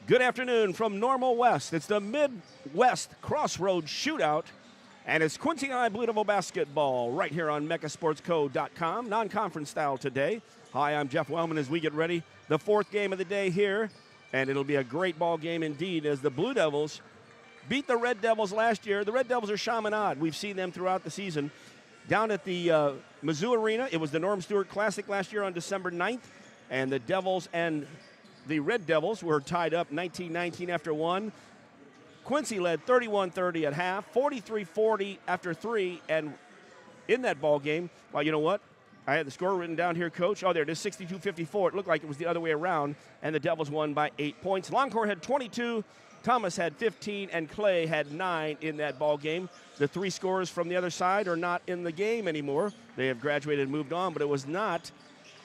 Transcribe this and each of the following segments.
Good afternoon from Normal West. It's the Midwest Crossroads Shootout, and it's Quincy High Blue Devil basketball right here on megasportsco.com, non-conference style today. Hi, I'm Jeff Wellman as we get ready. The fourth game of the day here, and it'll be a great ball game indeed as the Blue Devils beat the Red Devils last year. The Red Devils are Chaminade. We've seen them throughout the season. Down at the Mizzou Arena, it was the Norm Stewart Classic last year on December 9th, and the Devils and the Red Devils were tied up 19-19 after one. Quincy led 31-30 at half, 43-40 after three, and in that ball game, well, you know what? I had the score written down here, Coach. Oh, there it is, 62-54. It looked like it was the other way around, and the Devils won by 8 points. Longcore had 22, Thomas had 15, and Clay had 9 in that ball game. The three scorers from the other side are not in the game anymore. They have graduated and moved on, but it was not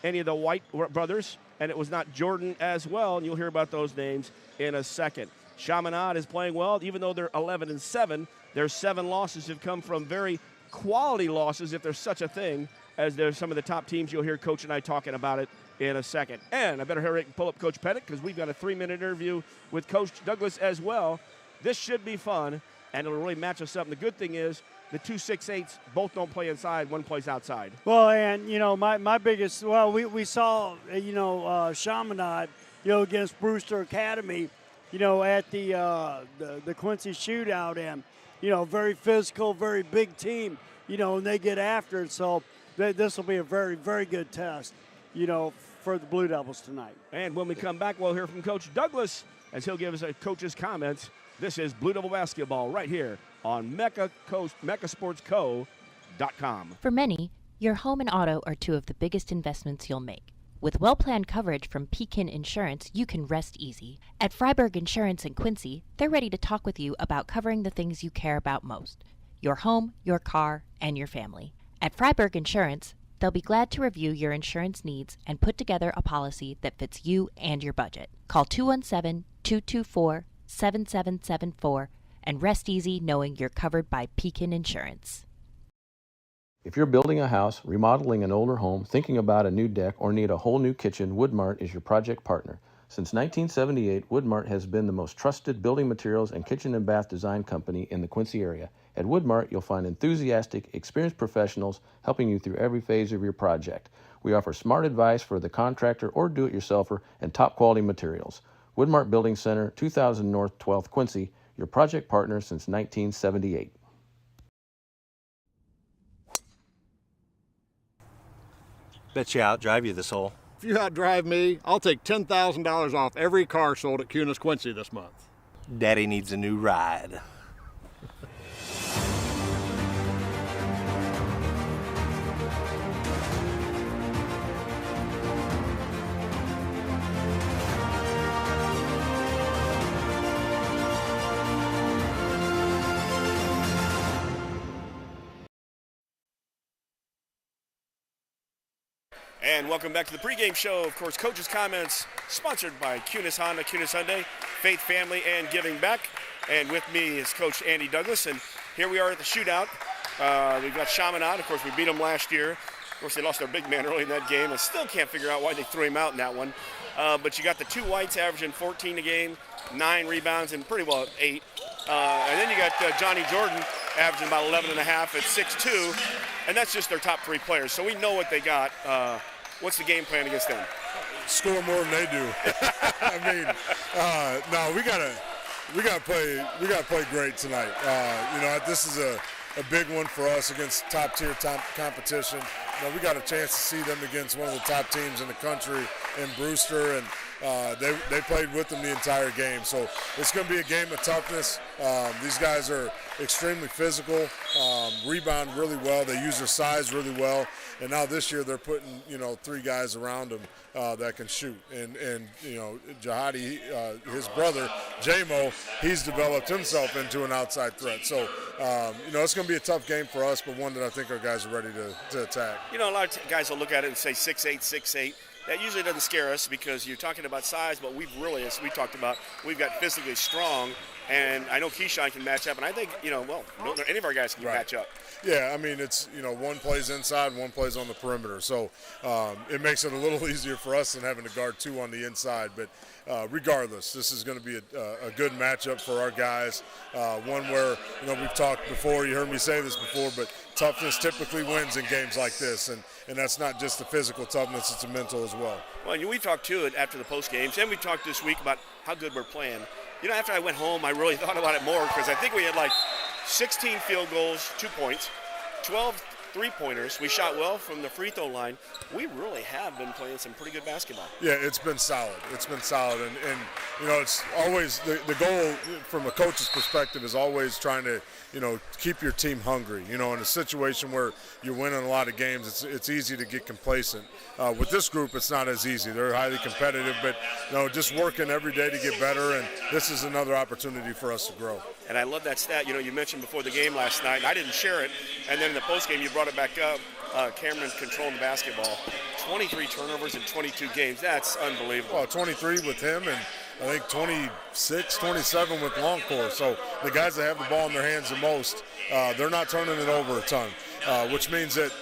any of the White brothers, and it was not Jordan as well, and you'll hear about those names in a second. Chaminade is playing well, even though they're 11-7. Their 7 losses have come from very quality losses, if there's such a thing, as there's some of the top teams. You'll hear Coach and I talking about it in a second. And I better hurry and pull up Coach Pettit because we've got a 3-minute interview with Coach Douglas as well. This should be fun, and it'll really match us up. And the good thing is the 2 6'8" both don't play inside, one plays outside. Well, and, you know, my biggest, well, we saw, Chaminade, against Brewster Academy, at the Quincy Shootout, and, very physical, very big team, and they get after it. So this will be a very, very good test, for the Blue Devils tonight. And when we come back, we'll hear from Coach Douglas as he'll give us a coach's comments. This is Blue Devil basketball right here on megasportsco.com. For many, your home and auto are 2 of the biggest investments you'll make. With well-planned coverage from Pregame Insurance, you can rest easy. At Freiburg Insurance in Quincy, they're ready to talk with you about covering the things you care about most: your home, your car, and your family. At Freiburg Insurance, they'll be glad to review your insurance needs and put together a policy that fits you and your budget. Call 217-224-7774 and rest easy knowing you're covered by Pregame Insurance. If you're building a house, remodeling an older home, thinking about a new deck, or need a whole new kitchen, Woodmart is your project partner. Since 1978, Woodmart has been the most trusted building materials and kitchen and bath design company in the Quincy area. At Woodmart, you'll find enthusiastic, experienced professionals helping you through every phase of your project. We offer smart advice for the contractor or do-it-yourselfer and top-quality materials. Woodmart Building Center, 2000 North 12th Quincy, your project partner since 1978. Bet you outdrive you this hole. If you outdrive me, I'll take $10,000 off every car sold at QHS Quincy this month. Daddy needs a new ride. And welcome back to the pregame show. Of course, Coach's Comments, sponsored by QHS Honda, QHS Hyundai, Faith, Family, and Giving Back. And with me is Coach Andy Douglas. And here we are at the shootout. We've got Chaminade. Of course, we beat them last year. Of course, they lost their big man early in that game. I still can't figure out why they threw him out in that one. But you got the 2 Whites averaging 14 a game, 9 rebounds, and pretty well 8. And then you got Johnny Jordan averaging about 11 and a half at 6'2". And that's just their top 3 players. So we know what they got. What's the game plan against them? Score more than they do. I mean, no, we gotta play great tonight. This is a big one for us against top-tier competition. We got a chance to see them against one of the top teams in the country in Brewster, and they played with them the entire game. So it's going to be a game of toughness. These guys are extremely physical, rebound really well. They use their size really well. And now this year they're putting, 3 guys around them that can shoot. And Jihadi, his brother, J-Mo, he's developed himself into an outside threat. So, it's going to be a tough game for us, but one that I think our guys are ready to attack. A lot of guys will look at it and say 6'8", 6'8". that usually doesn't scare us because you're talking about size, but we've really, as we talked about, we've got physically strong, and I know Keyshawn can match up, and I think, any of our guys can match up. Yeah, I mean, it's, one plays inside, one plays on the perimeter. So it makes it a little easier for us than having to guard two on the inside. But regardless, this is going to be a good matchup for our guys. One where, we've talked before, you heard me say this before, but toughness typically wins in games like this. And that's not just the physical toughness, it's the mental as well. Well, we talked, too, after the post games, and we talked this week about how good we're playing. After I went home, I really thought about it more because I think we had 16 field goals, 2 points, 12 three-pointers. We shot well from the free throw line. We really have been playing some pretty good basketball. Yeah, it's been solid. It's been solid. And it's always the goal from a coach's perspective is always trying to, keep your team hungry. In a situation where you're winning a lot of games, it's easy to get complacent. With this group, it's not as easy. They're highly competitive, but, just working every day to get better, and this is another opportunity for us to grow. And I love that stat. You mentioned before the game last night, and I didn't share it, and then in the postgame you brought it back up. Cameron controlled the basketball. 23 turnovers in 22 games. That's unbelievable. Well, 23 with him, and I think 26, 27 with Longcore. So the guys that have the ball in their hands the most, they're not turning it over a ton, which means that,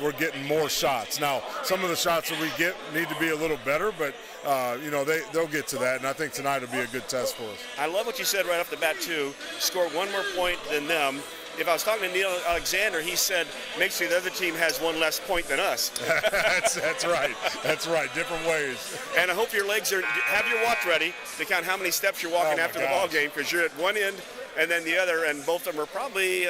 we're getting more shots. Now, some of the shots that we get need to be a little better, but, they'll get to that, and I think tonight will be a good test for us. I love what you said right off the bat, too. Score one more point than them. If I was talking to Neil Alexander, he said, make sure the other team has one less point than us. That's right. That's right. Different ways. And I hope your legs have your watch ready to count how many steps you're walking after the ball game, because you're at one end and then the other, and both of them are probably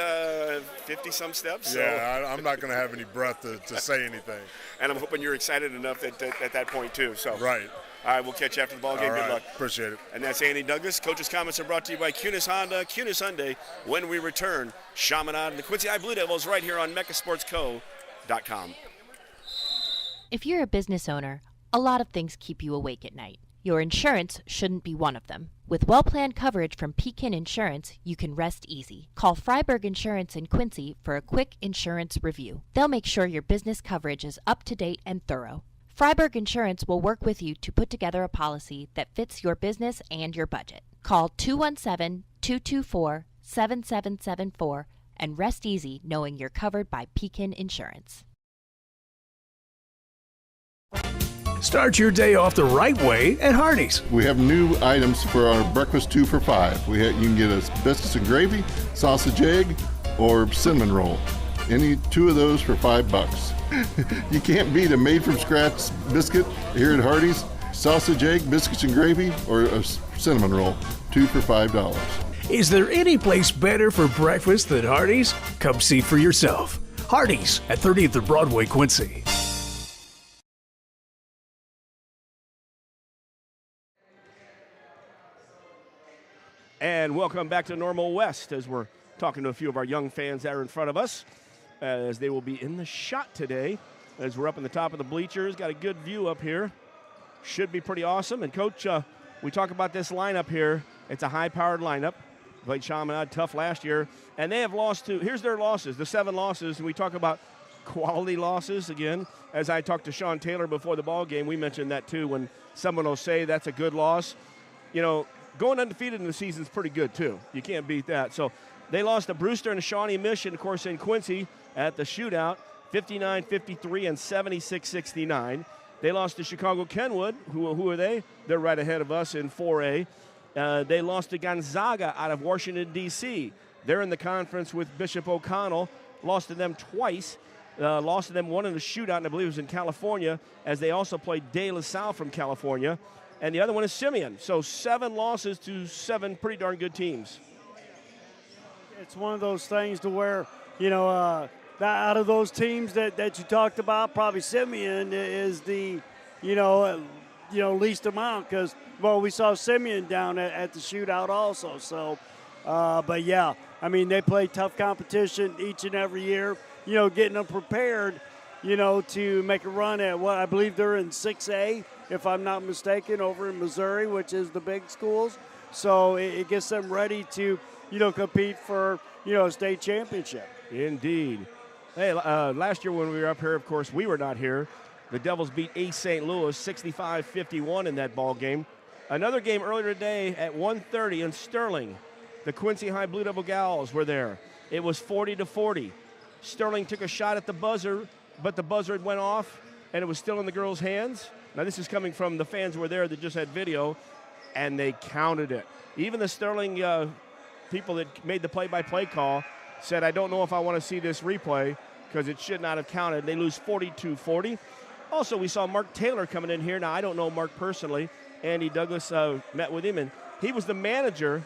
50-some steps. Yeah, so. I'm not going to have any breath to say anything. And I'm hoping you're excited enough at that point, too. So. Right. All right, we'll catch you after the ball game. All right. Good luck. Appreciate it. And that's Andy Douglas. Coach's comments are brought to you by Kunis Honda, Kunis Hyundai. When we return, Chaminade and the Quincy High Blue Devils right here on MechaSportsCo.com. If you're a business owner, a lot of things keep you awake at night. Your insurance shouldn't be one of them. With well-planned coverage from Pregame Insurance, you can rest easy. Call Freiburg Insurance in Quincy for a quick insurance review. They'll make sure your business coverage is up to date and thorough. Freiburg Insurance will work with you to put together a policy that fits your business and your budget. Call 217-224-7774 and rest easy knowing you're covered by Pekin Insurance. Start your day off the right way at Hardee's. We have new items for our breakfast 2 for $5. You can get a biscuits and gravy, sausage egg, or cinnamon roll. Any two of those for $5. You can't beat a made-from-scratch biscuit here at Hardee's. Sausage, egg, biscuits and gravy, or a cinnamon roll. 2 for $5. Is there any place better for breakfast than Hardee's? Come see for yourself. Hardee's at 30th and Broadway, Quincy. And welcome back to Normal West as we're talking to a few of our young fans that are in front of us, as they will be in the shot today. As we're up in the top of the bleachers, got a good view up here. Should be pretty awesome. And, Coach, we talk about this lineup here. It's a high-powered lineup. Played Chaminade tough last year. And they have lost to – here's their losses, the 7 losses. And we talk about quality losses again. As I talked to Sean Taylor before the ball game, we mentioned that too. When someone will say that's a good loss, going undefeated in the season is pretty good too. You can't beat that. So they lost to Brewster and Shawnee Mission, of course, in Quincy at the shootout, 59-53 and 76-69. They lost to Chicago Kenwood. Who are they? They're right ahead of us in 4A. They lost to Gonzaga out of Washington, D.C. They're in the conference with Bishop O'Connell. Lost to them twice. Lost to them one in the shootout, and I believe it was in California, as they also played De La Salle from California. And the other one is Simeon. So 7 losses to 7 pretty darn good teams. It's one of those things to where, out of those teams that you talked about, probably Simeon is the, least amount because, we saw Simeon down at the shootout also. So, but yeah, they play tough competition each and every year, getting them prepared, to make a run at what I believe they're in 6A, if I'm not mistaken, over in Missouri, which is the big schools. So it gets them ready to, compete for, a state championship. Indeed. Hey, last year when we were up here, of course, we were not here. The Devils beat East St. Louis 65-51 in that ball game. Another game earlier today at 1:30 in Sterling. The Quincy High Blue Devil Gals were there. It was 40-40. Sterling took a shot at the buzzer, but the buzzer went off, and it was still in the girls' hands. Now, this is coming from the fans who were there that just had video, and they counted it. Even the Sterling people that made the play-by-play call said, I don't know if I want to see this replay because it should not have counted. They lose 42-40. Also, we saw Mark Taylor coming in here. Now, I don't know Mark personally. Andy Douglas met with him, and he was the manager,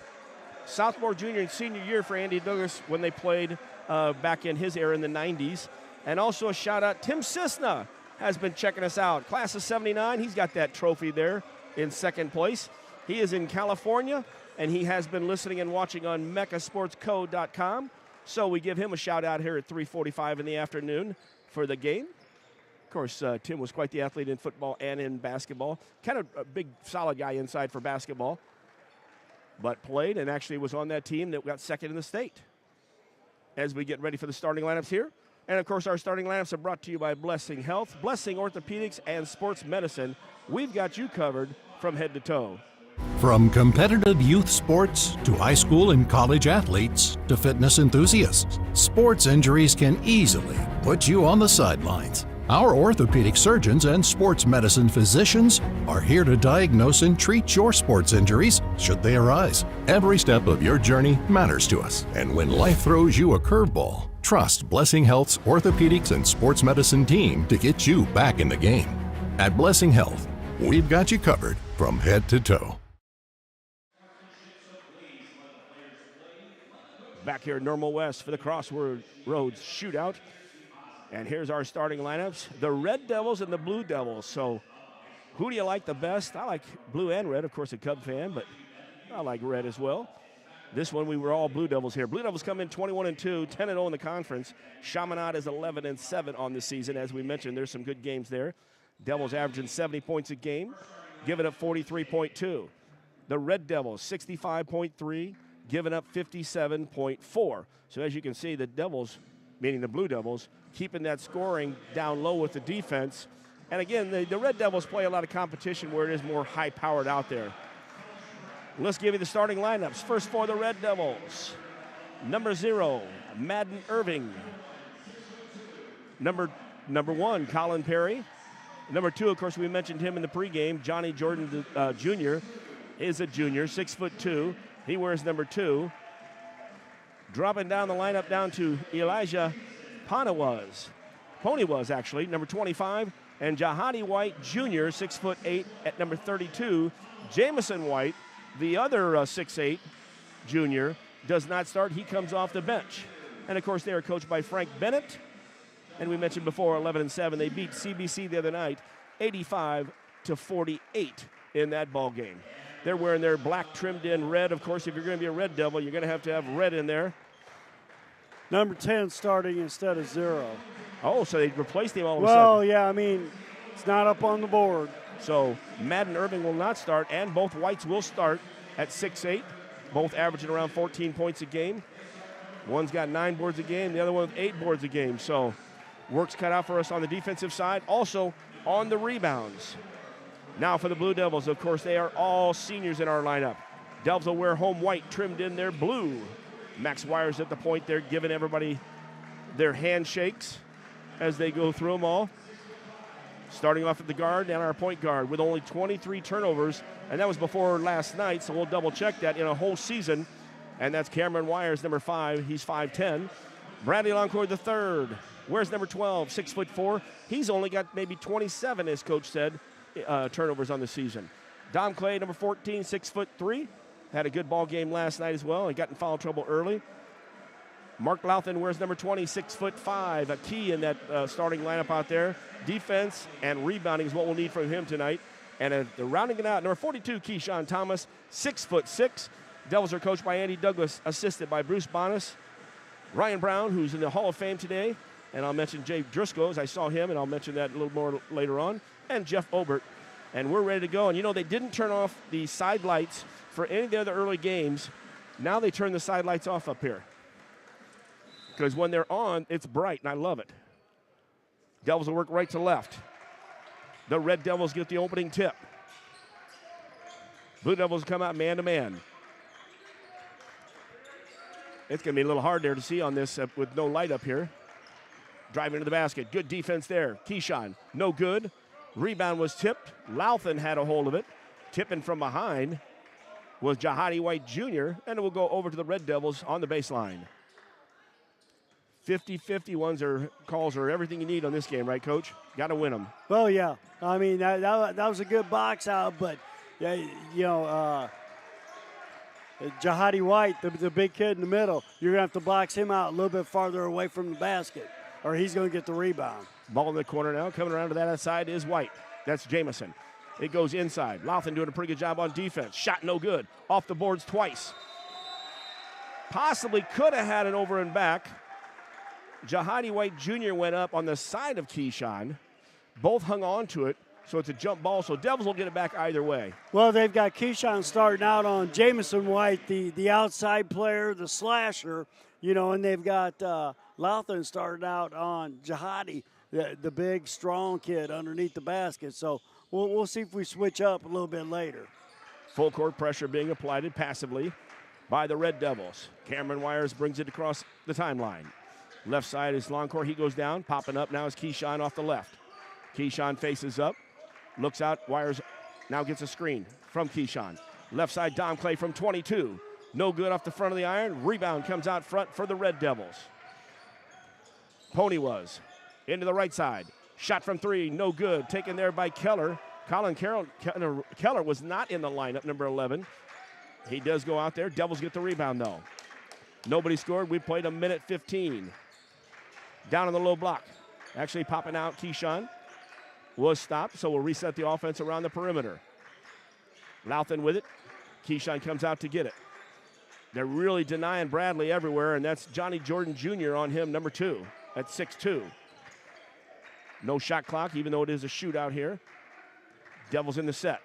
sophomore, junior, and senior year for Andy Douglas when they played back in his era in the 90s. And also a shout-out, Tim Cisna has been checking us out. Class of 79, he's got that trophy there in second place. He is in California, and he has been listening and watching on mechasportsco.com. So we give him a shout-out here at 3:45 in the afternoon for the game. Of course, Tim was quite the athlete in football and in basketball. Kind of a big, solid guy inside for basketball, but played and actually was on that team that got second in the state. As we get ready for the starting lineups here. And, of course, our starting lineups are brought to you by Blessing Health, Blessing Orthopedics, and Sports Medicine. We've got you covered from head to toe. From competitive youth sports to high school and college athletes to fitness enthusiasts, sports injuries can easily put you on the sidelines. Our orthopedic surgeons and sports medicine physicians are here to diagnose and treat your sports injuries should they arise. Every step of your journey matters to us, and when life throws you a curveball, trust Blessing Health's orthopedics and sports medicine team to get you back in the game. At Blessing Health, we've got you covered from head to toe. Back here at Normal West for the Crossroads Shootout. And here's our starting lineups. The Red Devils and the Blue Devils. So who do you like the best? I like blue and red. Of course, a Cub fan, but I like red as well. This one, we were all Blue Devils here. Blue Devils come in 21-2, 10-0 in the conference. Chaminade is 11-7 on the season. As we mentioned, there's some good games there. Devils averaging 70 points a game, giving up 43.2. The Red Devils, 65.3, giving up 57.4. So as you can see, the Devils, meaning the Blue Devils, keeping that scoring down low with the defense. And again, the Red Devils play a lot of competition where it is more high-powered out there. Let's give you the starting lineups. First for the Red Devils. Number 0, Madden Irving. Number 1, Colin Perry. Number 2, of course, we mentioned him in the pregame. Johnny Jordan Jr. is a junior, 6'2". He wears number 2. Dropping down the lineup down to Elijah Pony actually, number 25. And Jahadi White Jr., 6'8", at number 32. Jamison White, the other 6'8", junior, does not start. He comes off the bench. And, of course, they are coached by Frank Bennett. And we mentioned before, 11-7. They beat CBC the other night, 85-48 in that ball game. They're wearing their black trimmed-in red. Of course, if you're going to be a Red Devil, you're going to have red in there. Number 10 starting instead of 0. Oh, so they replaced him all of a sudden. Well, yeah, I mean, it's not up on the board. So Madden Irving will not start, and both Whites will start at 6'8", both averaging around 14 points a game. One's got 9 boards a game, the other one with 8 boards a game. So work's cut out for us on the defensive side. Also on the rebounds. Now for the Blue Devils, of course, they are all seniors in our lineup. Devils will wear home white trimmed in their blue. Max Wires at the point. They're giving everybody their handshakes as they go through them all. Starting off at the guard and our point guard with only 23 turnovers, and that was before last night, so we'll double-check that in a whole season. And that's Cameron Wires, number 5. He's 5'10". Bradley Loncourt III. Where's number 12, 6'4"? He's only got maybe 27, as Coach said, turnovers on the season. Dom Clay, number 14, 6'3". Had a good ball game last night as well. He got in foul trouble early. Mark Louthan wears number 20, 6'5", a key in that starting lineup out there. Defense and rebounding is what we'll need from him tonight. And they're rounding it out. Number 42, Keyshawn Thomas, 6'6". Devils are coached by Andy Douglas, assisted by Bruce Bonas. Ryan Brown, who's in the Hall of Fame today. And I'll mention Jay Driscoll, as I saw him, and I'll mention that a little more later on. And Jeff Obert. And we're ready to go. And, you know, they didn't turn off the side lights for any of the other early games. Now they turn the side lights off up here. Because when they're on, it's bright, and I love it. Devils will work right to left. The Red Devils get the opening tip. Blue Devils come out man-to-man. It's going to be a little hard there to see on this with no light up here. Driving to the basket. Good defense there. Keyshawn, no good. Rebound was tipped. Louthan had a hold of it. Tipping from behind was Jahadi White Jr., and it will go over to the Red Devils on the baseline. 50-50 calls are everything you need on this game, right, Coach? Got to win them. Well, yeah. I mean, that was a good box out, but, Jahadi White, the big kid in the middle, you're going to have to box him out a little bit farther away from the basket, or he's going to get the rebound. Ball in the corner now. Coming around to that side is White. That's Jamison. It goes inside. Louthan doing a pretty good job on defense. Shot no good. Off the boards twice. Possibly could have had it over and back. Jahadi White Jr. went up on the side of Keyshawn. Both hung on to it, so it's a jump ball. So Devils will get it back either way. Well, they've got Keyshawn starting out on Jamison White, the outside player, the slasher, and they've got Louthan starting out on Jahadi, the big, strong kid underneath the basket. So we'll see if we switch up a little bit later. Full court pressure being applied passively by the Red Devils. Cameron Wires brings it across the timeline. Left side is Longcore. He goes down. Popping up now is Keyshawn off the left. Keyshawn faces up. Looks out. Wires now gets a screen from Keyshawn. Left side, Dom Clay from 22. No good off the front of the iron. Rebound comes out front for the Red Devils. Pony was into the right side. Shot from three. No good. Taken there by Keller. Keller was not in the lineup, number 11. He does go out there. Devils get the rebound, though. Nobody scored. We played a minute 15. Down on the low block. Actually popping out, Keyshawn was stopped, so we'll reset the offense around the perimeter. Louthan with it. Keyshawn comes out to get it. They're really denying Bradley everywhere, and that's Johnny Jordan Jr. on him, number 2, at 6'2". No shot clock, even though it is a shootout here. Devils in the set.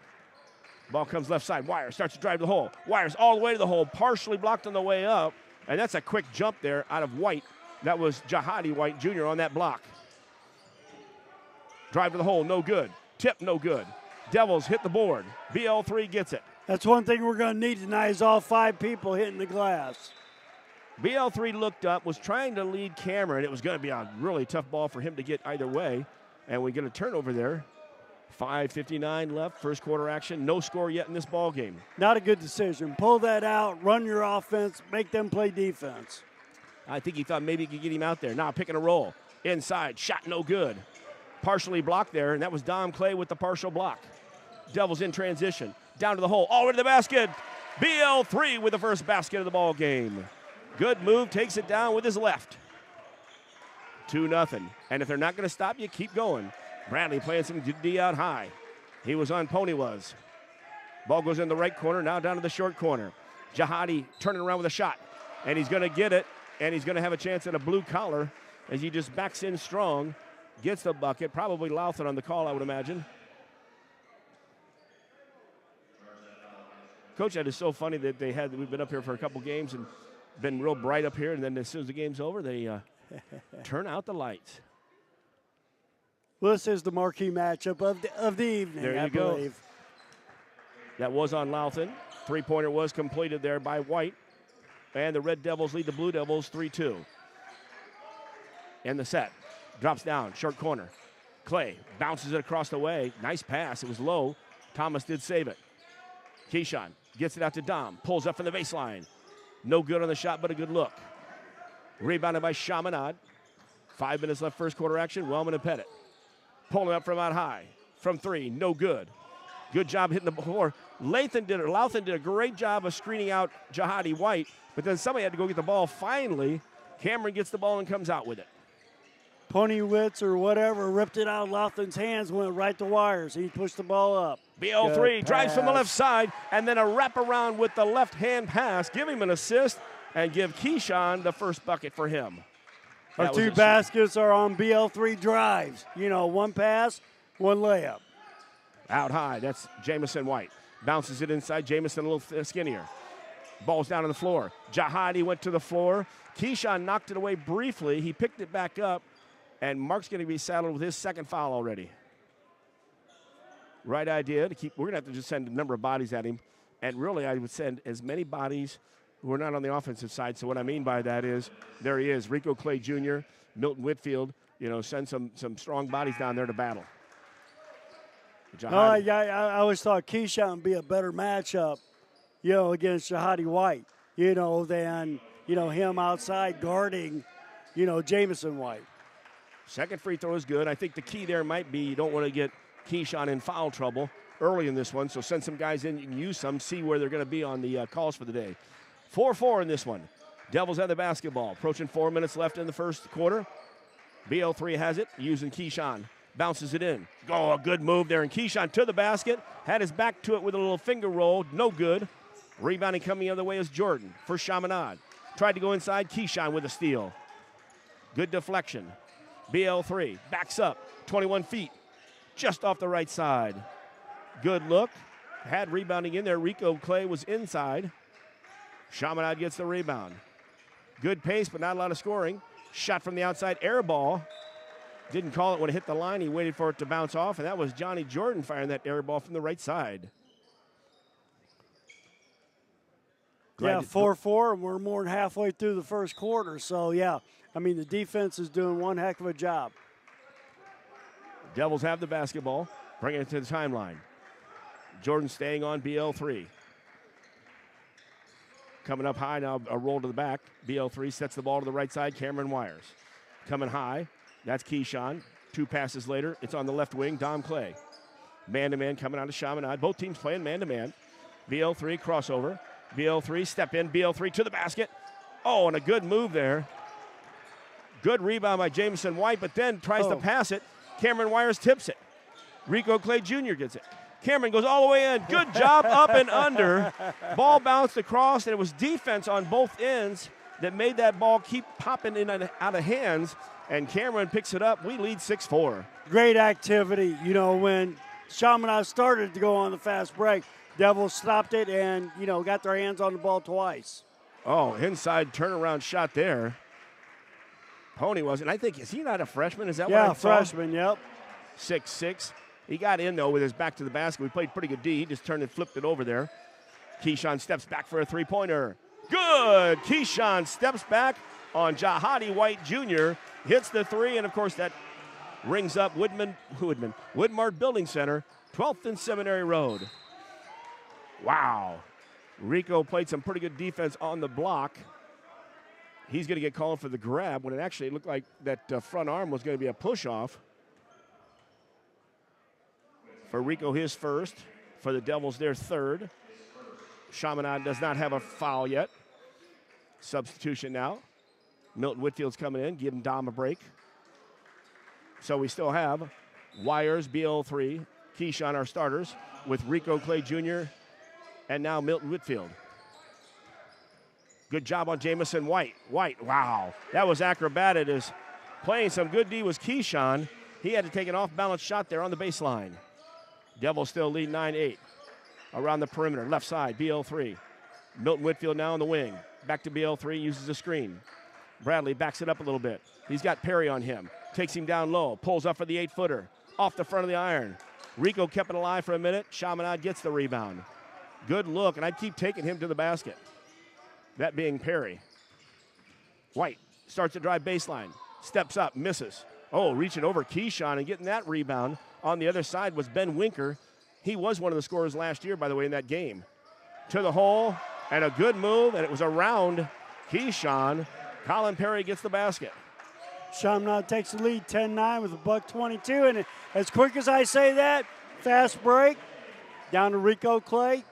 Ball comes left side. Wires starts to drive the hole. Wires all the way to the hole, partially blocked on the way up, and that's a quick jump there out of White. That was Jahadi White Jr. on that block. Drive to the hole, no good. Tip, no good. Devils hit the board. BL3 gets it. That's one thing we're going to need tonight is all 5 people hitting the glass. BL3 looked up, was trying to lead Cameron. It was going to be a really tough ball for him to get either way. And we get a turnover there. 5:59 left, first quarter action. No score yet in this ball game. Not a good decision. Pull that out, run your offense, make them play defense. I think he thought maybe he could get him out there. Now picking a roll. Inside, shot no good. Partially blocked there, and that was Dom Clay with the partial block. Devils in transition. Down to the hole, all the way to the basket. BL3 with the first basket of the ball game. Good move, takes it down with his left. 2-0. And if they're not going to stop you, keep going. Bradley playing some D out high. He was on Pony was. Ball goes in the right corner, now down to the short corner. Jahadi turning around with a shot, and he's going to get it, and he's going to have a chance at a blue collar as he just backs in strong, gets the bucket. Probably Louthan on the call, I would imagine. Coach, that is so funny that we've been up here for a couple games and been real bright up here, and then as soon as the game's over, they turn out the lights. Well, this is the marquee matchup of the evening, there you I believe. Go. That was on Louthan. Three-pointer was completed there by White. And the Red Devils lead the Blue Devils 3-2. And the set. Drops down, short corner. Clay bounces it across the way. Nice pass. It was low. Thomas did save it. Keyshawn gets it out to Dom. Pulls up from the baseline. No good on the shot, but a good look. Rebounded by Chaminade. 5 minutes left first quarter action. Wellman and Pettit. Pulling up from out high. From 3, no good. Good job hitting the floor. Louthan did a great job of screening out Jahadi White, but then somebody had to go get the ball. Finally, Cameron gets the ball and comes out with it. Pony Witz or whatever ripped it out of Louthan's hands, went right to Wires. He pushed the ball up. BL3 drives from the left side, and then a wraparound with the left-hand pass. Give him an assist and give Keyshawn the first bucket for him. Our 2 baskets are on BL3 drives. One pass, one layup. Out high, that's Jamison White. Bounces it inside, Jamison a little skinnier. Ball's down on the floor. Jahadi went to the floor. Keyshawn knocked it away briefly. He picked it back up, and Mark's going to be saddled with his second foul already. Right idea to keep. We're going to have to just send a number of bodies at him. And really, I would send as many bodies who are not on the offensive side. So what I mean by that is, there he is, Rico Clay Jr., Milton Whitfield. Send some strong bodies down there to battle. I always thought Keyshawn would be a better matchup, against Jahadi White, than, him outside guarding, Jamison White. Second free throw is good. I think the key there might be you don't want to get Keyshawn in foul trouble early in this one, so send some guys in. You can use some, see where they're going to be on the calls for the day. 4-4 in this one. Devils have the basketball. Approaching 4 minutes left in the first quarter. BL3 has it, using Keyshawn. Bounces it in. A good move there. And Keyshawn to the basket. Had his back to it with a little finger roll. No good. Rebounding coming the other way is Jordan for Chaminade. Tried to go inside. Keyshawn with a steal. Good deflection. BL3 backs up. 21 feet. Just off the right side. Good look. Had rebounding in there. Rico Clay was inside. Chaminade gets the rebound. Good pace, but not a lot of scoring. Shot from the outside, air ball. Didn't call it when it hit the line. He waited for it to bounce off, and that was Johnny Jordan firing that air ball from the right side. 4-4, and we're more than halfway through the first quarter. So, the defense is doing one heck of a job. Devils have the basketball, bringing it to the timeline. Jordan staying on BL3. Coming up high now, a roll to the back. BL3 sets the ball to the right side. Cameron Wires coming high. That's Keyshawn. 2 passes later, it's on the left wing. Dom Clay. Man-to-man coming out of Chaminade. Both teams playing man-to-man. BL3 crossover. BL3 step in. BL3 to the basket. And a good move there. Good rebound by Jamison White, but then tries to pass it. Cameron Wires tips it. Rico Clay Jr. gets it. Cameron goes all the way in. Good job up and under. Ball bounced across, and it was defense on both ends that made that ball keep popping in and out of hands, and Cameron picks it up. We lead 6-4. Great activity. When Chaminade started to go on the fast break, Devils stopped it and, got their hands on the ball twice. Inside turnaround shot there. Pony wasn't. I think, is he not a freshman? Is that what I saw? Yeah, freshman, yep. 6'6". He got in, though, with his back to the basket. We played pretty good D. He just turned and flipped it over there. Keyshawn steps back for a three-pointer. Good! Keyshawn steps back on Jahadi White Jr. Hits the three, and, of course, that rings up Woodmart Building Center, 12th and Seminary Road. Wow. Rico played some pretty good defense on the block. He's going to get called for the grab when it actually looked like that front arm was going to be a push-off. For Rico, his first. For the Devils, their third. Chaminade does not have a foul yet. Substitution now. Milton Whitfield's coming in, giving Dom a break. So we still have Wires, BL3, Keyshawn, our starters, with Rico Clay Jr. and now Milton Whitfield. Good job on Jamison White. Wow. That was acrobatic. As playing some good D was Keyshawn. He had to take an off-balance shot there on the baseline. Devils still lead 9-8. Around the perimeter, left side, BL3. Milton Whitfield now on the wing. Back to BL3, uses a screen. Bradley backs it up a little bit. He's got Perry on him. Takes him down low, pulls up for the 8-footer. Off the front of the iron. Rico kept it alive for a minute. Chaminade gets the rebound. Good look, and I'd keep taking him to the basket. That being Perry. White starts to drive baseline. Steps up, misses. Reaching over Keyshawn and getting that rebound. On the other side was Ben Winker. He was one of the scorers last year, by the way, in that game. To the hole, and a good move, and it was around Keyshawn. Colin Perry gets the basket. Chaminade takes the lead 10-9 with a $1.22, and as quick as I say that, fast break, down to Rico Clay.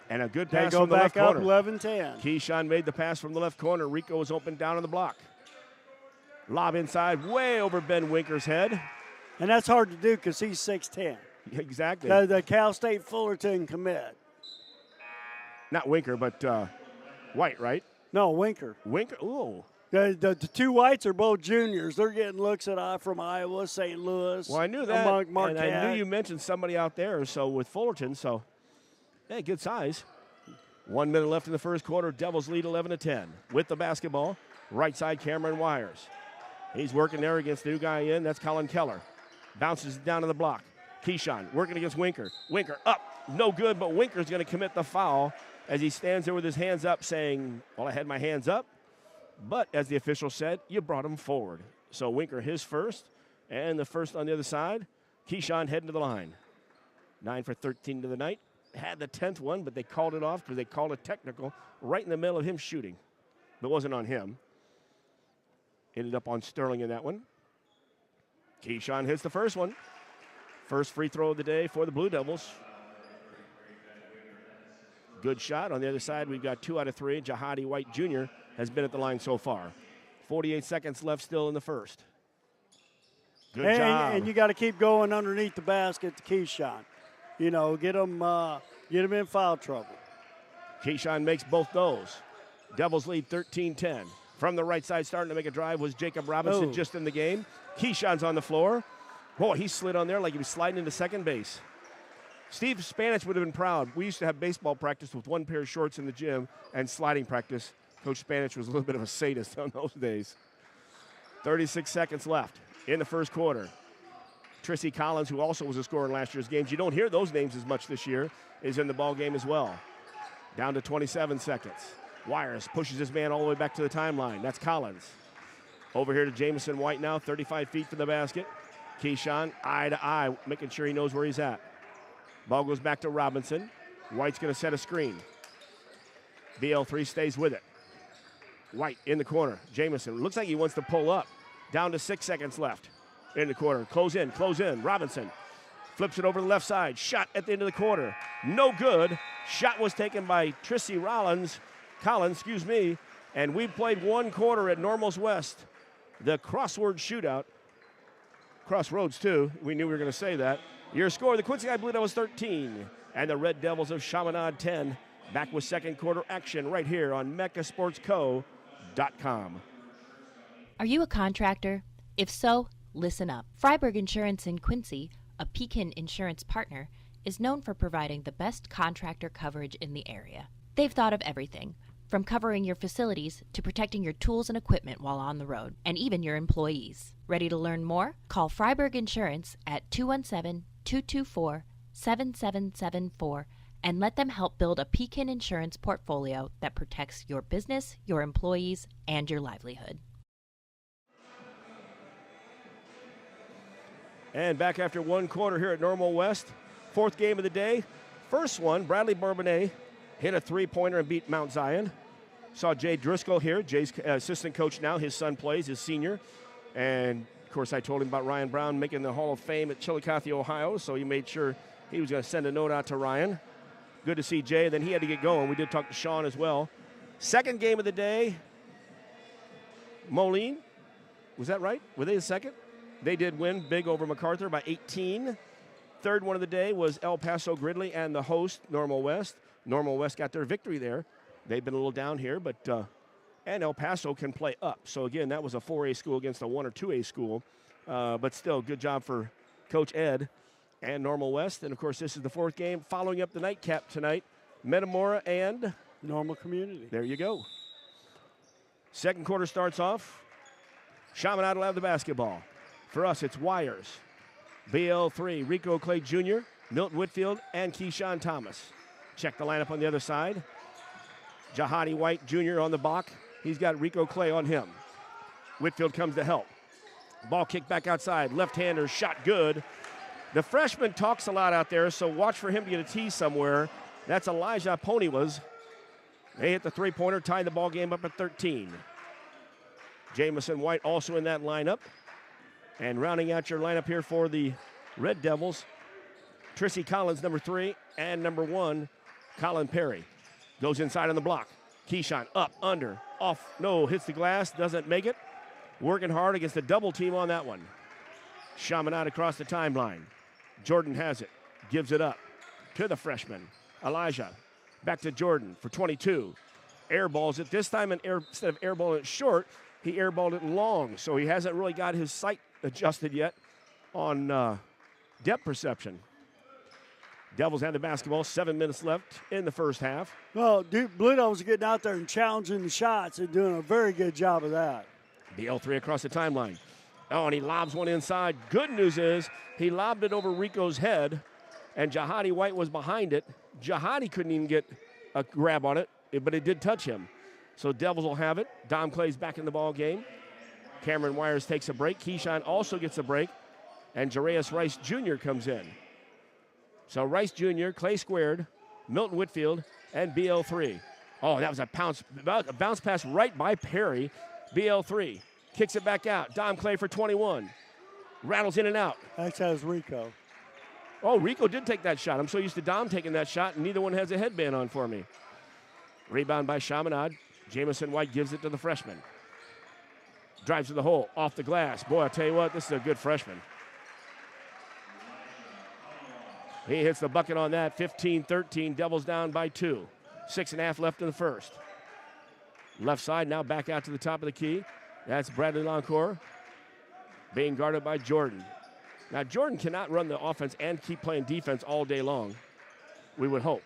And a good pass from the left corner. They go back up 11-10. Keyshawn made the pass from the left corner. Rico was open down on the block. Lob inside, way over Ben Winker's head. And that's hard to do because he's 6'10". Exactly. The Cal State Fullerton commit. Not Winker, but White, right? No, Winker. Winker, ooh. The two Whites are both juniors. They're getting looks at from Iowa, St. Louis. Well, I knew that, and I knew you mentioned somebody out there so with Fullerton, so, hey, good size. 1 minute left in the first quarter. Devils lead 11-10. With the basketball, right side Cameron Wires. He's working there against the new guy in. That's Colin Keller. Bounces down to the block. Keyshawn working against Winker. Winker up, no good, but Winker's going to commit the foul as he stands there with his hands up saying, well, I had my hands up, but as the official said, you brought him forward. So Winker his first, and the first on the other side. Keyshawn heading to the line. 9 for 13 to the night. Had the 10th one, but they called it off because they called it technical right in the middle of him shooting. But it wasn't on him. Ended up on Sterling in that one. Keyshawn hits the first one. First free throw of the day for the Blue Devils. Good shot. On the other side, we've got 2 out of 3. Jahadi White Jr. has been at the line so far. 48 seconds left still in the first. Good job. And you got to keep going underneath the basket to Keyshawn. You know, get him in foul trouble. Keyshawn makes both those. Devils lead 13-10. From the right side, starting to make a drive was Jacob Robinson just in the game. Keyshawn's on the floor. Boy, he slid on there like he was sliding into second base. Steve Spanich would have been proud. We used to have baseball practice with one pair of shorts in the gym and sliding practice. Coach Spanich was a little bit of a sadist on those days. 36 seconds left in the first quarter. Trissy Collins, who also was a scorer in last year's games, you don't hear those names as much this year, is in the ball game as well. Down to 27 seconds. Wires pushes his man all the way back to the timeline. That's Collins. Over here to Jamison White now, 35 feet from the basket. Keyshawn, eye to eye, making sure he knows where he's at. Ball goes back to Robinson. White's going to set a screen. BL3 stays with it. White in the corner. Jamison looks like he wants to pull up. Down to 6 seconds left in the quarter. Close in. Robinson flips it over the left side. Shot at the end of the quarter. No good. Shot was taken by Trissy Collins, and we played one quarter at Normals West. The Crossroads Shootout. Crossroads, too. We knew we were going to say that. Your score, the Quincy High Blue Devils 13 and the Red Devils of Chaminade 10. Back with second quarter action right here on MeccaSportsCo.com. Are you a contractor? If so, listen up. Freiberg Insurance in Quincy, a Pekin insurance partner, is known for providing the best contractor coverage in the area. They've thought of everything, from covering your facilities to protecting your tools and equipment while on the road, and even your employees. Ready to learn more? Call Freiberg Insurance at 217-224-7774 and let them help build a Pekin insurance portfolio that protects your business, your employees, and your livelihood. And back after one quarter here at Normal West. Fourth game of the day. First one, Bradley Bourbonnais hit a three-pointer and beat Mount Zion. Saw Jay Driscoll here, Jay's assistant coach now. His son plays, his senior. And, of course, I told him about Ryan Brown making the Hall of Fame at Chillicothe, Ohio, so he made sure he was going to send a note out to Ryan. Good to see Jay. Then he had to get going. We did talk to Sean as well. Second game of the day, Moline. Was that right? Were they the second? They did win big over MacArthur by 18. Third one of the day was El Paso Gridley and the host, Normal West. Normal West got their victory there. They've been a little down here, but and El Paso can play up. So, again, that was a 4A school against a 1 or 2A school. But still, good job for Coach Ed and Normal West. And, of course, this is the fourth game. Following up the nightcap tonight, Metamora and Normal Community. There you go. Second quarter starts off. Chaminade will have the basketball. For us, it's Wires, BL3, Rico Clay Jr., Milton Whitfield, and Keyshawn Thomas. Check the lineup on the other side. Jahadi White Jr. on the block. He's got Rico Clay on him. Whitfield comes to help. Ball kicked back outside. Left-hander shot good. The freshman talks a lot out there, so watch for him to get a tee somewhere. That's Elijah Ponywas. They hit the three-pointer, tied the ball game up at 13. Jamison White also in that lineup. And rounding out your lineup here for the Red Devils, Trissy Collins, number 3, and number 1, Colin Perry. Goes inside on the block. Keyshawn up, under, off, no, hits the glass, doesn't make it. Working hard against a double team on that one. Chaminade across the timeline. Jordan has it, gives it up to the freshman, Elijah. Back to Jordan for 22. Airballs it this time, and instead of airballing it short, he airballed it long, so he hasn't really got his sight adjusted yet on depth perception. Devils have the basketball, 7 minutes left in the first half. Well, Blue Devils are getting out there and challenging the shots and doing a very good job of that. The L3 across the timeline. Oh, and he lobs one inside. Good news is he lobbed it over Rico's head, and Jahadi White was behind it. Jahadi couldn't even get a grab on it, but it did touch him. So Devils will have it. Dom Clay's back in the ball game. Cameron Wires takes a break. Keyshawn also gets a break, and Jareus Rice Jr. comes in. So Rice Jr., Clay squared, Milton Whitfield, and BL3. Oh, that was a bounce pass right by Perry. BL3 kicks it back out. Dom Clay for 21. Rattles in and out. Actually, that was Rico. Oh, Rico did take that shot. I'm so used to Dom taking that shot, and neither one has a headband on for me. Rebound by Chaminade. Jamison White gives it to the freshman. Drives to the hole, off the glass. Boy, I'll tell you what, this is a good freshman. He hits the bucket on that, 15-13. Devils down by 2. 6.5 left in the first. Left side now back out to the top of the key. That's Bradley Loncourt being guarded by Jordan. Now, Jordan cannot run the offense and keep playing defense all day long, we would hope.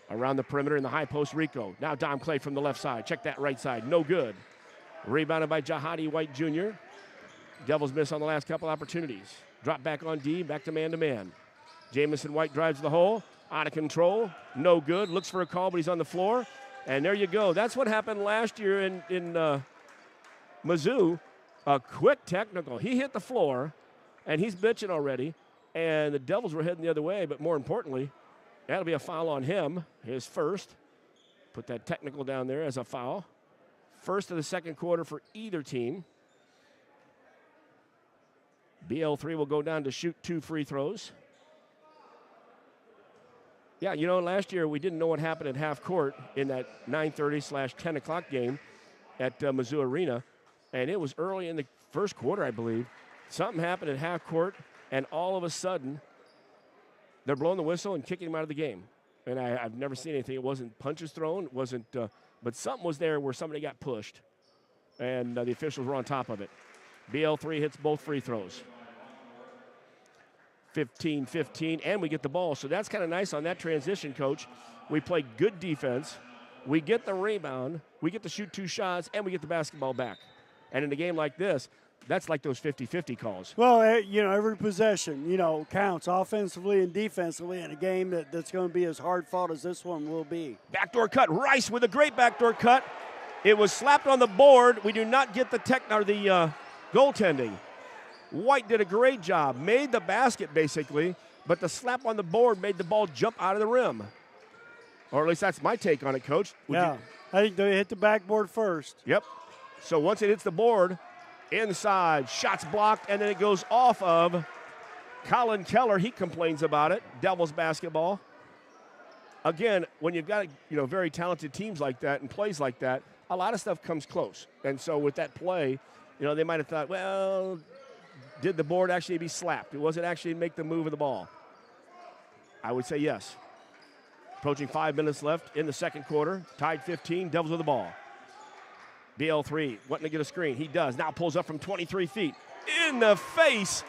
Around the perimeter in the high post, Rico. Now Dom Clay from the left side. Check that right side. No good. Rebounded by Jahadi White Jr. Devils miss on the last couple opportunities. Drop back on D, back to man-to-man. Jamison White drives the hole. Out of control. No good. Looks for a call, but he's on the floor. And there you go. That's what happened last year in Mizzou. A quick technical. He hit the floor, and he's bitching already. And the Devils were heading the other way, but more importantly, that'll be a foul on him, his first. Put that technical down there as a foul. First of the second quarter for either team. BL3 will go down to shoot 2 free throws. Yeah, you know, last year we didn't know what happened at half court in that 9:30/10 o'clock game at Mizzou Arena. And it was early in the first quarter, I believe. Something happened at half court, and all of a sudden, they're blowing the whistle and kicking him out of the game. And I've never seen anything. It wasn't punches thrown. It wasn't, but something was there where somebody got pushed, and the officials were on top of it. BL3 hits both free throws. 15-15, and we get the ball. So that's kind of nice on that transition, Coach. We play good defense. We get the rebound. We get to shoot 2 shots, and we get the basketball back. And in a game like this, that's like those 50-50 calls. Well, you know, every possession, you know, counts offensively and defensively in a game that's going to be as hard fought as this one will be. Backdoor cut. Rice with a great backdoor cut. It was slapped on the board. We do not get the goaltending. White did a great job. Made the basket, basically, but the slap on the board made the ball jump out of the rim. Or at least that's my take on it, Coach. I think they hit the backboard first. Yep. So once it hits the board, inside, shots blocked, and then it goes off of Colin Keller. He complains about it. Devils basketball. Again, when you've got very talented teams like that and plays like that, a lot of stuff comes close. And so with that play, they might have thought, well, did the board actually be slapped? Was it actually make the move of the ball? I would say yes. Approaching 5 minutes left in the second quarter. Tied 15, Devils with the ball. BL3 wanting to get a screen. He does. Now pulls up from 23 feet. In the face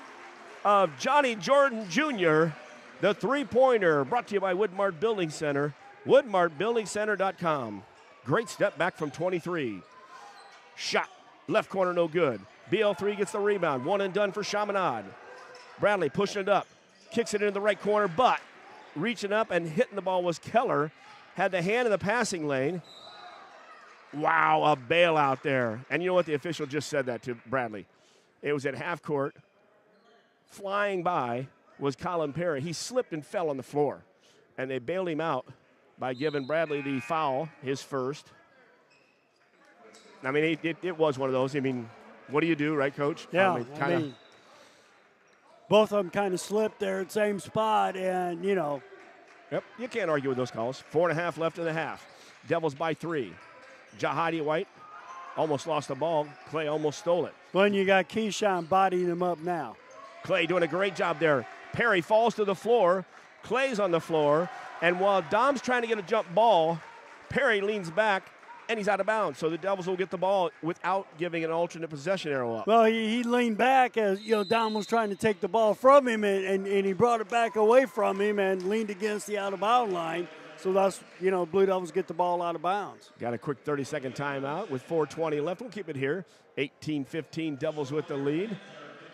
of Johnny Jordan Jr., the three-pointer, brought to you by Woodmart Building Center. WoodmartBuildingCenter.com. Great step back from 23. Shot. Left corner, no good. BL3 gets the rebound. One and done for Chaminade. Bradley pushing it up. Kicks it into the right corner, but reaching up and hitting the ball was Keller. Had the hand in the passing lane. Wow, a bailout there. And you know what? The official just said that to Bradley. It was at half court. Flying by was Colin Perry. He slipped and fell on the floor. And they bailed him out by giving Bradley the foul, his first. I mean, it was one of those. I mean, what do you do, right, Coach? Yeah, I mean, both of them kind of slipped there at the same spot, and, Yep, you can't argue with those calls. 4.5 left in the half. Devils by 3. Jahadi White almost lost the ball. Clay almost stole it. Well, and you got Keyshawn bodying him up now. Clay doing a great job there. Perry falls to the floor. Clay's on the floor. And while Dom's trying to get a jump ball, Perry leans back, and he's out of bounds. So the Devils will get the ball without giving an alternate possession arrow up. Well, he leaned back as, Dom was trying to take the ball from him, and he brought it back away from him and leaned against the out-of-bound line. So that's, Blue Devils get the ball out of bounds. Got a quick 30-second timeout with 4:20 left. We'll keep it here. 18-15, Devils with the lead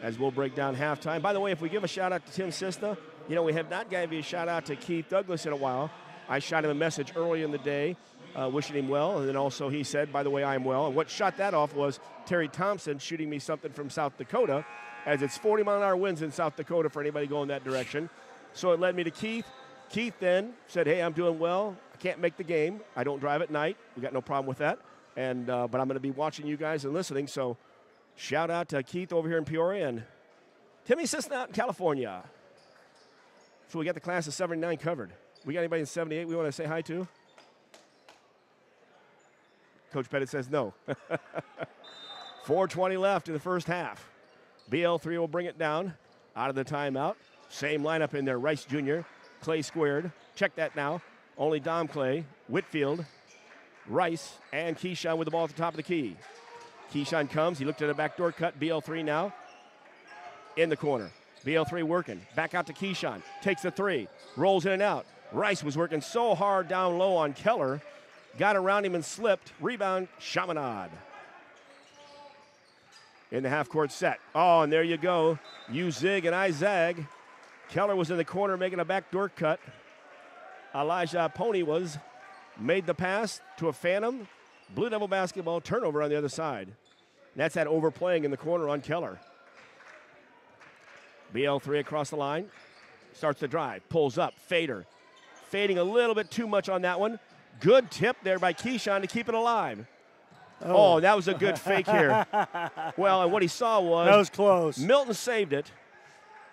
as we'll break down halftime. By the way, if we give a shout-out to Tim Sista, we have not given a shout-out to Keith Douglas in a while. I shot him a message early in the day wishing him well, and then also he said, by the way, I'm well. And what shot that off was Terry Thompson shooting me something from South Dakota, as it's 40-mile-an-hour winds in South Dakota for anybody going that direction. So it led me to Keith. Keith then said, hey, I'm doing well. I can't make the game. I don't drive at night. We got no problem with that. And but I'm going to be watching you guys and listening. So shout out to Keith over here in Peoria and Timmy Sisson out in California. So we got the class of 79 covered. We got anybody in 78 we want to say hi to? Coach Pettit says no. 4:20 left in the first half. BL3 will bring it down out of the timeout. Same lineup in there. Rice Jr., Clay squared. Check that now. Only Dom Clay, Whitfield, Rice, and Keyshawn with the ball at the top of the key. Keyshawn comes. He looked at a backdoor cut. BL3 now in the corner. BL3 working. Back out to Keyshawn. Takes the three. Rolls in and out. Rice was working so hard down low on Keller. Got around him and slipped. Rebound, Chaminade. In the half-court set. Oh, and there you go. You zig and I zag. Keller was in the corner making a backdoor cut. Elijah Pony made the pass to a Phantom. Blue Devil basketball turnover on the other side. That's that overplaying in the corner on Keller. BL3 across the line. Starts the drive. Pulls up. Fader. Fading a little bit too much on that one. Good tip there by Keyshawn to keep it alive. Oh, that was a good fake here. Well, and what he saw was... That was close. Milton saved it,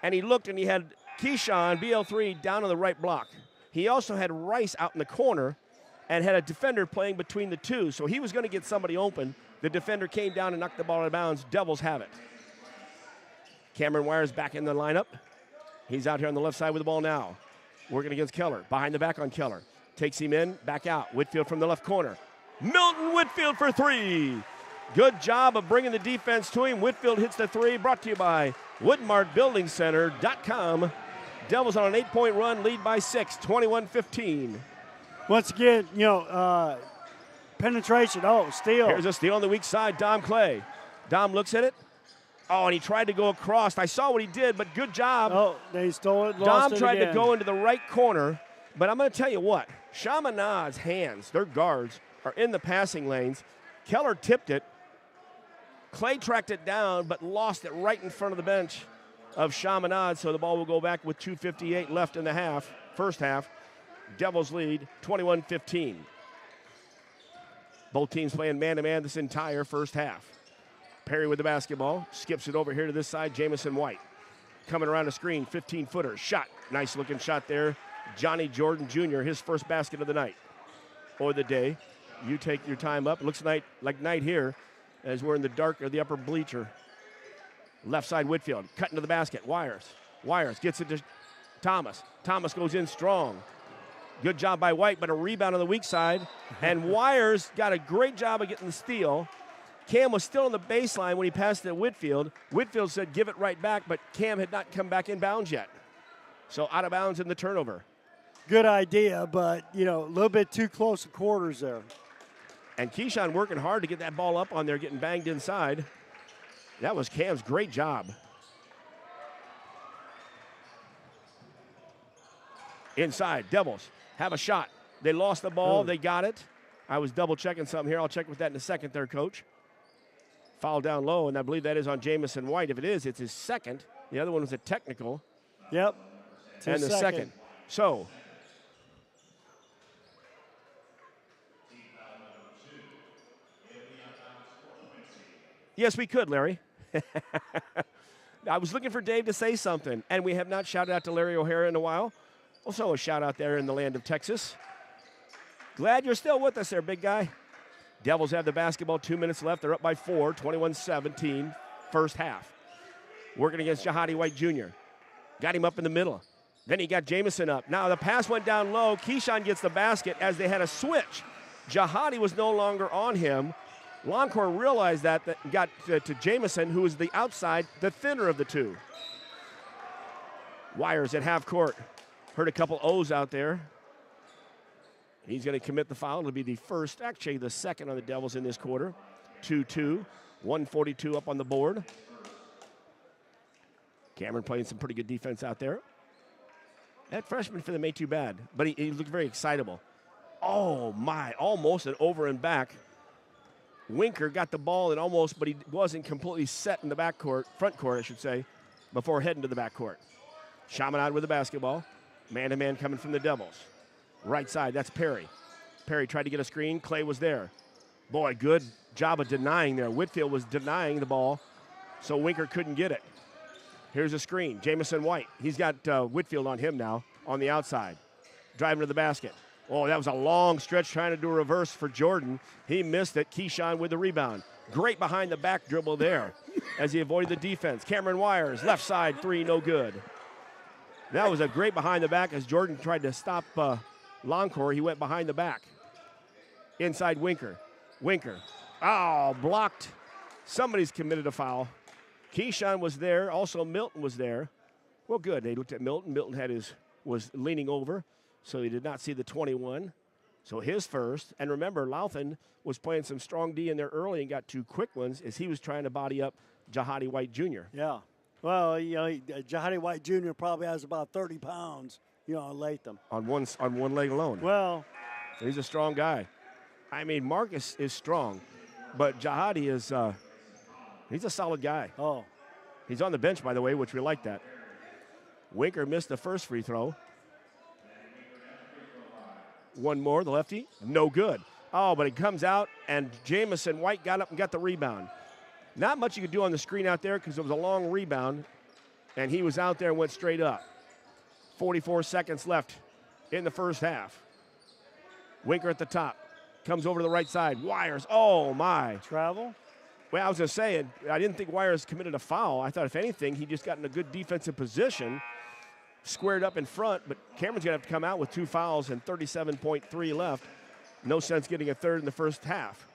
and he looked and he had Keyshawn, BL3, down on the right block. He also had Rice out in the corner and had a defender playing between the two, so he was going to get somebody open. The defender came down and knocked the ball out of bounds. Devils have it. Cameron Wires back in the lineup. He's out here on the left side with the ball now. Working against Keller. Behind the back on Keller. Takes him in, back out. Whitfield from the left corner. Milton Whitfield for three. Good job of bringing the defense to him. Whitfield hits the three. Brought to you by WoodmartBuildingCenter.com. Devils on an 8-point run, lead by 6, 21-15. Once again, penetration. Oh, steal. Here's a steal on the weak side, Dom Clay. Dom looks at it. Oh, and he tried to go across. I saw what he did, but good job. Oh, they stole it. Dom tried to go into the right corner, but I'm going to tell you what. Chaminade's hands, their guards, are in the passing lanes. Keller tipped it. Clay tracked it down, but lost it right in front of the bench of Chaminade, so the ball will go back with 2:58 left in the half, first half. Devils lead 21-15. Both teams playing man-to-man this entire first half. Perry with the basketball, skips it over here to this side, Jamison White. Coming around the screen, 15-footer, shot. Nice-looking shot there. Johnny Jordan Jr., his first basket of the night or the day. You take your time up. It looks like night here as we're in the dark of the upper bleacher. Left side, Whitfield, cutting to the basket. Wires gets it to Thomas. Thomas goes in strong. Good job by White, but a rebound on the weak side. And Wires got a great job of getting the steal. Cam was still on the baseline when he passed it to Whitfield. Whitfield said, give it right back, but Cam had not come back in bounds yet. So out of bounds in the turnover. Good idea, but, a little bit too close to quarters there. And Keyshawn working hard to get that ball up on there, getting banged inside. That was Cam's great job. Inside, Devils have a shot. They lost the ball. They got it. I was double-checking something here. I'll check with that in a second there, Coach. Foul down low, and I believe that is on Jamison White. If it is, it's his second. The other one was a technical. Yep. And the second. So, yes, we could, Larry. I was looking for Dave to say something, and we have not shouted out to Larry O'Hara in a while. Also a shout out there in the land of Texas. Glad you're still with us there, big guy. Devils have the basketball, 2 minutes left. They're up by 4, 21-17, first half. Working against Jahadi White Jr. Got him up in the middle. Then he got Jamison up. Now the pass went down low. Keyshawn gets the basket as they had a switch. Jahadi was no longer on him. Longcore realized that got to Jamison, who was the outside, the thinner of the two. Wires at half court. Heard a couple O's out there. He's going to commit the foul. It'll be the first, actually the second on the Devils in this quarter. 2-2, 142 up on the board. Cameron playing some pretty good defense out there. That freshman for them ain't too bad, but he looked very excitable. Oh, my, almost an over and back. Winker got the ball and almost, but he wasn't completely set in the backcourt, front court, I should say, before heading to the backcourt. Chaminade with the basketball. Man-to-man coming from the Devils. Right side, that's Perry. Perry tried to get a screen. Clay was there. Boy, good job of denying there. Whitfield was denying the ball, so Winker couldn't get it. Here's a screen. Jamison White. He's got Whitfield on him now on the outside. Driving to the basket. Oh, that was a long stretch trying to do a reverse for Jordan. He missed it. Keyshawn with the rebound. Great behind-the-back dribble there as he avoided the defense. Cameron Wires, left side, three, no good. That was a great behind-the-back as Jordan tried to stop Longcore. He went behind the back. Inside Winker. Winker. Oh, blocked. Somebody's committed a foul. Keyshawn was there. Also, Milton was there. Well, good. They looked at Milton. Milton was leaning over, so he did not see the 21. So his first. And remember, Louthan was playing some strong D in there early and got two quick ones as he was trying to body up Jahadi White Jr. Yeah. Well, Jahadi White Jr. probably has about 30 pounds, on Latham. On one leg alone. Well. He's a strong guy. I mean, Marcus is strong, but Jahadi is he's a solid guy. Oh. He's on the bench, by the way, which we like that. Winker missed the first free throw. One more, the lefty, no good. Oh, but it comes out, and Jamison White got up and got the rebound. Not much you could do on the screen out there because it was a long rebound, and he was out there and went straight up. 44 seconds left in the first half. Winker at the top. Comes over to the right side. Wires. Oh, my. Travel? Well, I was just saying, I didn't think Wires committed a foul. I thought, if anything, he just got in a good defensive position, squared up in front, but Cameron's going to have to come out with two fouls and 37.3 left. No sense getting a third in the first half.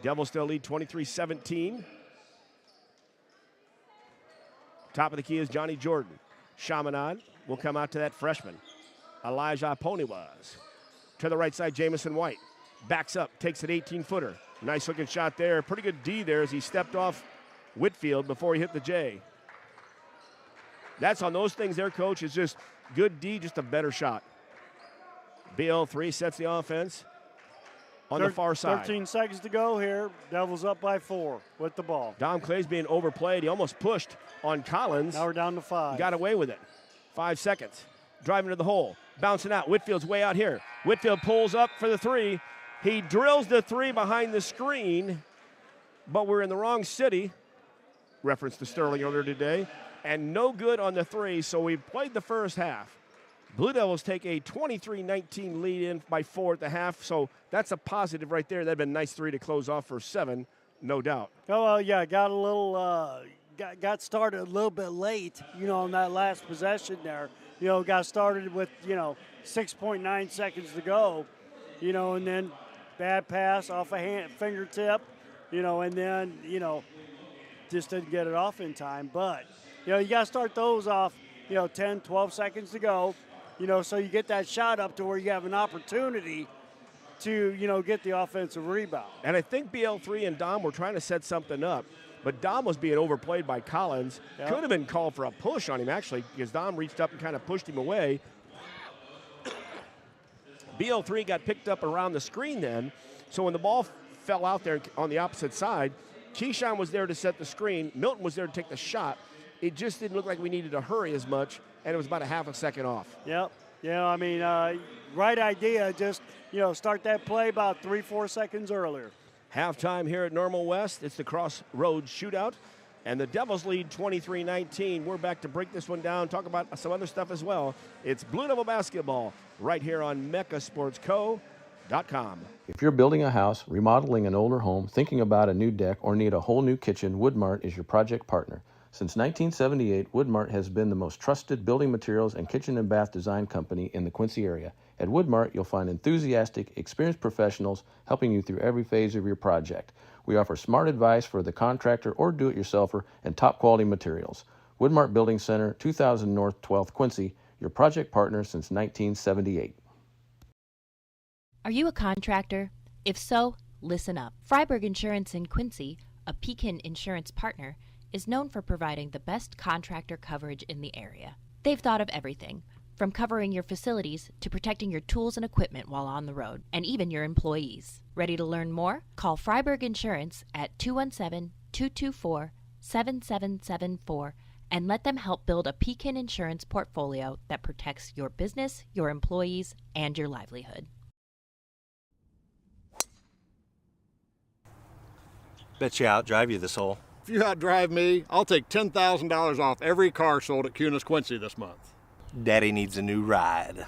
Devils still lead 23-17. Top of the key is Johnny Jordan. Chaminade will come out to that freshman. Elijah Poniwas. To the right side, Jamison White. Backs up, takes an 18-footer. Nice looking shot there. Pretty good D there as he stepped off Whitfield before he hit the J. That's on those things there, Coach, is just good D, just a better shot. BL3 sets the offense on the far side. 13 seconds to go here. Devils up by 4 with the ball. Dom Clay's being overplayed. He almost pushed on Collins. Now we're down to 5. Got away with it. 5 seconds. Driving to the hole. Bouncing out. Whitfield's way out here. Whitfield pulls up for the 3. He drills the 3 behind the screen, but we're in the wrong city. Reference to Sterling earlier today. And no good on the 3, so we played the first half. Blue Devils take a 23-19 lead in by 4 at the half, so that's a positive right there. That'd been a nice 3 to close off for 7, no doubt. Oh, well, yeah, got a little, got started a little bit late, on that last possession there. Got started with, 6.9 seconds to go, and then bad pass off a fingertip, and then, just didn't get it off in time. But, you got to start those off, 10, 12 seconds to go, so you get that shot up to where you have an opportunity to, get the offensive rebound. And I think BL3 and Dom were trying to set something up, but Dom was being overplayed by Collins. Yep. Could have been called for a push on him, actually, because Dom reached up and kind of pushed him away. BL3 got picked up around the screen then, so when the ball fell out there on the opposite side, Keyshawn was there to set the screen. Milton was there to take the shot. It just didn't look like we needed to hurry as much, and it was about a half a second off. Yep. Right idea. Just, start that play about 3-4 seconds earlier. Halftime here at Normal West. It's the Crossroads Shootout, and the Devils lead 23-19. We're back to break this one down, talk about some other stuff as well. It's Blue Devil basketball right here on MechaSportsCo.com. If you're building a house, remodeling an older home, thinking about a new deck, or need a whole new kitchen, Woodmart is your project partner. Since 1978, Woodmart has been the most trusted building materials and kitchen and bath design company in the Quincy area. At Woodmart, you'll find enthusiastic, experienced professionals helping you through every phase of your project. We offer smart advice for the contractor or do-it-yourselfer and top-quality materials. Woodmart Building Center, 2000 North 12th Quincy, your project partner since 1978. Are you a contractor? If so, listen up. Freiberg Insurance in Quincy, a Pekin insurance partner, is known for providing the best contractor coverage in the area. They've thought of everything, from covering your facilities to protecting your tools and equipment while on the road, and even your employees. Ready to learn more? Call Freiberg Insurance at 217-224-7774 and let them help build a Pekin insurance portfolio that protects your business, your employees, and your livelihood. Bet you outdrive you this hole. If you outdrive me, I'll take $10,000 off every car sold at QHS Quincy this month. Daddy needs a new ride.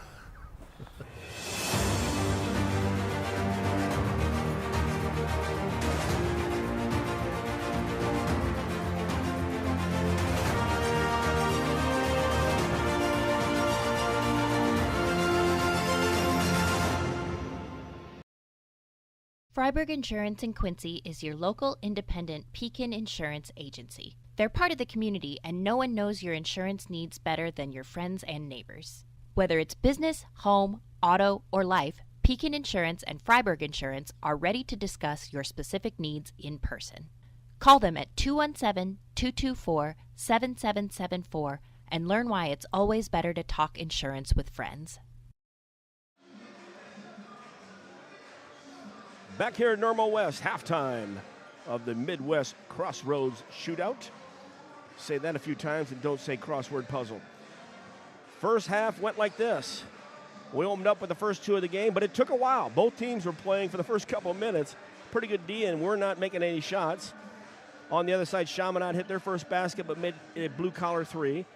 Freiberg Insurance in Quincy is your local independent Pekin insurance agency. They're part of the community, and no one knows your insurance needs better than your friends and neighbors. Whether it's business, home, auto, or life, Pekin Insurance and Freiberg Insurance are ready to discuss your specific needs in person. Call them at 217-224-7774 and learn why it's always better to talk insurance with friends. Back here at Normal West, halftime of the Midwest Crossroads Shootout. Say that a few times and don't say crossword puzzle. First half went like this. We opened up with the first two of the game, but it took a while. Both teams were playing for the first couple of minutes. Pretty good D, and we're not making any shots. On the other side, Chaminade hit their first basket, but made a blue-collar three.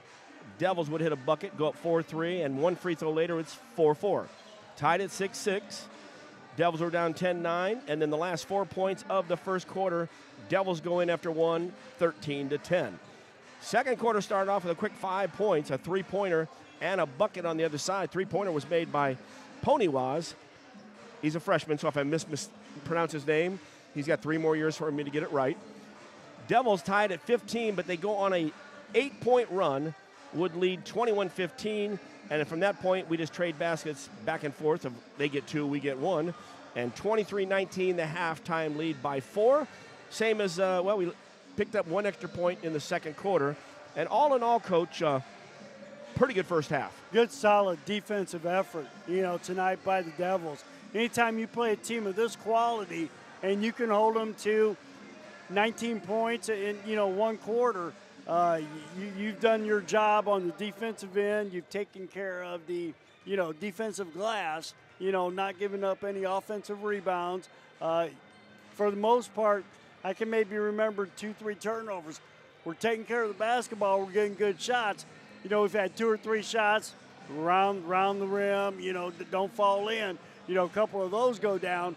Devils would hit a bucket, go up 4-3, and one free throw later, it's 4-4. Tied at 6-6. Devils were down 10-9, and then the last 4 points of the first quarter, Devils go in after one, 13-10. Second quarter started off with a quick 5 points, a three-pointer, and a bucket on the other side. Three-pointer was made by Poniwaz. He's a freshman, so if I mispronounce his name, he's got 3 more years for me to get it right. Devils tied at 15, but they go on a 8-point run, would lead 21-15, and from that point, we just trade baskets back and forth. They get 2, we get 1. And 23-19, the halftime lead by 4. Same as, we picked up 1 extra point in the second quarter. And all in all, Coach, pretty good first half. Good, solid defensive effort, tonight by the Devils. Anytime you play a team of this quality and you can hold them to 19 points in, one quarter, you've done your job on the defensive end. You've taken care of the, defensive glass, not giving up any offensive rebounds. For the most part, I can maybe remember 2-3 turnovers. We're taking care of the basketball. We're getting good shots. We've had 2 or 3 shots round the rim, don't fall in. A couple of those go down.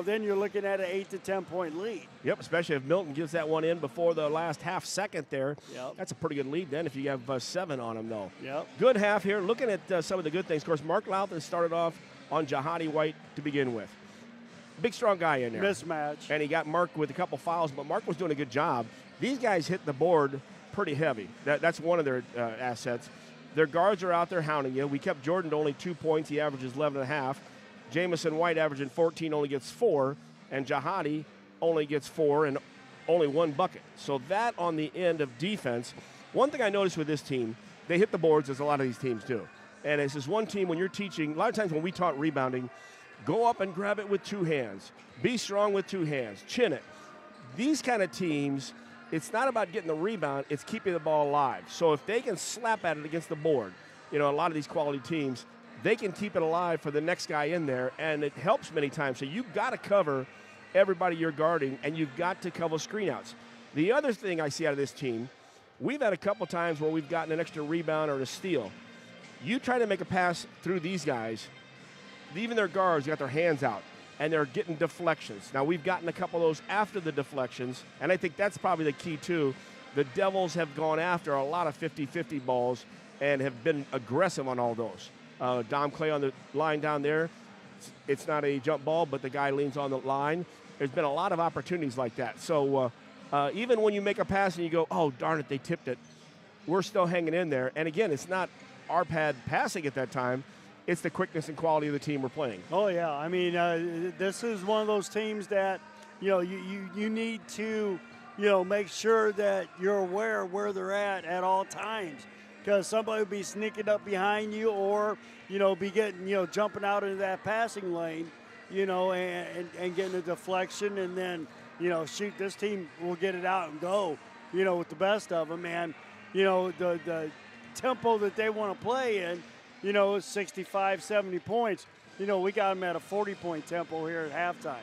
Then you're looking at an 8 to 10 point lead. Yep, especially if Milton gives that one in before the last half second there. Yep. That's a pretty good lead then if you have 7 on him, though. Yep. Good half here. Looking at some of the good things. Of course, Mark Louthan started off on Jihadi White to begin with. Big, strong guy in there. Mismatch. And he got Mark with a couple fouls, but Mark was doing a good job. These guys hit the board pretty heavy. That's one of their assets. Their guards are out there hounding you. We kept Jordan to only 2 points. He averages 11.5. Jamison White averaging 14, only gets 4. And Jihadi only gets 4 and only 1 bucket. So that on the end of defense. One thing I noticed with this team, they hit the boards as a lot of these teams do. And it's this one team when you're teaching, a lot of times when we taught rebounding, go up and grab it with 2 hands. Be strong with 2 hands. Chin it. These kind of teams, it's not about getting the rebound, it's keeping the ball alive. So if they can slap at it against the board, a lot of these quality teams, they can keep it alive for the next guy in there, and it helps many times. So you've got to cover everybody you're guarding, and you've got to cover screenouts. The other thing I see out of this team, we've had a couple times where we've gotten an extra rebound or a steal. You try to make a pass through these guys, even their guards got their hands out, and they're getting deflections. Now, we've gotten a couple of those after the deflections, and I think that's probably the key, too. The Devils have gone after a lot of 50-50 balls and have been aggressive on all those. Dom Clay on the line down there, it's not a jump ball, but the guy leans on the line. There's been a lot of opportunities like that. So even when you make a pass and you go, oh, darn it, they tipped it, we're still hanging in there. And, again, it's not our pad passing at that time. it's the quickness and quality of the team we're playing. Oh, yeah. I mean, this is one of those teams that, you need to, make sure that you're aware of where they're at all times, because somebody will be sneaking up behind you or, be getting, jumping out into that passing lane, and getting a deflection, and then, shoot, this team will get it out and go, with the best of them. And, the tempo that they want to play in, is 65, 70 points. We got them at a 40-point tempo here at halftime.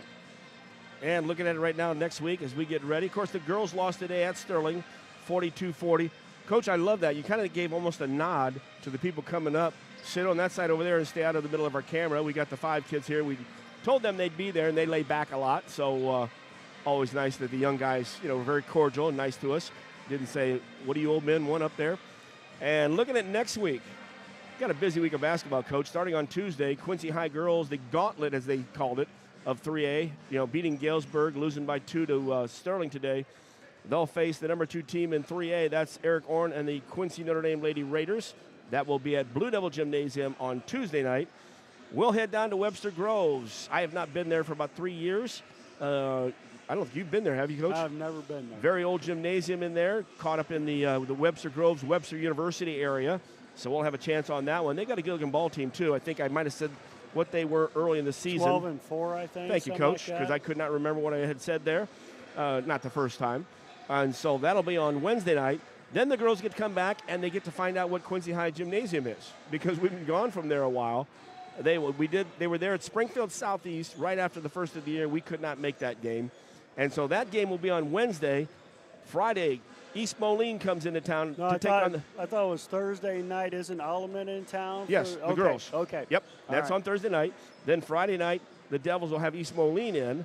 And looking at it right now next week as we get ready. Of course, the girls lost today at Sterling, 42-40. Coach, I love that. You kind of gave almost a nod to the people coming up. Sit on that side over there and stay out of the middle of our camera. We got the 5 kids here. We told them they'd be there, and they lay back a lot. So always nice that the young guys, were very cordial and nice to us. Didn't say, what do you old men want up there? And looking at next week, got a busy week of basketball, Coach. Starting on Tuesday, Quincy High girls, the gauntlet, as they called it, of 3A, beating Galesburg, losing by 2 to Sterling today. They'll face the number 2 team in 3A. That's Eric Orne and the Quincy Notre Dame Lady Raiders. That will be at Blue Devil Gymnasium on Tuesday night. We'll head down to Webster Groves. I have not been there for about 3 years. I don't know if you've been there, have you, Coach? I've never been there. Very old gymnasium in there, caught up in the Webster Groves, Webster University area. So we'll have a chance on that one. They got a Gilligan ball team, too. I think I might have said what they were early in the season. 12-4, I think. Thank you, Coach, because I could not remember what I had said there. Not the first time. And so that'll be on Wednesday night. Then the girls get to come back, and they get to find out what Quincy High Gymnasium is, because we've been gone from there a while. They were there at Springfield Southeast right after the first of the year. We could not make that game. And so that game will be on Wednesday. Friday, East Moline comes into town to take on the... I thought it was Thursday night. Isn't Alleman in town? Yes, the girls. Okay. Yep, that's on Thursday night. Then Friday night, the Devils will have East Moline in.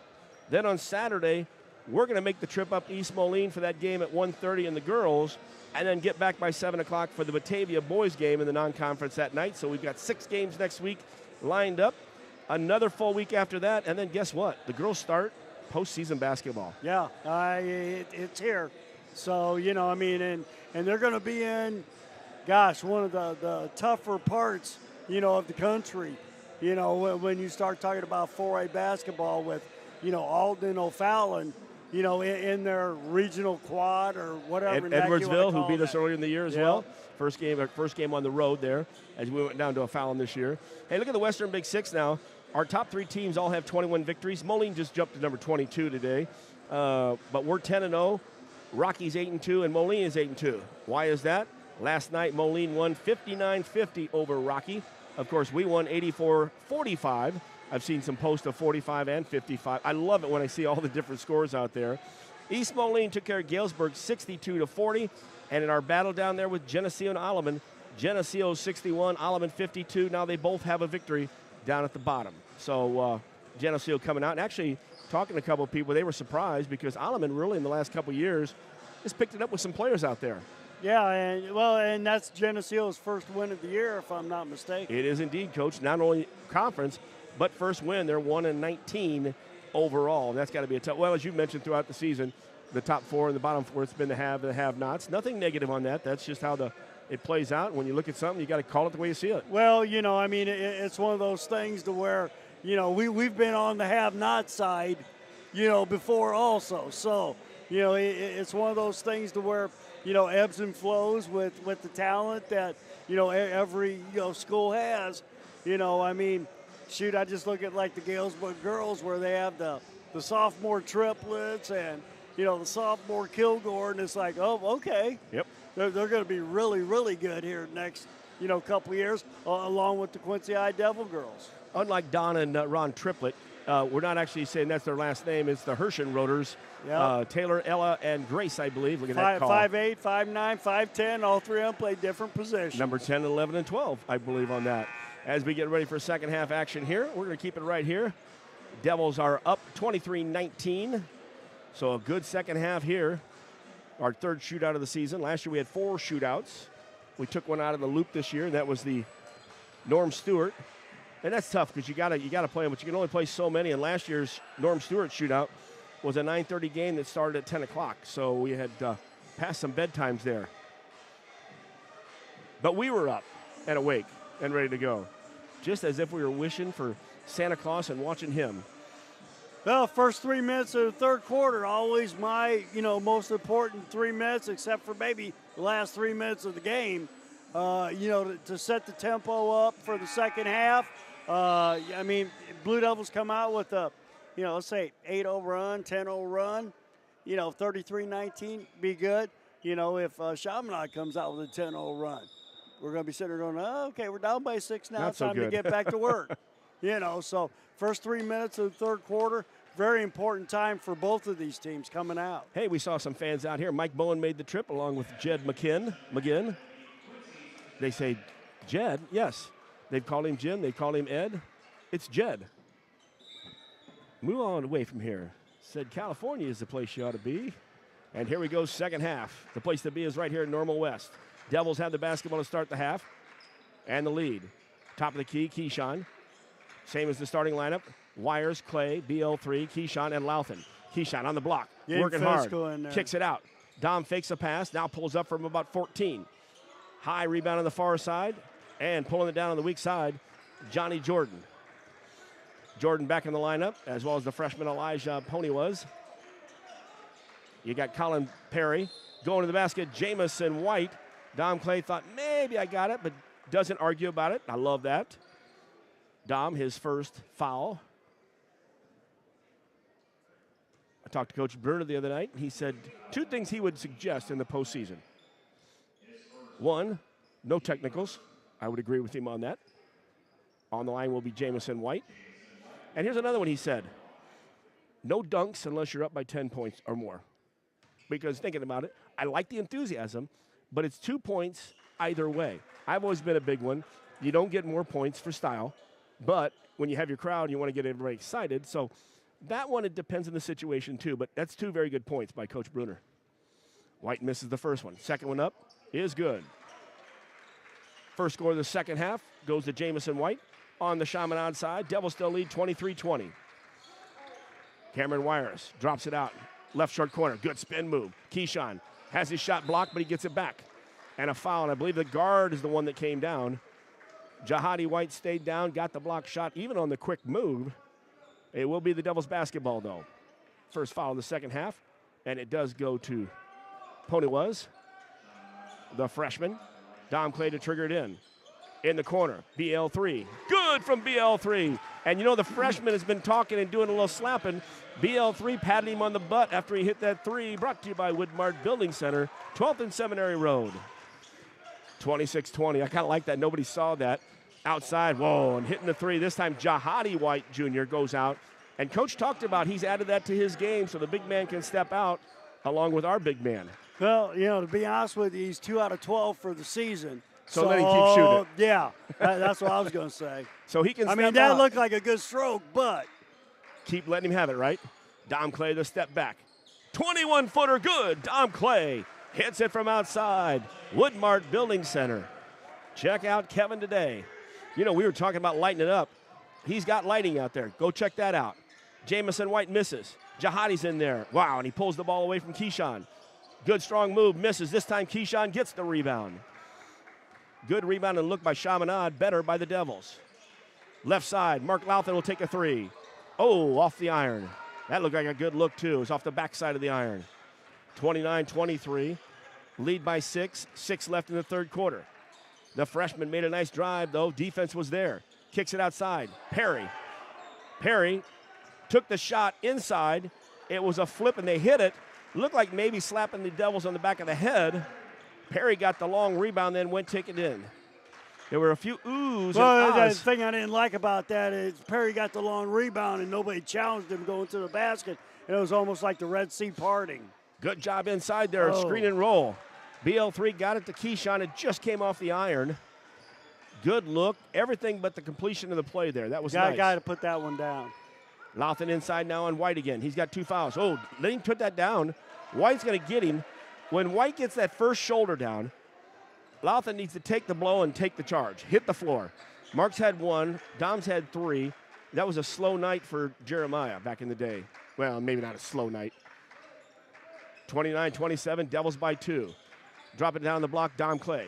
Then on Saturday, we're going to make the trip up to East Moline for that game at 1:30 in the girls, and then get back by 7 o'clock for the Batavia boys game in the non-conference that night. So we've got 6 games next week lined up. Another full week after that, and then guess what? The girls start postseason basketball. Yeah, it's here. So, and they're going to be in, one of the tougher parts, of the country. When you start talking about 4A basketball with, Alden and O'Fallon, in their regional quad or whatever. Edwardsville, who beat us that. earlier in the year as well. First game on the road there as we went down to O'Fallon this year. Hey, look at the Western Big Six now. Our top 3 teams all have 21 victories. Moline just jumped to number 22 today. But we're 10-0. Rocky's 8-2, and Moline is 8-2. Why is that? Last night, Moline won 59-50 over Rocky. Of course, we won 84-45. I've seen some posts of 45 and 55. I love it when I see all the different scores out there. East Moline took care of Galesburg 62-40. And in our battle down there with Geneseo and Alleman, Geneseo 61, Alleman 52. Now they both have a victory down at the bottom. So Geneseo coming out. And actually, talking to a couple of people, they were surprised because Alleman really in the last couple of years has picked it up with some players out there. Yeah, and that's Geneseo's first win of the year, if I'm not mistaken. It is indeed, Coach. Not only conference, but first win. They're 1-19 overall. And that's got to be a tough. Well, as you mentioned throughout the season, the top 4 and the bottom 4, it's been the have-nots. Nothing negative on that. That's just how it plays out. When you look at something, you got to call it the way you see it. Well, it's one of those things to where, we've been on the have-not side, before also. So, it's one of those things to where, ebbs and flows with the talent that, every, school has. Shoot, I just look at like the Galesburg girls where they have the sophomore triplets and, the sophomore Kilgore, and it's like, oh, okay. Yep. They're going to be really, really good here next, couple of years, along with the Quincy High Devil girls. Unlike Don and Ron Triplett, we're not actually saying that's their last name. It's the Hershenroders. Yep. Taylor, Ella, and Grace, I believe. Look at that call. 5'8", 5'9", 5'10", all 3 of them play different positions. Number 10, 11, and 12, I believe, on that. As we get ready for second half action here, we're going to keep it right here. Devils are up 23-19. So a good second half here. Our 3rd shootout of the season. Last year we had 4 shootouts. We took one out of the loop this year. That was the Norm Stewart. And that's tough because you gotta play them, but you can only play so many. And last year's Norm Stewart shootout was a 9:30 game that started at 10 o'clock. So we had passed some bedtimes there. But we were up and awake and ready to go. just as if we were wishing for Santa Claus and watching him. Well, first 3 minutes of the third quarter, always my, most important 3 minutes, except for maybe the last 3 minutes of the game, to set the tempo up for the second half. Blue Devils come out with a, let's say 8-0 run, 10-0 run, 33-19, be good. If Chaminade comes out with a 10-0 run, we're going to be sitting there going, oh, okay, we're down by 6 now. It's time to get back to work. So first 3 minutes of the third quarter, very important time for both of these teams coming out. Hey, we saw some fans out here. Mike Bowen made the trip along with Jed McGinn. They say, Jed? Yes. They've called him Jim. They call him Ed. It's Jed. Move on away from here. Said California is the place you ought to be. And here we go, second half. The place to be is right here in Normal West. Devils have the basketball to start the half and the lead. Top of the key, Keyshawn. Same as the starting lineup. Wires, Clay, BL3, Keyshawn, and Louthan. Keyshawn on the block, working hard, kicks it out. Dom fakes a pass, now pulls up from about 14. High rebound on the far side, and pulling it down on the weak side, Johnny Jordan. Jordan back in the lineup, as well as the freshman Elijah Pony was. You got Colin Perry going to the basket, Jamison White. Dom Clay thought, maybe I got it, but doesn't argue about it. I love that. Dom, his first foul. I talked to Coach Bruner the other night. He said 2 things he would suggest in the postseason. 1, no technicals. I would agree with him on that. On the line will be Jamison White. And here's another one he said. No dunks unless you're up by 10 points or more. Because thinking about it, I like the enthusiasm, but it's 2 points either way. I've always been a big one. You don't get more points for style, but when you have your crowd, you want to get everybody excited. So that one, it depends on the situation too, but that's 2 very good points by Coach Bruner. White misses the first one. Second one up is good. First score of the second half goes to Jamison White on the Chaminade side. Devils still lead 23-20. Cameron Wires drops it out. Left short corner. Good spin move. Keyshawn has his shot blocked, but he gets it back. And a foul, and I believe the guard is the one that came down. Jahadi White stayed down, got the block shot, even on the quick move. It will be the Devils basketball, though. First foul in the second half, and it does go to Pony was, the freshman. Dom Clay to trigger it in. In the corner, BL3. Good from BL3. And the freshman has been talking and doing a little slapping. BL3 patted him on the butt after he hit that 3. Brought to you by Woodmart Building Center, 12th and Seminary Road. 26-20. I kind of like that. Nobody saw that. Outside, whoa, and hitting the 3. This time, Jahadi White Jr. goes out. And Coach talked about he's added that to his game so the big man can step out along with our big man. Well, to be honest with you, he's 2 out of 12 for the season. So let him keep shooting. Yeah, that's what I was going to say. So he can step out. That looked like a good stroke, but. Keep letting him have it, right? Dom Clay, the step back. 21-footer, good. Dom Clay hits it from outside. Woodmart Building Center. Check out Kevin today. We were talking about lighting it up. He's got lighting out there. Go check that out. Jamison White misses. Jahadi's in there. Wow, and he pulls the ball away from Keyshawn. Good strong move, misses. This time Keyshawn gets the rebound. Good rebound and look by Chaminade, better by the Devils. Left side, Mark Louthan will take a 3. Oh, off the iron. That looked like a good look, too. It was off the backside of the iron. 29-23. Lead by 6. 6 left in the third quarter. The freshman made a nice drive, though. Defense was there. Kicks it outside. Perry took the shot inside. It was a flip, and they hit it. Looked like maybe slapping the Devils on the back of the head. Perry got the long rebound, then went take it in. There were a few oohs and ahs. The thing I didn't like about that is Perry got the long rebound, and nobody challenged him going to the basket. It was almost like the Red Sea parting. Good job inside there, screen and roll. BL3 got it to Keyshawn. It just came off the iron. Good look. Everything but the completion of the play there. That was nice. Got to put that one down. Louthan inside now on White again. He's got 2 fouls. Oh, let him put that down. White's going to get him. When White gets that first shoulder down, Louthan needs to take the blow and take the charge. Hit the floor. Mark's had 1. Dom's had 3. That was a slow night for Jeremiah back in the day. Well, maybe not a slow night. 29-27, Devils by 2. Drop it down the block, Dom Clay.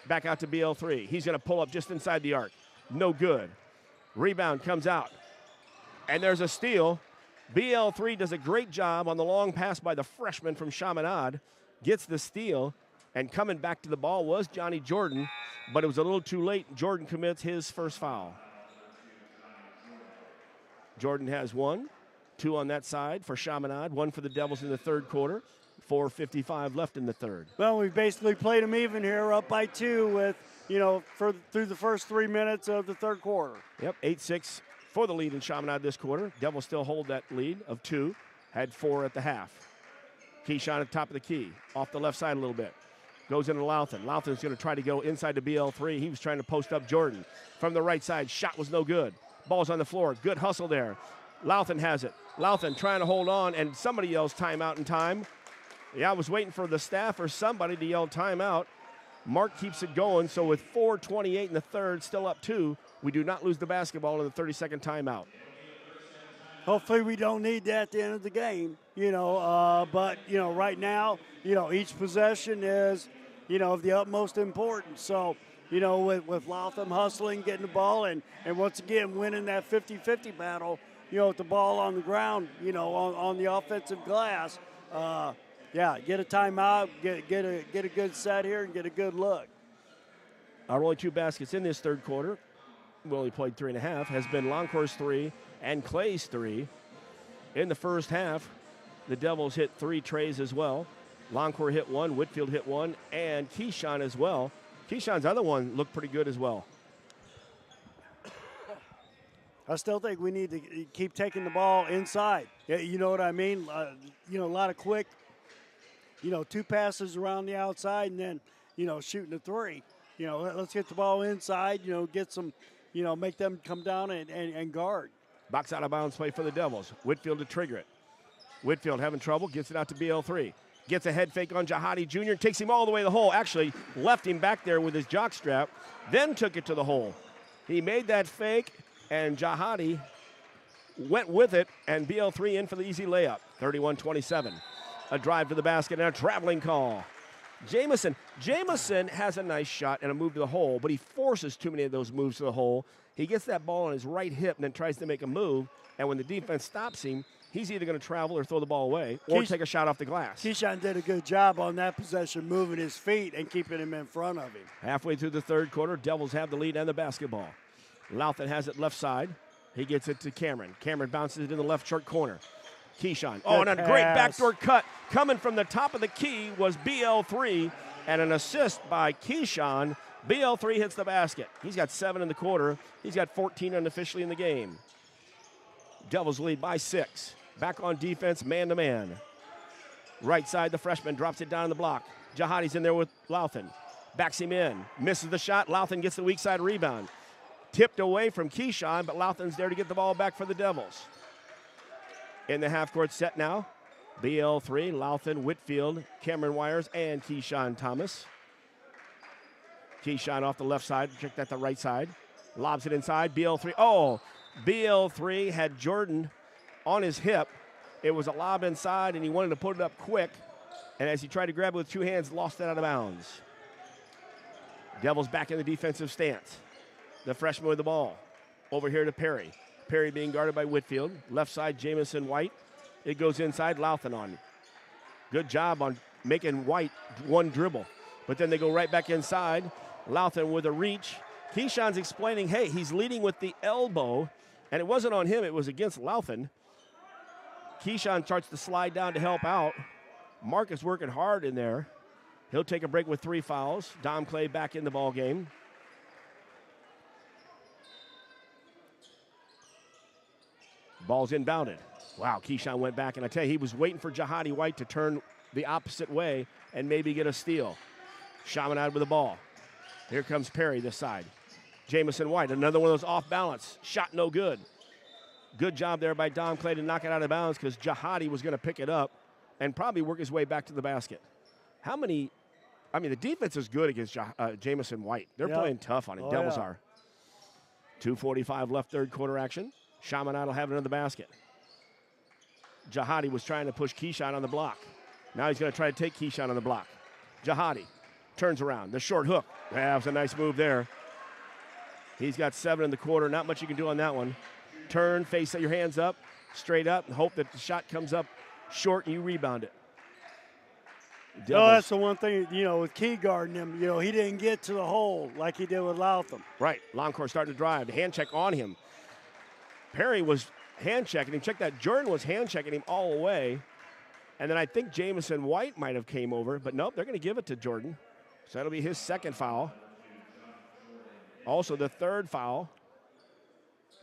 Back out to BL3. He's going to pull up just inside the arc. no good. Rebound comes out, and there's a steal. BL3 does a great job on the long pass by the freshman from Chaminade, gets the steal, and coming back to the ball was Johnny Jordan, but it was a little too late. Jordan commits his first foul. Jordan has 1, 2 on that side for Chaminade, 1 for the Devils in the third quarter. 4:55 left in the third. Well, we basically played them even here, up by 2 with, through the first 3 minutes of the third quarter. Yep, 8-6 for the lead in Chaminade this quarter. Devils still hold that lead of 2, had 4 at the half. Keyshawn at the top of the key, off the left side a little bit. Goes into Louthan. Louthan's going to try to go inside to BL3. He was trying to post up Jordan. From the right side, shot was no good. Ball's on the floor, good hustle there. Louthan has it. Louthan trying to hold on, and somebody yells timeout in time. Yeah, I was waiting for the staff or somebody to yell timeout. Mark keeps it going, so with 4:28 in the third, still up 2, we do not lose the basketball in the 30-second timeout. Hopefully we don't need that at the end of the game, but right now, each possession is, of the utmost importance. So, with Lotham hustling, getting the ball, and once again winning that 50-50 battle, with the ball on the ground, on the offensive glass, get a timeout, get a good set here, and get a good look. Our only 2 baskets in this third quarter, we only played 3.5, has been Loncourt's 3 and Clay's 3. In the first half, the Devils hit 3 trays as well. Loncourt hit 1, Whitfield hit 1, and Keyshawn as well. Keyshawn's other one looked pretty good as well. I still think we need to keep taking the ball inside. Yeah, you know what I mean? A lot of quick, 2 passes around the outside and then, shooting a 3. Let's get the ball inside, get some, make them come down and guard. Box out of bounds play for the Devils. Whitfield to trigger it. Whitfield having trouble, gets it out to BL3. Gets a head fake on Jahadi Jr., takes him all the way to the hole. Actually, left him back there with his jock strap, then took it to the hole. He made that fake, and Jahadi went with it, and BL3 in for the easy layup. 31-27. A drive to the basket and a traveling call. Jamison has a nice shot and a move to the hole, but he forces too many of those moves to the hole. He gets that ball on his right hip and then tries to make a move, and when the defense stops him, he's either going to travel or throw the ball away or take a shot off the glass. Keyshawn did a good job on that possession, moving his feet and keeping him in front of him. Halfway through the third quarter, Devils have the lead and the basketball. Louthan has it left side. He gets it to Cameron. Cameron bounces it in the left short corner. Keyshawn. Oh, and a great backdoor cut. Coming from the top of the key was BL3, and an assist by Keyshawn. BL3 hits the basket. He's got 7 in the quarter. He's got 14 unofficially in the game. Devils lead by 6. Back on defense, man-to-man. Right side, the freshman drops it down the block. Jahadi's in there with Louthan. Backs him in. Misses the shot. Louthan gets the weak side rebound. Tipped away from Keyshawn, but Louthan's there to get the ball back for the Devils. In the half-court set now, BL3, Louthan, Whitfield, Cameron Wires, and Keyshawn Thomas. Keyshawn off the left side, checked at the right side. Lobs it inside, BL3. Oh, BL3 had Jordan on his hip. It was a lob inside, and he wanted to put it up quick. And as he tried to grab it with 2 hands, lost it out of bounds. Devils back in the defensive stance. The freshman with the ball. Over here to Perry. Perry being guarded by Whitfield. Left side, Jamison White. It goes inside, Louthan on. Good job on making White one dribble. But then they go right back inside. Louthan with a reach. Keyshawn's explaining, hey, he's leading with the elbow. And it wasn't on him, it was against Louthan. Keyshawn starts to slide down to help out. Mark is working hard in there. He'll take a break with 3 fouls. Dom Clay back in the ball game. Ball's inbounded. Wow, Keyshawn went back, and I tell you, he was waiting for Jahadi White to turn the opposite way and maybe get a steal. Chaminade with the ball. Here comes Perry this side. Jamison White, another one of those off balance. Shot no good. Good job there by Dom Clay to knock it out of bounds because Jahadi was going to pick it up and probably work his way back to the basket. The defense is good against Jamison White. They're playing tough on him. Devils are. 2:45 left third quarter action. Chaminade will have it in the basket. Jahadi was trying to push Keyshawn on the block. Now he's going to try to take Keyshawn on the block. Jahadi turns around. The short hook. That was a nice move there. He's got 7 in the quarter. Not much you can do on that one. Turn, face your hands up, straight up, and hope that the shot comes up short and you rebound it. No, that's the one thing, with Key guarding him, he didn't get to the hole like he did with Latham. Right. Longcourt starting to drive. The hand check on him. Perry was hand checking him. Check that. Jordan was hand checking him all the way. And then I think Jamison White might have came over. But nope, they're going to give it to Jordan. So that'll be his second foul. Also the third foul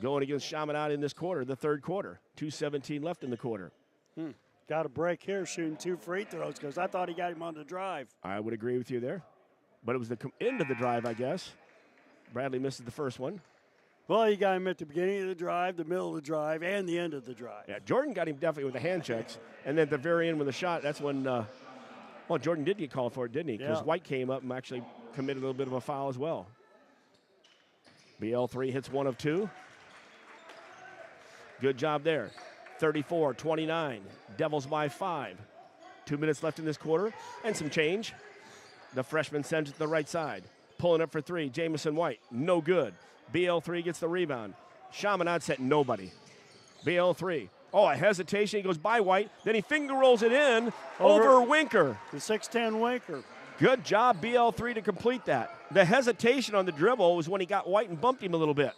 going against Chaminade in this quarter, the third quarter. 2:17 left in the quarter. Got a break here shooting 2 free throws because I thought he got him on the drive. I would agree with you there. But it was the end of the drive, I guess. Bradley misses the first one. Well, you got him at the beginning of the drive, the middle of the drive, and the end of the drive. Yeah, Jordan got him definitely with the hand checks. And then at the very end with the shot, that's when, Jordan did get called for it, didn't he? Because White came up and actually committed a little bit of a foul as well. BL3 hits 1 of 2. Good job there. 34-29. Devils by 5. 2 minutes left in this quarter and some change. The freshman sends it to the right side. Pulling up for 3, Jamison White. No good. BL3 gets the rebound. Chaminade set nobody. BL3. Oh, a hesitation. He goes by White. Then he finger rolls it in over Winker. The 6'10 Winker. Good job, BL3, to complete that. The hesitation on the dribble was when he got White and bumped him a little bit.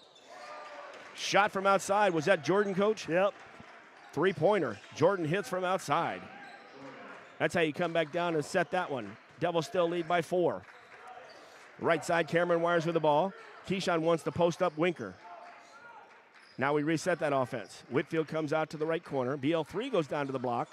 Shot from outside. Was that Jordan, Coach? Yep. 3-pointer. Jordan hits from outside. That's how you come back down and set that one. Devils still lead by 4. Right side, Cameron Wires with the ball. Keyshawn wants to post up Winker. Now we reset that offense. Whitfield comes out to the right corner. BL3 goes down to the block.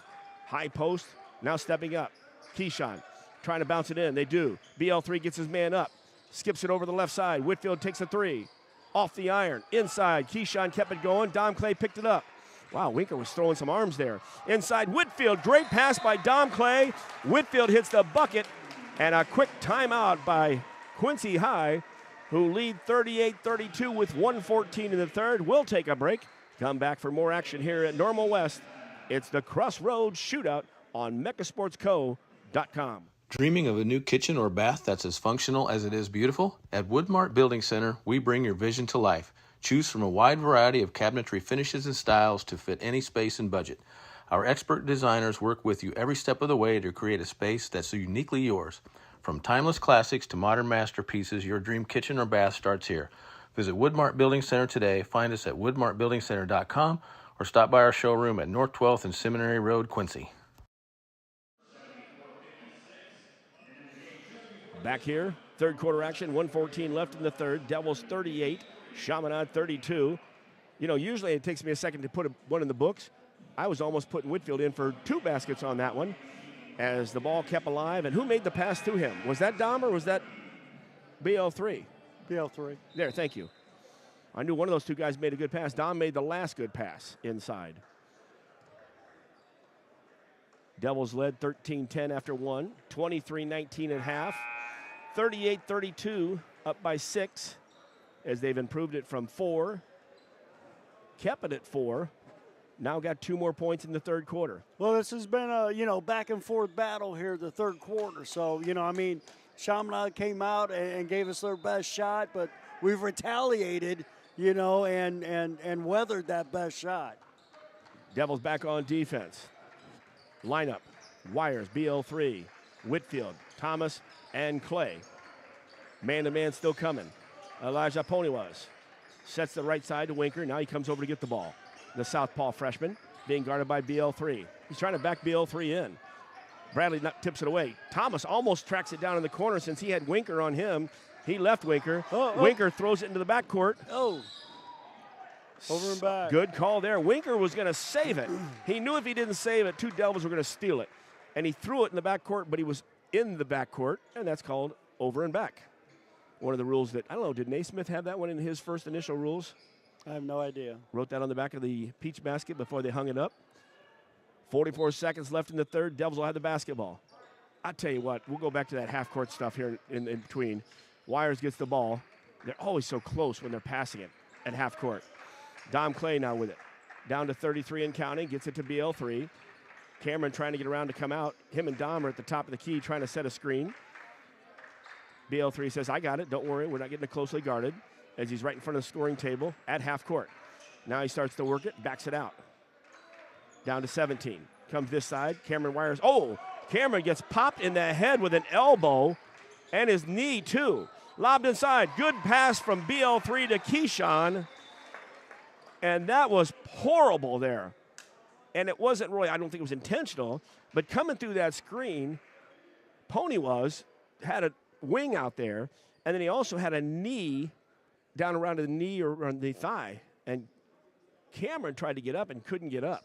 High post. Now stepping up. Keyshawn trying to bounce it in. They do. BL3 gets his man up. Skips it over the left side. Whitfield takes a 3. Off the iron. Inside. Keyshawn kept it going. Dom Clay picked it up. Wow, Winker was throwing some arms there. Inside Whitfield. Great pass by Dom Clay. Whitfield hits the bucket. And a quick timeout by Quincy High, who lead 38-32 with 1:14 in the third. We'll take a break. Come back for more action here at Normal West. It's the Crossroads Shootout on mechasportsco.com. Dreaming of a new kitchen or bath that's as functional as it is beautiful? At Woodmart Building Center, we bring your vision to life. Choose from a wide variety of cabinetry finishes and styles to fit any space and budget. Our expert designers work with you every step of the way to create a space that's uniquely yours. From timeless classics to modern masterpieces, your dream kitchen or bath starts here. Visit Woodmart Building Center today. Find us at woodmartbuildingcenter.com or stop by our showroom at North 12th and Seminary Road, Quincy. Back here, third quarter action, 1:14 left in the third. Devils 38, Chaminade 32. Usually it takes me a second to put one in the books. I was almost putting Whitfield in for 2 baskets on that one as the ball kept alive. And who made the pass to him? Was that Dom or was that BL3? BL3. There, thank you. I knew one of those 2 guys made a good pass. Dom made the last good pass inside. Devils led 13-10 after 1, 23-19 at half, 38-32 up by 6 as they've improved it from 4, kept it at 4. Now got 2 more points in the third quarter. Well, this has been a, back and forth battle here the third quarter. So, Chaminade came out and gave us their best shot, but we've retaliated, and weathered that best shot. Devils back on defense. Lineup, Wires, BL3, Whitfield, Thomas, and Clay. Man-to-man still coming. Elijah Poniwas sets the right side to Winker. Now he comes over to get the ball. The southpaw freshman being guarded by BL3. He's trying to back BL3 in. Bradley tips it away. Thomas almost tracks it down in the corner since he had Winker on him. He left Winker. Winker throws it into the backcourt. Over and back. Good call there. Winker was going to save it. He knew if he didn't save it, 2 Devils were going to steal it. And he threw it in the backcourt, but he was in the backcourt, and that's called over and back. One of the rules that, I don't know, did Naismith have that one in his first initial rules? I have no idea. Wrote that on the back of the peach basket before they hung it up. 44 seconds left in the third. Devils will have the basketball. I tell you what, we'll go back to that half-court stuff here in between. Wires gets the ball. They're always so close when they're passing it at half-court. Dom Clay now with it. Down to 33 and counting. Gets it to BL3. Cameron trying to get around to come out. Him and Dom are at the top of the key trying to set a screen. BL3 says, I got it. Don't worry. We're not getting it closely guarded. as he's right in front of the scoring table at half court. Now he starts to work it, backs it out. Down to 17. Comes this side. Cameron wires. Oh, Cameron gets popped in the head with an elbow and his knee, too. Lobbed inside. Good pass from BL3 to Keyshawn. And that was horrible there. And it wasn't really, I don't think it was intentional, but coming through that screen, Pony had a wing out there, and then he also had a knee down around the knee or around the thigh. And Cameron tried to get up and couldn't get up.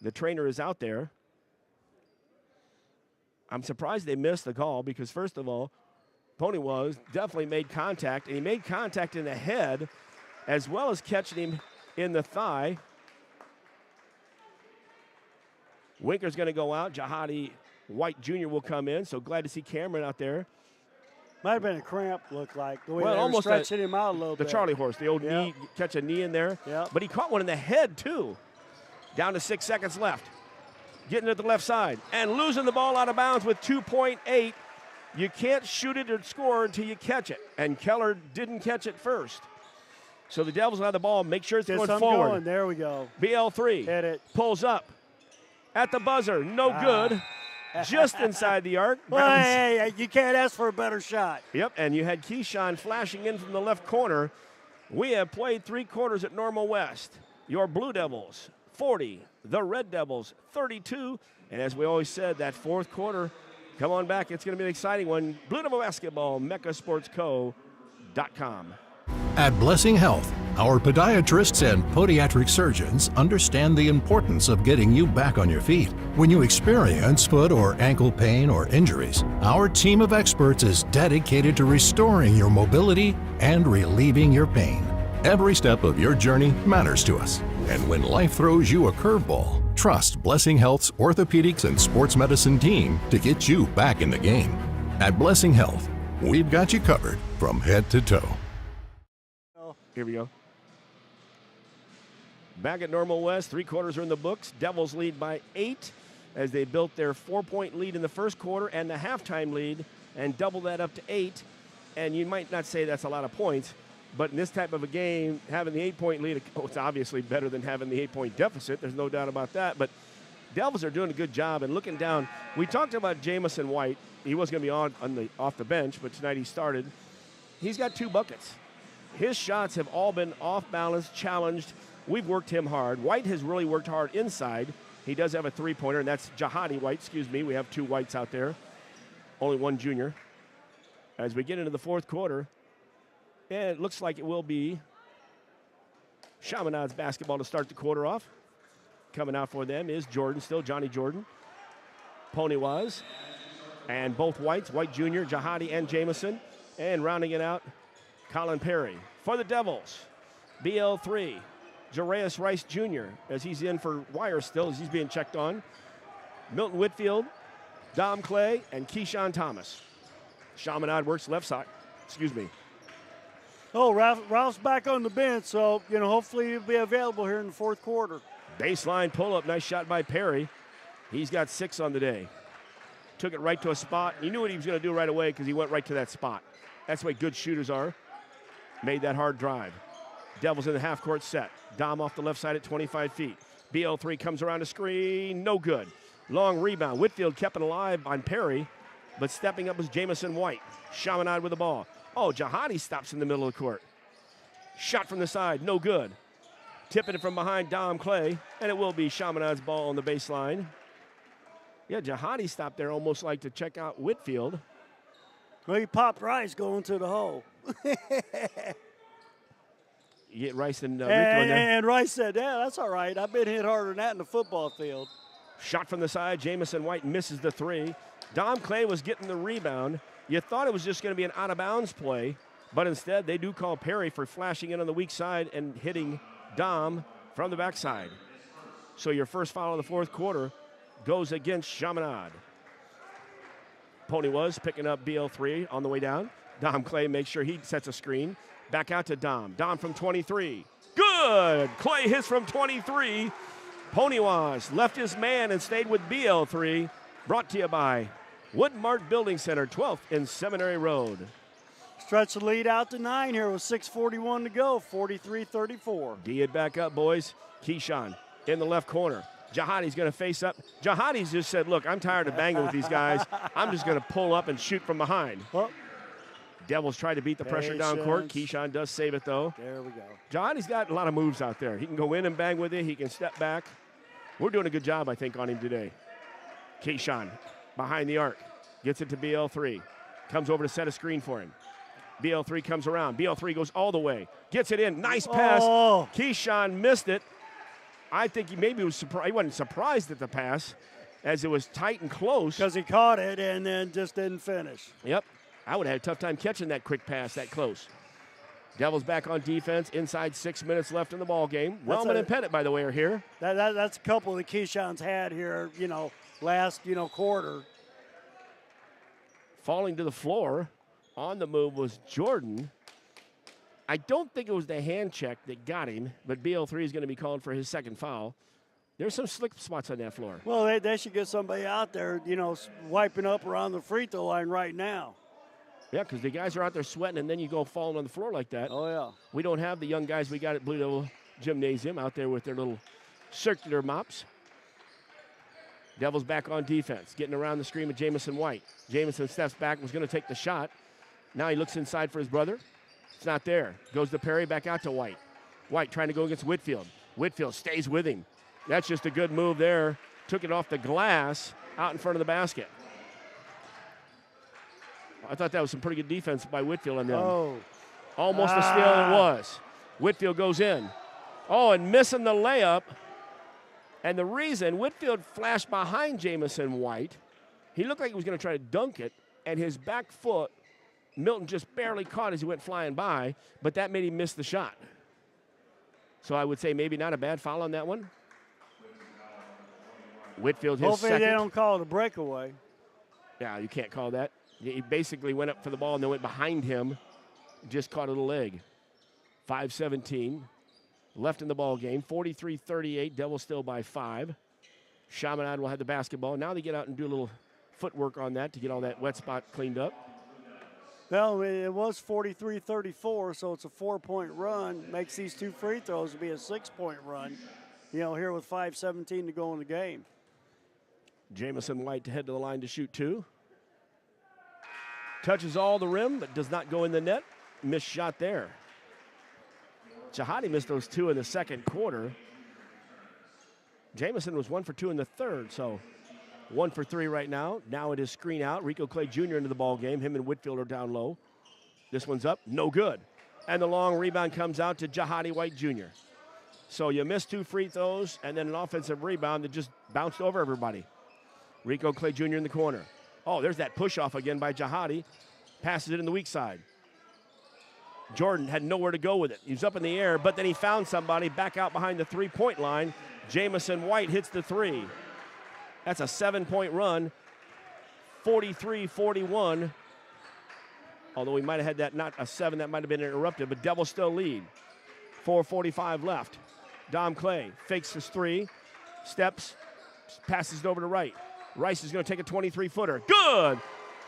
The trainer is out there. I'm surprised they missed the call because, first of all, Pony definitely made contact, and he made contact in the head as well as catching him in the thigh. Winker's going to go out. Jahadi White Jr. will come in, so glad to see Cameron out there. Might have been a cramp, looked like. The way well, they almost were stretching him out a little bit. The Charlie horse, the old knee, catch a knee in there. Yep. But he caught one in the head, too. Down to 6 seconds left. Getting to the left side and losing the ball out of bounds with 2.8. You can't shoot it or score until you catch it. And Keller didn't catch it first. So the Devils will have the ball. Make sure it's going forward. Going. There we go. BL3 Hit it. Pulls up. At the buzzer. No good. Just inside the arc. Well, hey, you can't ask for a better shot. Yep, and you had Keyshawn flashing in from the left corner. We have played 3 quarters at Normal West. Your Blue Devils, 40. The Red Devils, 32. And as we always said, that fourth quarter, come on back. It's going to be an exciting one. Blue Devil Basketball, MeccaSportsCo.com. At Blessing Health, our podiatrists and podiatric surgeons understand the importance of getting you back on your feet. When you experience foot or ankle pain or injuries, our team of experts is dedicated to restoring your mobility and relieving your pain. Every step of your journey matters to us. And when life throws you a curveball, trust Blessing Health's orthopedics and sports medicine team to get you back in the game. At Blessing Health, we've got you covered from head to toe. Here we go. Back at Normal West, 3 quarters are in the books. Devils lead by 8 as they built their 4-point lead in the first quarter and the halftime lead and doubled that up to 8. And you might not say that's a lot of points, but in this type of a game, having the 8-point lead, it's obviously better than having the 8-point deficit. There's no doubt about that. But Devils are doing a good job. And looking down, we talked about Jamison White. He was going to be off the bench, but tonight he started. He's got 2 buckets. His shots have all been off balance, challenged. We've worked him hard. White has really worked hard inside. He does have a 3-pointer, and that's Jahadi White. We have 2 Whites out there, only 1 junior. As we get into the fourth quarter, and it looks like it will be Chaminade's basketball to start the quarter off. Coming out for them is Jordan still, Johnny Jordan. Pony and both Whites, White Jr., Jahadi, and Jamison. And rounding it out, Colin Perry. For the Devils, BL3, Jarius Rice Jr., as he's in for wire still, as he's being checked on. Milton Whitfield, Dom Clay, and Keyshawn Thomas. Chaminade works left side. Oh, Ralph's back on the bench, so, hopefully he'll be available here in the fourth quarter. Baseline pull-up, nice shot by Perry. He's got 6 on the day. Took it right to a spot. He knew what he was going to do right away because he went right to that spot. That's the way good shooters are. Made that hard drive. Devils in the half-court set. Dom off the left side at 25 feet. BL3 comes around the screen. No good. Long rebound. Whitfield kept it alive on Perry, but stepping up was Jamison White. Chaminade with the ball. Oh, Jahadi stops in the middle of the court. Shot from the side. No good. Tipping it from behind Dom Clay, and it will be Chaminade's ball on the baseline. Yeah, Jahadi stopped there almost like to check out Whitfield. Well, he popped Rice going to the hole. You get Rice and Rico in there. And Rice said, yeah, that's all right. I've been hit harder than that in the football field. Shot from the side. Jamison White misses the 3. Dom Clay was getting the rebound. You thought it was just going to be an out-of-bounds play, but instead they do call Perry for flashing in on the weak side and hitting Dom from the backside. So your first foul of the fourth quarter goes against Chaminade. Pony picking up BL3 on the way down. Dom Clay makes sure he sets a screen. Back out to Dom. Dom from 23. Good! Clay hits from 23. Pony left his man and stayed with BL3. Brought to you by Woodmart Building Center, 12th and Seminary Road. Stretch the lead out to 9 here with 6:41 to go, 43-34. D it back up, boys. Keyshawn in the left corner. Jihadi's going to face up. Jihadi's just said, look, I'm tired of banging with these guys. I'm just going to pull up and shoot from behind. Oh. Devils try to beat the pressure down court. Keyshawn does save it, though. There we go. Jihadi's got a lot of moves out there. He can go in and bang with it. He can step back. We're doing a good job, I think, on him today. Keyshawn behind the arc. Gets it to BL3. Comes over to set a screen for him. BL3 comes around. BL3 goes all the way. Gets it in. Nice pass. Oh. Keyshawn missed it. I think he maybe was surprised. He wasn't surprised at the pass as it was tight and close. Because he caught it and then just didn't finish. Yep. I would have had a tough time catching that quick pass that close. Devils back on defense. Inside 6 minutes left in the ball game. Wellman and Pettit, by the way, are here. That's a couple that Keyshawn's had here, last, quarter. Falling to the floor on the move was Jordan. I don't think it was the hand check that got him, but BL3 is going to be called for his second foul. There's some slick spots on that floor. Well, they should get somebody out there, wiping up around the free throw line right now. Yeah, because the guys are out there sweating, and then you go falling on the floor like that. Oh, yeah. We don't have the young guys we got at Blue Devil Gymnasium out there with their little circular mops. Devils back on defense, getting around the screen with Jamison White. Jamison steps back, was going to take the shot. Now he looks inside for his brother. It's not there. Goes to Perry, back out to White. White trying to go against Whitfield. Whitfield stays with him. That's just a good move there. Took it off the glass out in front of the basket. I thought that was some pretty good defense by Whitfield on them. Oh. Almost a steal it was. Whitfield goes in. Oh, and missing the layup. And the reason, Whitfield flashed behind Jamison White. He looked like he was going to try to dunk it, and his back foot, Milton just barely caught as he went flying by, but that made him miss the shot. So I would say maybe not a bad foul on that one. Whitfield his Hopefully second. they don't call it a breakaway. Yeah, you can't call that. He basically went up for the ball and then went behind him, just caught a leg. 5:17 left in the ball game. 43-38, Devils still by 5. Chaminade will have the basketball. Now they get out and do a little footwork on that to get all that wet spot cleaned up. Well, it was 43-34, so it's a 4-point run. Makes these two free throws to be a 6-point run, here with 5:17 to go in the game. Jamison White to head to the line to shoot 2. Touches all the rim, but does not go in the net. Missed shot there. Jihadi missed those 2 in the second quarter. Jamison was 1 for 2 in the third, so 1 for 3 right now. Now it is screen out. Rico Clay Jr. into the ball game. Him and Whitfield are down low. This one's up, no good. And the long rebound comes out to Jihadi White Jr. So you missed 2 free throws and then an offensive rebound that just bounced over everybody. Rico Clay Jr. in the corner. Oh, there's that push-off again by Jihadi. Passes it in the weak side. Jordan had nowhere to go with it. He was up in the air, but then he found somebody back out behind the three-point line. Jamison White hits the 3. That's a 7-point run, 43-41. Although we might have had that, not a 7, that might have been interrupted, but Devils still lead. 4:45 left. Dom Clay fakes his 3, steps, passes it over to Wright. Rice is going to take a 23-footer. Good!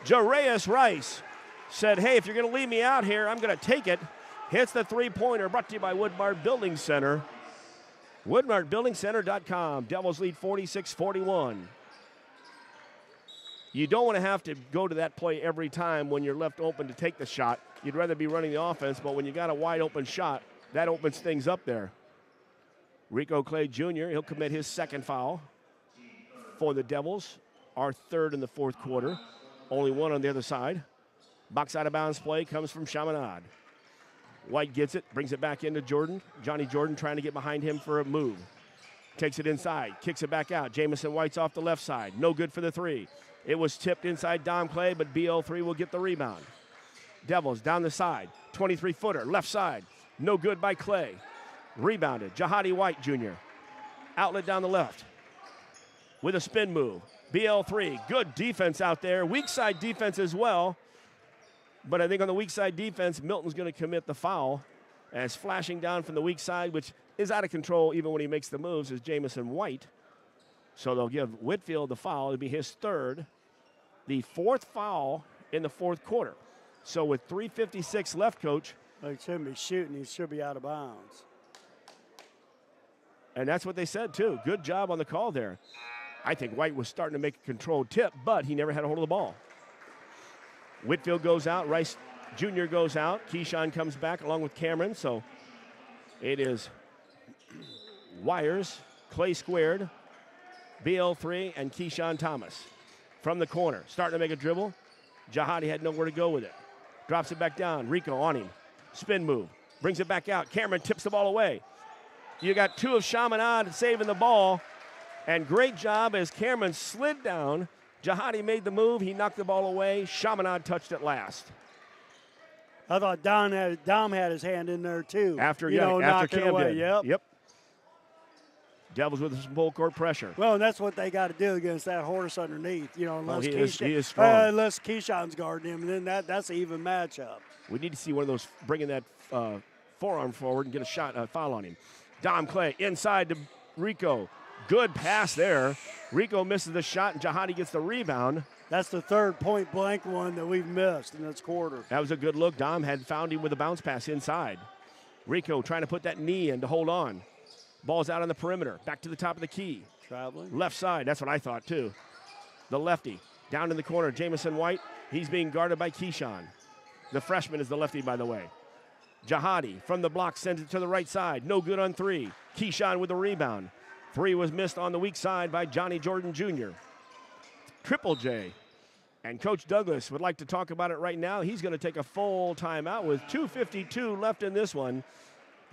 Jareus Rice said, hey, if you're going to leave me out here, I'm going to take it. Hits the 3-pointer, brought to you by Woodmart Building Center. WoodmartBuildingCenter.com. Devils lead 46-41. You don't want to have to go to that play every time when you're left open to take the shot. You'd rather be running the offense, but when you got a wide open shot, that opens things up there. Rico Clay Jr., he'll commit his second foul for the Devils. Our third in the fourth quarter. Only 1 on the other side. Box out of bounds play comes from Chaminade. White gets it, brings it back into Jordan. Johnny Jordan trying to get behind him for a move. Takes it inside, kicks it back out. Jamison White's off the left side. No good for the 3. It was tipped inside Dom Clay, but BL3 will get the rebound. Devils down the side. 23-footer, left side. No good by Clay. Rebounded. Jihadi White Jr. Outlet down the left with a spin move. BL3, good defense out there. Weak side defense as well. But I think on the weak side defense, Milton's going to commit the foul. As flashing down from the weak side, which is out of control even when he makes the moves, is Jamison White. So they'll give Whitfield the foul. It'll be his third. The 4th foul in the fourth quarter. So with 3:56 left, Coach. Well, he shouldn't be shooting. He should be out of bounds. And that's what they said, too. Good job on the call there. I think White was starting to make a controlled tip, but he never had a hold of the ball. Whitfield goes out. Rice Jr. goes out. Keyshawn comes back along with Cameron. So it is Wires, Clay Squared, BL3, and Keyshawn Thomas. From the corner, starting to make a dribble. Jahadi had nowhere to go with it. Drops it back down. Rico on him. Spin move. Brings it back out. Cameron tips the ball away. You got two of Chaminade saving the ball. And great job as Cameron slid down. Jahadi made the move. He knocked the ball away. Chaminade touched it last. I thought Dom had his hand in there, too. After knocking Cam away. did. Yep. Devils with some full court pressure. Well, and that's what they got to do against that horse underneath. Unless he is strong. Unless Keyshawn's guarding him, and then that's an even matchup. We need to see one of those bringing that forearm forward and get a foul on him. Dom Clay inside to Rico. Good pass there. Rico misses the shot, and Jahadi gets the rebound. That's the third point-blank one that we've missed in this quarter. That was a good look. Dom had found him with a bounce pass inside. Rico trying to put that knee in to hold on. Ball's out on the perimeter. Back to the top of the key. Traveling. Left side. That's what I thought, too. The lefty. Down in the corner, Jamison White. He's being guarded by Keyshawn. The freshman is the lefty, by the way. Jahadi from the block sends it to the right side. No good on three. Keyshawn with the rebound. Three was missed on the weak side by Johnny Jordan Jr. Triple J. And Coach Douglas would like to talk about it right now. He's going to take a full timeout with 2:52 left in this one.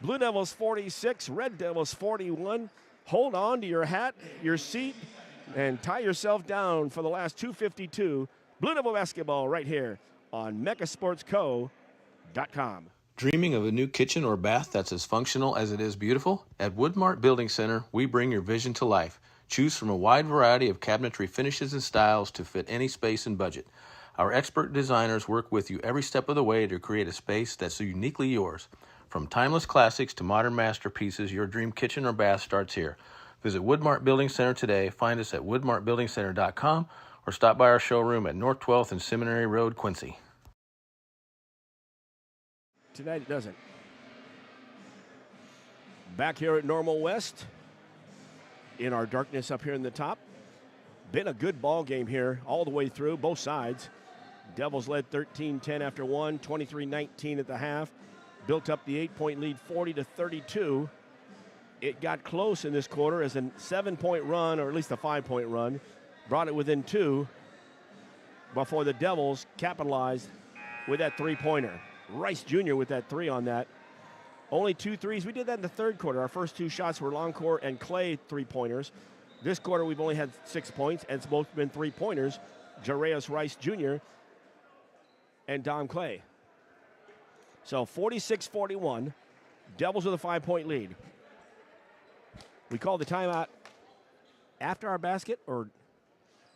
Blue Devils 46, Red Devils 41. Hold on to your hat, your seat, and tie yourself down for the last 2:52. Blue Devil basketball right here on mechasportsco.com. Dreaming of a new kitchen or bath that's as functional as it is beautiful? At Woodmart Building Center, we bring your vision to life. Choose from a wide variety of cabinetry finishes and styles to fit any space and budget. Our expert designers work with you every step of the way to create a space that's uniquely yours. From timeless classics to modern masterpieces, your dream kitchen or bath starts here. Visit Woodmart Building Center today. Find us at woodmartbuildingcenter.com or stop by our showroom at North 12th and Seminary Road, Quincy. Tonight it doesn't. Back here at Normal West in our darkness up here in the top. Been a good ball game here all the way through, both sides. Devils led 13-10 after one, 23-19 at the half. Built up the 8-point lead 40-32. It got close in this quarter as a 7-point run, or at least a 5-point run, brought it within two before the Devils capitalized with that three-pointer. Rice Jr. with that three on that. Only 2 threes. We did that in the third quarter. Our first two shots were Longcore and Clay three-pointers. This quarter we've only had 6 points, and it's both been three-pointers. Jareus Rice Jr. and Dom Clay. So 46-41. Devils with a 5-point lead. We called the timeout after our basket, or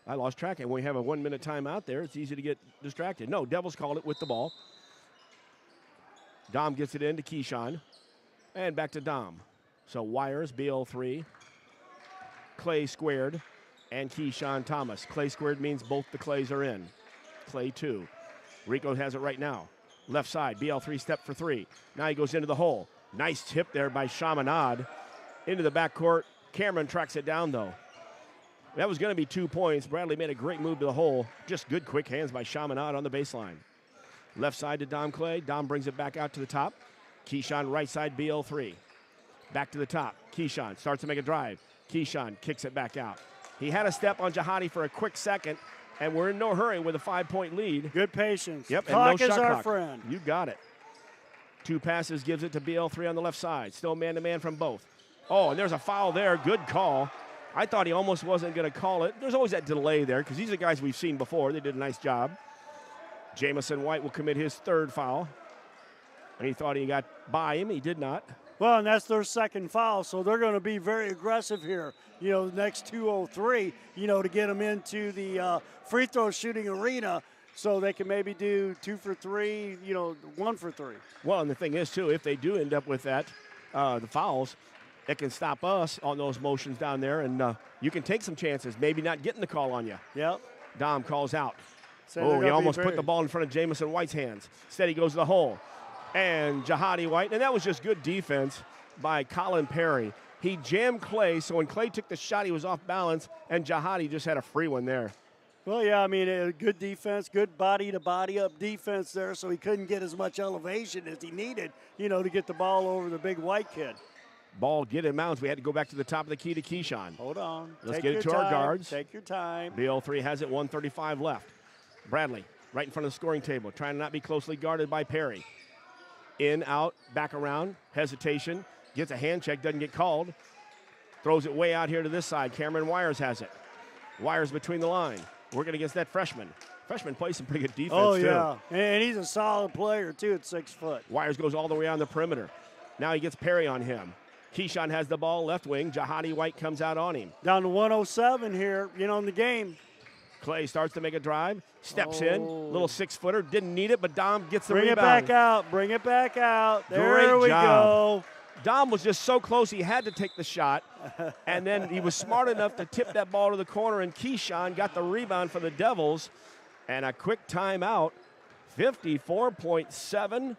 I lost track. And we have a 1-minute timeout there. It's easy to get distracted. No, Devils called it with the ball. Dom gets it in to Keyshawn. And back to Dom. So Wires, BL3, Clay Squared, and Keyshawn Thomas. Clay Squared means both the Clays are in. Clay 2. Rico has it right now. Left side, BL3 step for three. Now he goes into the hole. Nice tip there by Chaminade. Into the backcourt. Cameron tracks it down, though. That was going to be 2 points. Bradley made a great move to the hole. Just good quick hands by Chaminade on the baseline. Left side to Dom Clay. Dom brings it back out to the top. Keyshawn right side, BL3. Back to the top. Keyshawn starts to make a drive. Keyshawn kicks it back out. He had a step on Jahadi for a quick second, and we're in no hurry with a 5-point lead. Good patience. Yep, Clock and no is shot our clock. friend. You got it. 2 passes, gives it to BL3 on the left side. Still man-to-man from both. Oh, and there's a foul there. Good call. I thought he almost wasn't going to call it. There's always that delay there because these are guys we've seen before. They did a nice job. Jamison White will commit his 3rd foul. And he thought he got by him. He did not. Well, and that's their 2nd foul, so they're going to be very aggressive here. The next 2:03, to get them into the free throw shooting arena so they can maybe do 2 for 3, 1 for 3. Well, and the thing is, too, if they do end up with that, the fouls, it can stop us on those motions down there, and you can take some chances, maybe not getting the call on you. Yep. Dom calls out. Oh, he almost put the ball in front of Jamison White's hands. Instead, he goes to the hole. And Jihadi White, and that was just good defense by Colin Perry. He jammed Clay, so when Clay took the shot, he was off balance, and Jihadi just had a free one there. Well, yeah, I mean, good defense, good body-to-body up defense there, so he couldn't get as much elevation as he needed, to get the ball over the big White kid. Ball get in mounds. We had to go back to the top of the key to Keyshawn. Hold on. Let's get it to our guards. Take your time. BL3 has it, 1:35 left. Bradley, right in front of the scoring table, trying to not be closely guarded by Perry. In, out, back around, hesitation, gets a hand check, doesn't get called. Throws it way out here to this side. Cameron Wires has it. Wires between the line. Working against that freshman. Freshman plays some pretty good defense, oh, too. yeah. And he's a solid player, too, at 6 foot. Wires goes all the way on the perimeter. Now he gets Perry on him. Keyshawn has the ball, left wing. Jihadi White comes out on him. Down to 107 here, in the game. Clay starts to make a drive, steps in, little 6-footer, didn't need it, but Dom gets the rebound. Bring it back out. There we go. Dom was just so close he had to take the shot, and then he was smart enough to tip that ball to the corner, and Keyshawn got the rebound for the Devils, and a quick timeout, 54.7,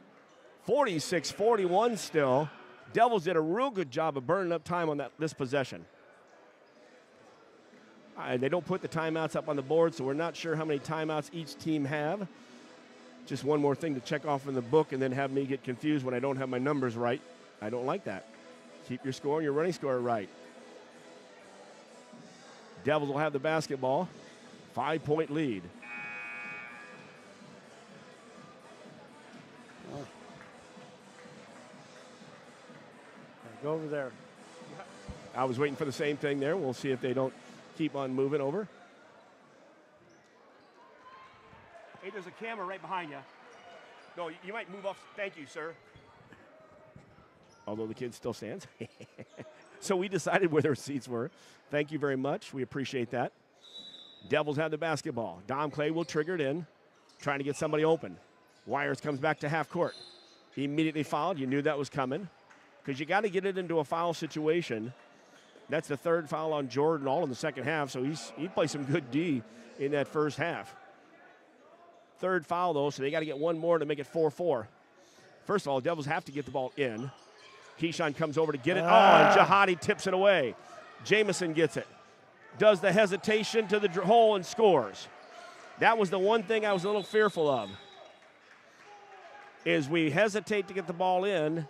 46-41 still. Devils did a real good job of burning up time on this possession. They don't put the timeouts up on the board, so we're not sure how many timeouts each team have. Just one more thing to check off in the book and then have me get confused when I don't have my numbers right. I don't like that. Keep your score and your running score right. Devils will have the basketball. 5-point lead. Go over there. I was waiting for the same thing there. We'll see if they don't keep on moving over. Hey, there's a camera right behind you. No, you might move off. Thank you, sir. Although the kid still stands. So we decided where their seats were. Thank you very much. We appreciate that. Devils have the basketball. Dom Clay will trigger it in, trying to get somebody open. Wires comes back to half court. He immediately fouled. You knew that was coming because you got to get it into a foul situation. That's the third foul on Jordan all in the second half, so he played some good D in that first half. Third foul, though, so they got to get one more to make it 4-4. First of all, Devils have to get the ball in. Keyshawn comes over to get it. Oh, and Jihadi tips it away. Jamison gets it. Does the hesitation to the hole and scores. That was the one thing I was a little fearful of, is we hesitate to get the ball in.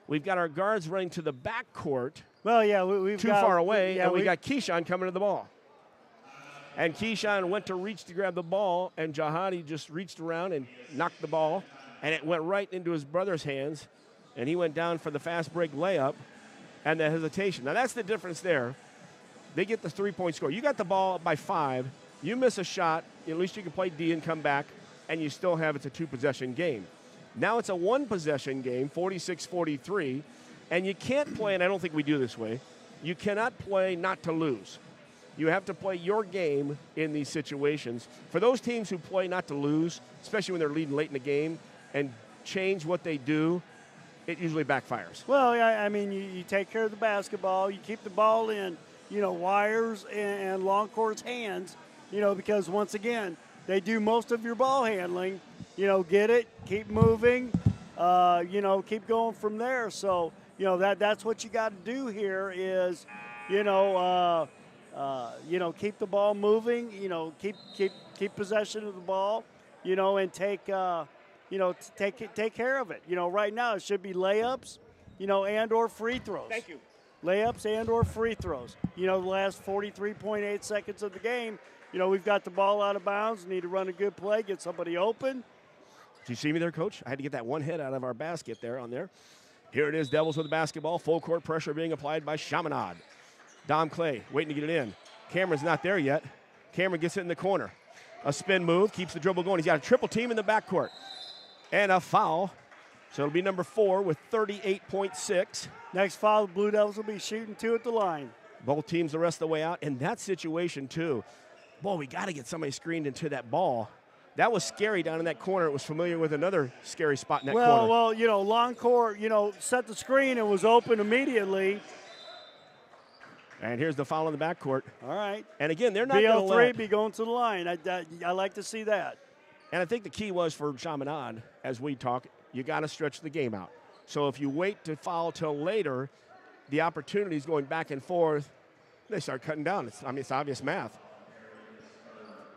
We've got our guards running to the backcourt. Well, yeah, we've too far away, and we got Keyshawn coming to the ball. And Keyshawn went to reach to grab the ball, and Jihadi just reached around and knocked the ball, and it went right into his brother's hands, and he went down for the fast break layup and the hesitation. Now, that's the difference there. They get the three-point score. You got the ball by 5. You miss a shot, at least you can play D and come back, and you still have it's a 2-possession game. Now it's a 1-possession game, 46-43, and you can't play, and I don't think we do this way, you cannot play not to lose. You have to play your game in these situations. For those teams who play not to lose, especially when they're leading late in the game, and change what they do, it usually backfires. Well, yeah, I mean, you take care of the basketball, you keep the ball in, Wires and Longcourt's hands, because once again, they do most of your ball handling. Get it, keep moving, keep going from there. So, that's what you got to do here is, keep the ball moving, keep possession of the ball, and take care of it. Right now it should be layups, and or free throws. Thank you. Layups and or free throws. The last 43.8 seconds of the game, we've got the ball out of bounds, need to run a good play, get somebody open. Did you see me there, Coach? I had to get that one hit out of our basket there on there. Here it is, Devils with the basketball. Full court pressure being applied by Chaminade. Dom Clay waiting to get it in. Cameron's not there yet. Cameron gets it in the corner. A spin move, keeps the dribble going. He's got a triple team in the backcourt. And a foul. So it'll be number 4 with 38.6. Next foul, the Blue Devils will be shooting 2 at the line. Both teams the rest of the way out. In that situation, too, boy, we got to get somebody screened into that ball. That was scary down in that corner. It was familiar with another scary spot in that corner. Well, Longcourt, set the screen and was open immediately. And here's the foul in the backcourt. All right. And again, they're not going to BL3 be going to the line. I like to see that. And I think the key was for Chaminade, as we talk, you got to stretch the game out. So if you wait to foul till later, the opportunities going back and forth, they start cutting down. It's obvious math.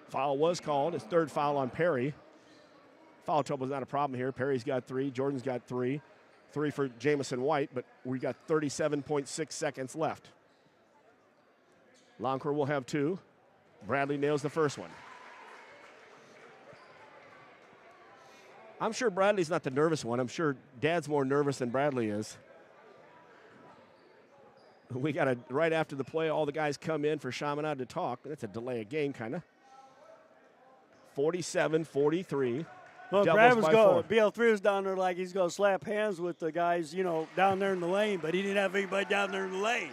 Foul was called. His third foul on Perry. Foul trouble is not a problem here. Perry's got 3. Jordan's got 3. 3 for Jamison White, but we got 37.6 seconds left. Loncourt will have 2. Bradley nails the first one. I'm sure Bradley's not the nervous one. I'm sure Dad's more nervous than Bradley is. We got right after the play, all the guys come in for Chaminade to talk. That's a delay of game, kind of. 47-43. Well, Brad was going, BL3 was down there like he's going to slap hands with the guys, down there in the lane, but he didn't have anybody down there in the lane.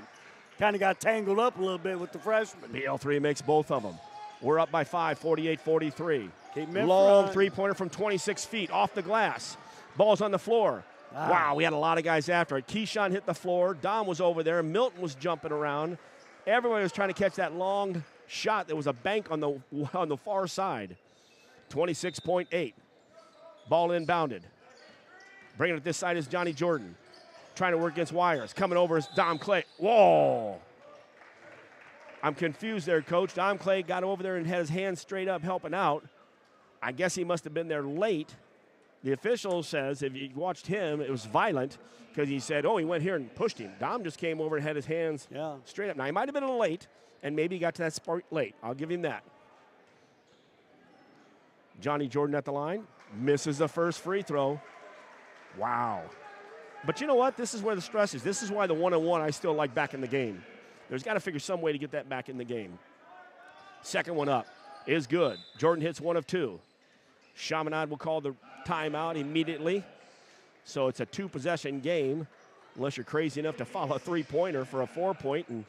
Kind of got tangled up a little bit with the freshman. BL3 makes both of them. We're up by 5, 48-43. Long Long three-pointer from 26 feet off the glass. Ball's on the floor. Wow, we had a lot of guys after it. Keyshawn hit the floor. Dom was over there. Milton was jumping around. Everybody was trying to catch that long shot. There was a bank on the far side. 26.8. Ball inbounded. Bringing it this side is Johnny Jordan. Trying to work against Wires. Coming over is Dom Clay. Whoa. I'm confused there, Coach. Dom Clay got over there and had his hands straight up helping out. I guess he must have been there late. The official says if you watched him, it was violent because he said, he went here and pushed him. Dom just came over and had his hands straight up. Now, he might have been a little late, and maybe he got to that spot late. I'll give him that. Johnny Jordan at the line. Misses the first free throw. Wow. But you know what? This is where the stress is. This is why the one-on-one I still like back in the game. There's got to figure some way to get that back in the game. Second one up is good. Jordan hits 1 of 2. Chaminade will call the timeout immediately. So it's a 2-possession game, unless you're crazy enough to foul a 3-pointer for a 4-point, and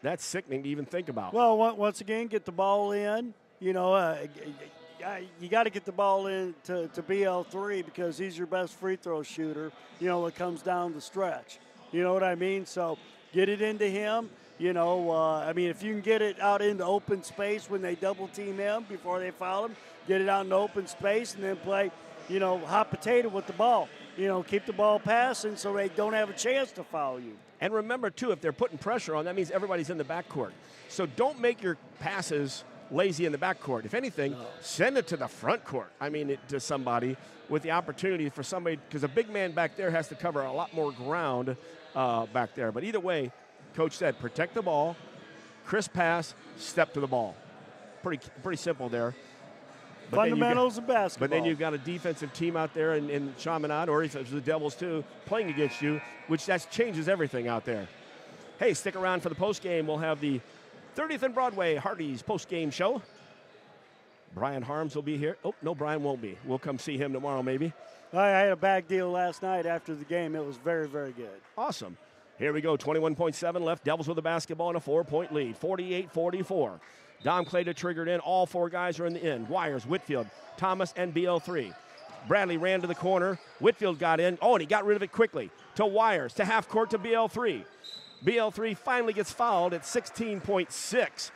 that's sickening to even think about. Well, once again, get the ball in. You got to get the ball in to BL3 because he's your best free throw shooter, it comes down the stretch. You know what I mean? So get it into him. If you can get it out into open space when they double team him before they foul him, get it out in open space and then play, hot potato with the ball. Keep the ball passing so they don't have a chance to foul you. And remember, too, if they're putting pressure on, that means everybody's in the backcourt. So don't make your passes lazy in the backcourt. If anything, send it to the front court. To somebody with the opportunity for somebody, because a big man back there has to cover a lot more ground back there. But either way, Coach said, protect the ball, crisp pass, step to the ball. Pretty simple there. But fundamentals of basketball. But then you've got a defensive team out there in Chaminade, or if it's the Devils too, playing against you, which that changes everything out there. Hey, stick around for the postgame. We'll have the 30th and Broadway Hardee's postgame show. Brian Harms will be here. Oh, no, Brian won't be. We'll come see him tomorrow maybe. I had a bag deal last night after the game. It was very, very good. Awesome. Here we go, 21.7 left. Devils with the basketball and a 4-point lead, 48-44. Dom Clay to trigger it in. All 4 guys are in the end. Wires, Whitfield, Thomas, and BL3. Bradley ran to the corner. Whitfield got in. And he got rid of it quickly. To Wires, to half court to BL3. BL3 finally gets fouled at 16.6.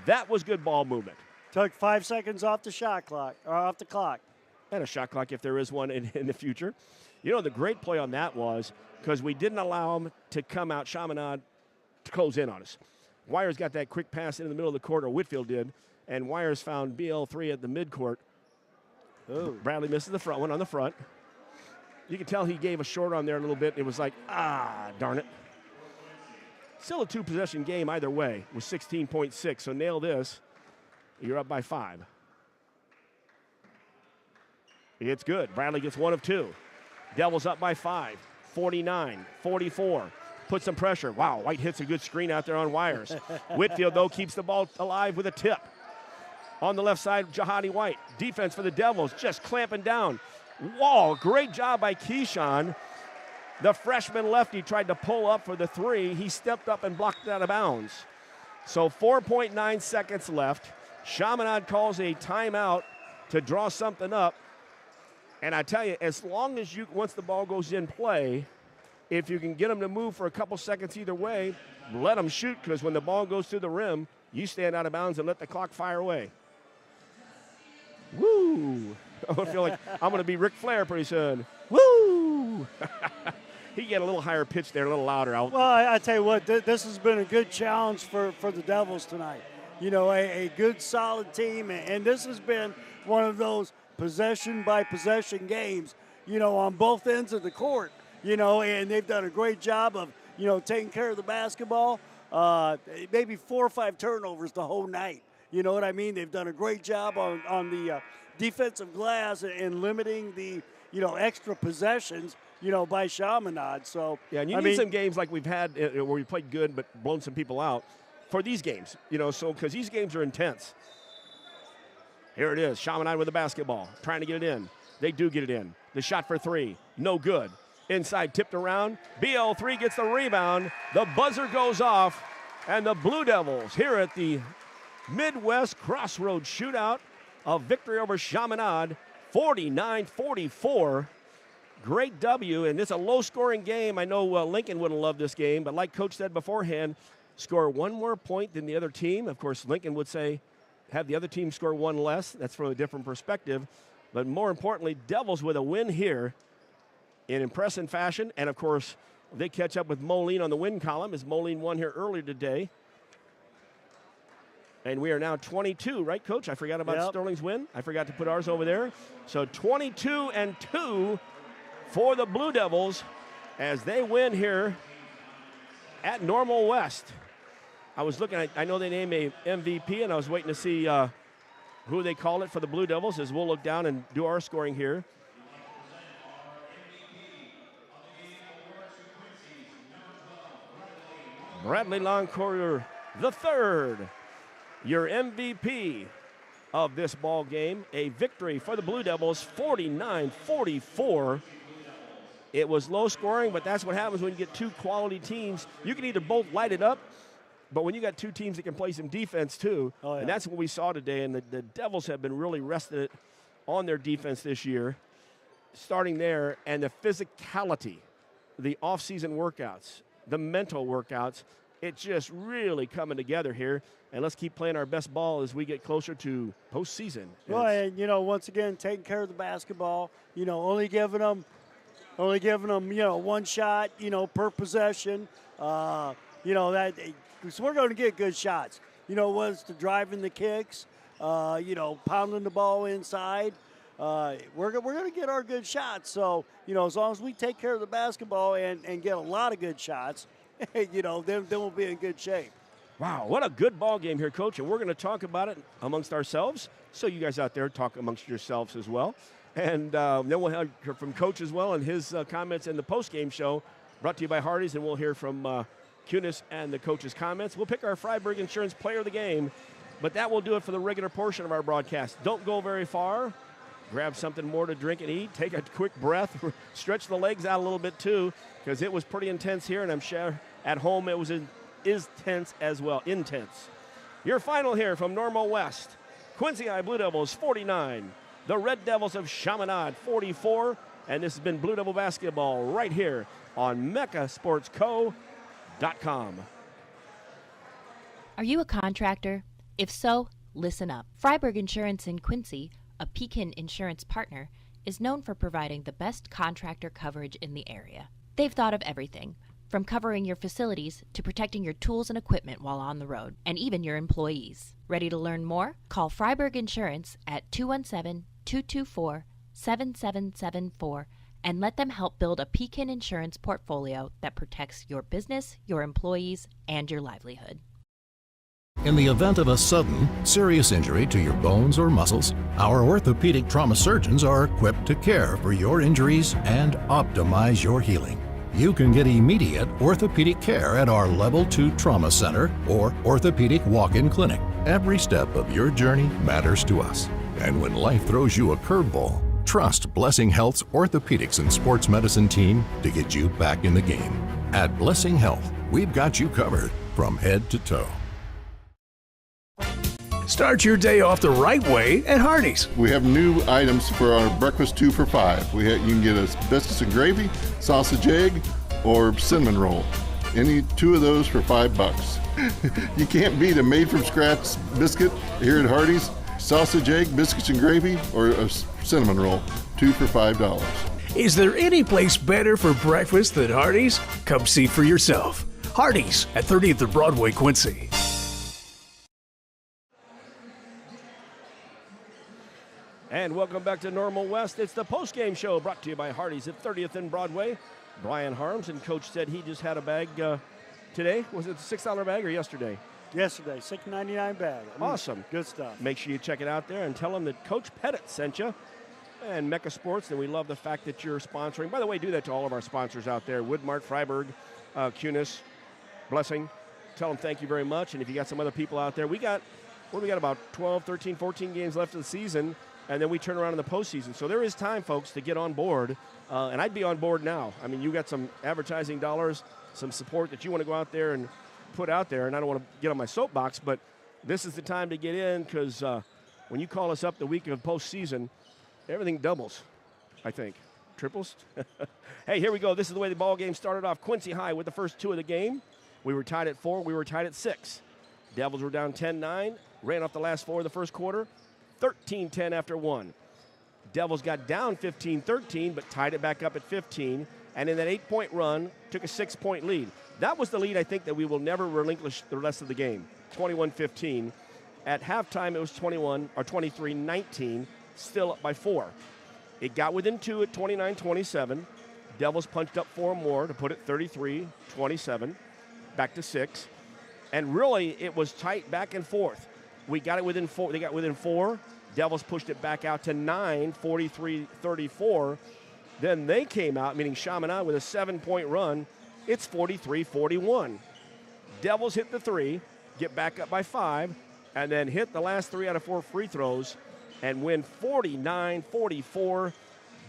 That was good ball movement. Took 5 seconds off the shot clock, or off the clock. And a shot clock if there is one in the future. The great play on that was because we didn't allow them to come out, Chaminade, to close in on us. Wires got that quick pass in the middle of the court, or Whitfield did, and Wires found BL3 at the midcourt. Oh. Bradley misses the front one on the front. You can tell he gave a short on there a little bit. It was like, darn it. Still a 2-possession game either way with 16.6, so nail this. You're up by 5. It's good. Bradley gets 1 of 2. Devils up by 5, 49-44. Put some pressure. Wow, White hits a good screen out there on Wires. Whitfield, though, keeps the ball alive with a tip. On the left side, Jahadi White. Defense for the Devils, just clamping down. Whoa, great job by Keyshawn. The freshman lefty tried to pull up for the 3. He stepped up and blocked it out of bounds. So 4.9 seconds left. Chaminade calls a timeout to draw something up. And I tell you, as long as once the ball goes in play, if you can get them to move for a couple seconds either way, let them shoot, because when the ball goes through the rim, you stand out of bounds and let the clock fire away. Woo! Woo! I feel like I'm going to be Ric Flair pretty soon. Woo! He get a little higher pitch there, a little louder. Well, I tell you what, this has been a good challenge for the Devils tonight. You know, a good, solid team, and this has been one of those possession-by-possession games, you know, on both ends of the court, you know, and they've done a great job of, you know, taking care of the basketball. Maybe 4 or 5 turnovers the whole night. You know what I mean? They've done a great job on the defensive glass and limiting the, you know, extra possessions, you know, by Chaminade. So yeah, and you need some games like we've had where we played good but blown some people out for these games, you know, so because these games are intense. Here it is, Chaminade with the basketball, trying to get it in. They do get it in. The shot for 3, no good. Inside, tipped around. BL3 gets the rebound. The buzzer goes off, and the Blue Devils here at the Midwest Crossroads Shootout, a victory over Chaminade, 49-44. Great W, and it's a low-scoring game. I know Lincoln would have loved this game, but like Coach said beforehand, score 1 more point than the other team. Of course, Lincoln would say have the other team score 1 less. That's from a different perspective. But more importantly, Devils with a win here in impressive fashion. And, of course, they catch up with Moline on the win column as Moline won here earlier today. And we are now 22, right, Coach? I forgot about Sterling's win. I forgot to put ours over there. So 22-2 for the Blue Devils as they win here at Normal West. I was looking at, I know they named a MVP, and I was waiting to see who they called it for the Blue Devils as we'll look down and do our scoring here. Bradley Longcourier III, your MVP of this ball game. A victory for the Blue Devils, 49-44. It was low scoring, but that's what happens when you get 2 quality teams. You can either both light it up, but when you got 2 teams that can play some defense too, and that's what we saw today, and the Devils have been really rested on their defense this year, starting there, and the physicality, the off-season workouts, the mental workouts, it's just really coming together here. And let's keep playing our best ball as we get closer to postseason. Well, and, you know, once again, taking care of the basketball, you know, only giving them, you know, 1 shot, you know, per possession. You know, that, so we're going to get good shots. You know, whether it's the driving the kicks, you know, pounding the ball inside. We're going to get our good shots. So, you know, as long as we take care of the basketball and get a lot of good shots, you know, then we'll be in good shape. Wow, what a good ball game here, Coach. And we're going to talk about it amongst ourselves. So you guys out there talk amongst yourselves as well. And then we'll hear from Coach as well and his comments in the postgame show brought to you by Hardee's. And we'll hear from Kunis and the coach's comments. We'll pick our Freiburg Insurance Player of the Game. But that will do it for the regular portion of our broadcast. Don't go very far. Grab something more to drink and eat. Take a quick breath. Stretch the legs out a little bit, too, because it was pretty intense here. And I'm sure at home it is tense as well. Intense. Your final here from Normal West. Quincy High Blue Devils 49. The Red Devils of Chaminade 44. And this has been Blue Devil Basketball right here on MeccaSportsCo.com. Are you a contractor? If so, listen up. Freiburg Insurance in Quincy, a Pekin insurance partner, is known for providing the best contractor coverage in the area. They've thought of everything, from covering your facilities to protecting your tools and equipment while on the road, and even your employees. Ready to learn more? Call Freiburg Insurance at 217-224-7774 and let them help build a Pekin insurance portfolio that protects your business, your employees, and your livelihood. In the event of a sudden, serious injury to your bones or muscles, our orthopedic trauma surgeons are equipped to care for your injuries and optimize your healing. You can get immediate orthopedic care at our Level 2 Trauma Center or Orthopedic Walk-In Clinic. Every step of your journey matters to us. And when life throws you a curveball, trust Blessing Health's orthopedics and sports medicine team to get you back in the game. At Blessing Health, we've got you covered from head to toe. Start your day off the right way at Hardee's. We have new items for our breakfast 2 for $5. You can get a biscuits and gravy, sausage egg, or cinnamon roll. Any 2 of those for $5. You can't beat a made from scratch biscuit here at Hardee's. sausage, egg, biscuits and gravy, or a cinnamon roll, 2 for $5. Is there any place better for breakfast than Hardee's? Come see for yourself. Hardee's at 30th and Broadway, Quincy. And welcome back to Normal West. It's the postgame show brought to you by Hardee's at 30th and Broadway. Brian Harms, and Coach said he just had a bag today. Was it a $6 bag or yesterday? Yesterday, $6.99 bag. Awesome. Good stuff. Make sure you check it out there and tell them that Coach Pettit sent you. And Mecca Sports, and we love the fact that you're sponsoring. By the way, do that to all of our sponsors out there. Woodmart, Freiburg, Cunis, Blessing. Tell them thank you very much. And if you got some other people out there, we got about 12, 13, 14 games left of the season, and then we turn around in the postseason. So there is time, folks, to get on board. And I'd be on board now. I mean, you got some advertising dollars, some support that you want to go out there and put out there. And I don't want to get on my soapbox, but this is the time to get in because when you call us up the week of postseason, everything doubles, I think. Triples? Hey, here we go. This is the way the ball game started off. Quincy High with the first two of the game. We were tied at 4. We were tied at 6. Devils were down 10-9. Ran off the last 4 of the first quarter. 13-10 after 1. Devils got down 15-13, but tied it back up at 15. And in that 8-point run, took a 6-point lead. That was the lead, I think, that we will never relinquish the rest of the game. 21-15. At halftime, it was 23-19. Still up by 4. It got within 2 at 29-27. Devils punched up 4 more to put it 33-27, back to 6. And really, it was tight back and forth. We got it within 4. They got within 4. Devils pushed it back out to 9, 43-34. Then they came out, meaning Chaminade, with a 7-point run. It's 43-41. Devils hit the 3, get back up by 5, and then hit the last 3 out of 4 free throws and win 49-44.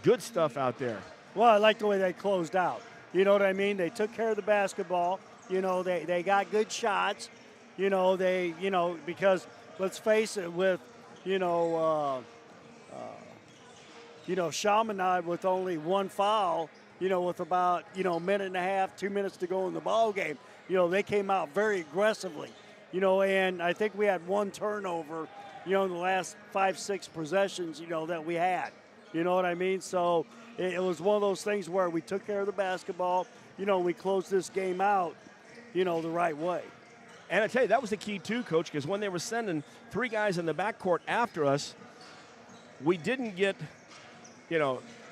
Good stuff out there. Well, I like the way they closed out. You know what I mean? They took care of the basketball. You know, they got good shots. You know, because let's face it, with, Chaminade with only 1 foul, with about, a minute and a half, 2 minutes to go in the ball game, they came out very aggressively, and I think we had 1 turnover, in the last 5-6 possessions, that we had. You know what I mean? So it was one of those things where we took care of the basketball. We closed this game out, the right way. And I tell you, that was the key too, Coach, because when they were sending 3 guys in the backcourt after us, we didn't get,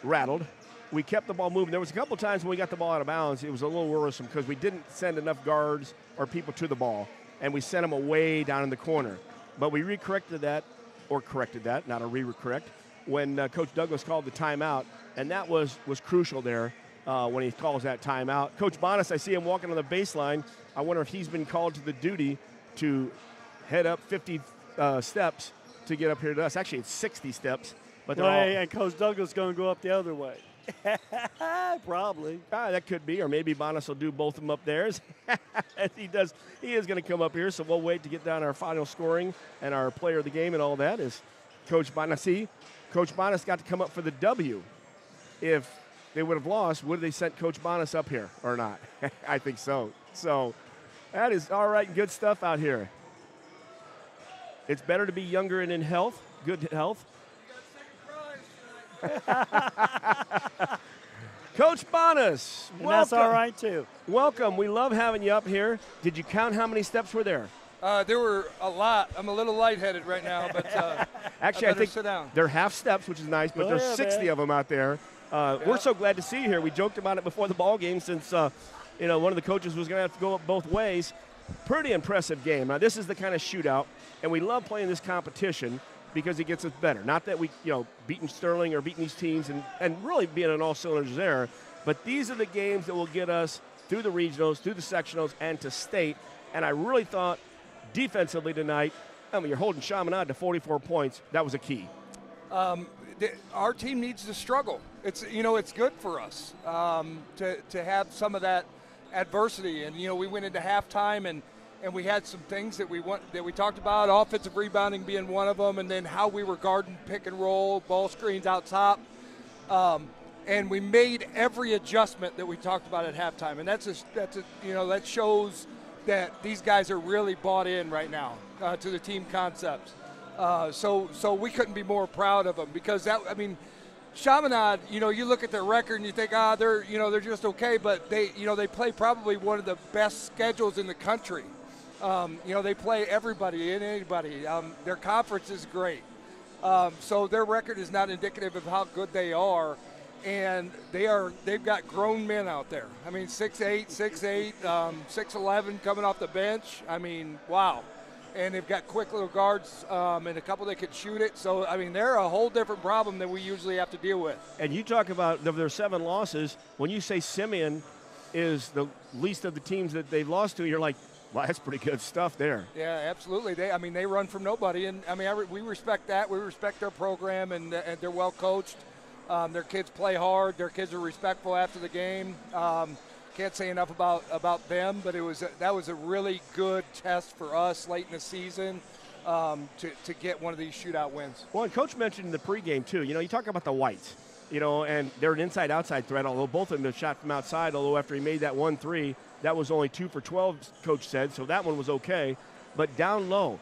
rattled. We kept the ball moving. There was a couple times when we got the ball out of bounds, it was a little worrisome because we didn't send enough guards or people to the ball, and we sent them away down in the corner. But we corrected that, not a re-correct, when Coach Douglas called the timeout, and that was crucial there when he calls that timeout. Coach Bonas, I see him walking on the baseline. I wonder if he's been called to the duty to head up 50 steps to get up here to us. Actually, it's 60 steps. But and Coach Douglas is going to go up the other way. Probably. That could be, or maybe Bonas will do both of them up there. He is going to come up here, so we'll wait to get down our final scoring and our player of the game and all that is Coach Bonas. Coach Bonas got to come up for the W. If they would have lost, would they sent Coach Bonas up here or not? I think so. So that is all right, good stuff out here. It's better to be younger and in health, good health. Coach Bonas, welcome. That's all right, too. Welcome. We love having you up here. Did you count how many steps were there? There were a lot. I'm a little lightheaded right now, but actually, I think sit down. They're half steps, which is nice, but there's 60 of them out there. We're so glad to see you here. We joked about it before the ball game since, one of the coaches was going to have to go up both ways. Pretty impressive game. Now, this is the kind of shootout, and we love playing this competition because it gets us better. Not that we, beating Sterling or beating these teams and really being on all cylinders there, but these are the games that will get us through the regionals, through the sectionals, and to state. And I really thought defensively tonight, you're holding Chaminade to 44 points. That was a key. Our team needs to struggle. It's good for us to have some of that adversity. And we went into halftime and we had some things that we talked about, offensive rebounding being one of them, and then how we were guarding pick and roll, ball screens out top. And we made every adjustment that we talked about at halftime. And that shows that these guys are really bought in right now to the team concepts. So we couldn't be more proud of them because Chaminade, you look at their record and you think, they're just okay, but they play probably one of the best schedules in the country. They play everybody and anybody. Their conference is great. So their record is not indicative of how good they are. And they've got grown men out there. 6'8", 6'11", coming off the bench. Wow. And they've got quick little guards and a couple that can shoot it. So, they're a whole different problem than we usually have to deal with. And you talk about their 7 losses. When you say Simeon is the least of the teams that they've lost to, you're like, well, that's pretty good stuff there. Yeah, absolutely. They run from nobody. And, we respect that. We respect their program, and they're well coached. Their kids play hard. Their kids are respectful after the game. Can't say enough about them, but that was a really good test for us late in the season to get one of these shootout wins. Well, and Coach mentioned in the pregame, too, you talk about the Whites, and they're an inside-outside threat, although both of them have shot from outside, although after he made that 1-3, that was only 2 for 12, Coach said, so that one was okay. But down low,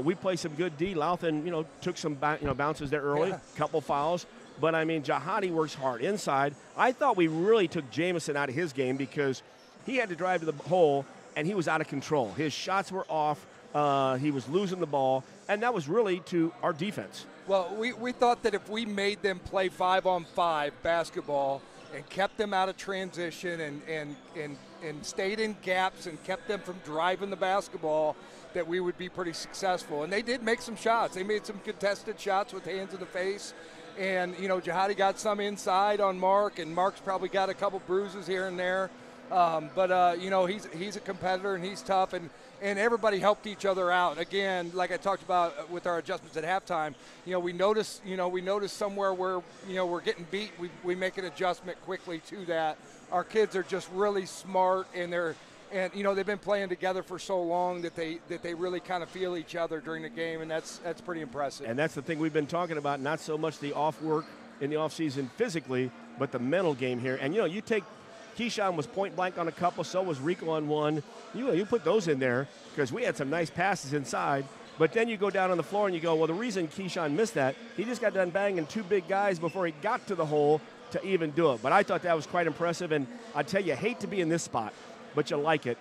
we play some good D. Louthan, took some bounces there early, couple fouls. But, Jahadi works hard inside. I thought we really took Jamison out of his game because he had to drive to the hole, and he was out of control. His shots were off. He was losing the ball, and that was really to our defense. Well, we thought that if we made them play 5-on-5 basketball and kept them out of transition and stayed in gaps and kept them from driving the basketball, that we would be pretty successful. And they did make some shots. They made some contested shots with hands in the face. And, Jahadi got some inside on Mark, and Mark's probably got a couple bruises here and there. But he's a competitor, and he's tough, and everybody helped each other out. Again, like I talked about with our adjustments at halftime, we noticed somewhere where, we're getting beat, we make an adjustment quickly to that. Our kids are just really smart, and they've been playing together for so long that they really kind of feel each other during the game, and that's pretty impressive. And that's the thing we've been talking about, not so much the off work in the offseason physically, but the mental game here. And, you take Keyshawn was point blank on a couple, so was Rico on one. You put those in there because we had some nice passes inside. But then you go down on the floor and you go, well, the reason Keyshawn missed that, he just got done banging 2 big guys before he got to the hole to even do it. But I thought that was quite impressive. And I tell you, hate to be in this spot, but you like it.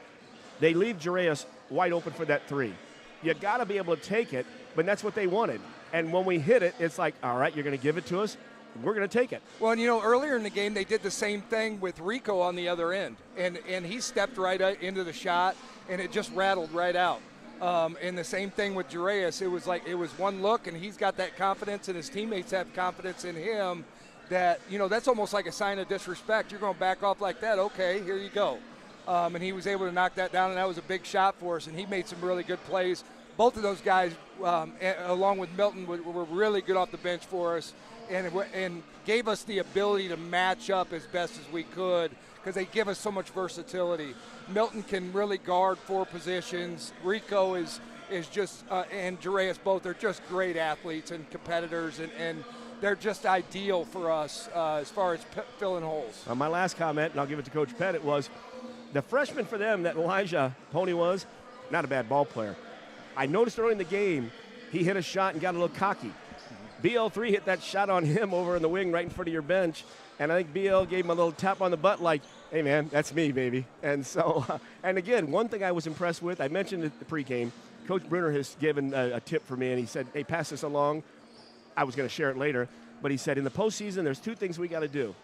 They leave Jaraeus wide open for that 3. You got to be able to take it, but that's what they wanted. And when we hit it, it's like, all right, you're going to give it to us. We're going to take it. Well, earlier in the game, they did the same thing with Rico on the other end. And he stepped right into the shot, and it just rattled right out. And the same thing with Jaraeus. It was one look, and he's got that confidence, and his teammates have confidence in him that, that's almost like a sign of disrespect. You're going to back off like that. Okay, here you go. And he was able to knock that down, and that was a big shot for us, and he made some really good plays. Both of those guys, along with Milton, were really good off the bench for us and gave us the ability to match up as best as we could because they give us so much versatility. Milton can really guard 4 positions. Rico is just and Jaraeus both are just great athletes and competitors, and they're just ideal for us as far as filling holes. My last comment, and I'll give it to Coach Pettit, was the freshman for them that Elijah Pony was, not a bad ball player. I noticed early in the game he hit a shot and got a little cocky. BL3 hit that shot on him over in the wing right in front of your bench, and I think BL gave him a little tap on the butt like, hey, man, that's me, baby. And so, and again, one thing I was impressed with, I mentioned at the pregame, Coach Brunner has given a tip for me, and he said, hey, pass this along. I was going to share it later, but he said, in the postseason, there's 2 things we got to do.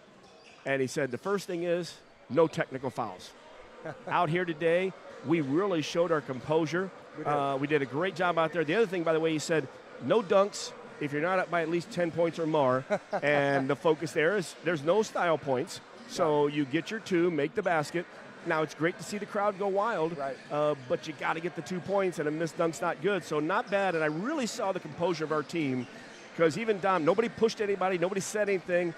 And he said, the first thing is no technical fouls. Out here today, we really showed our composure. We did a great job out there. The other thing, by the way, he said, no dunks if you're not up by at least 10 points or more. And the focus there is there's no style points. So you get your 2, make the basket. Now, it's great to see the crowd go wild, but you got to get the 2 points, and a missed dunk's not good. So not bad, and I really saw the composure of our team because even Dom, nobody pushed anybody, nobody said anything.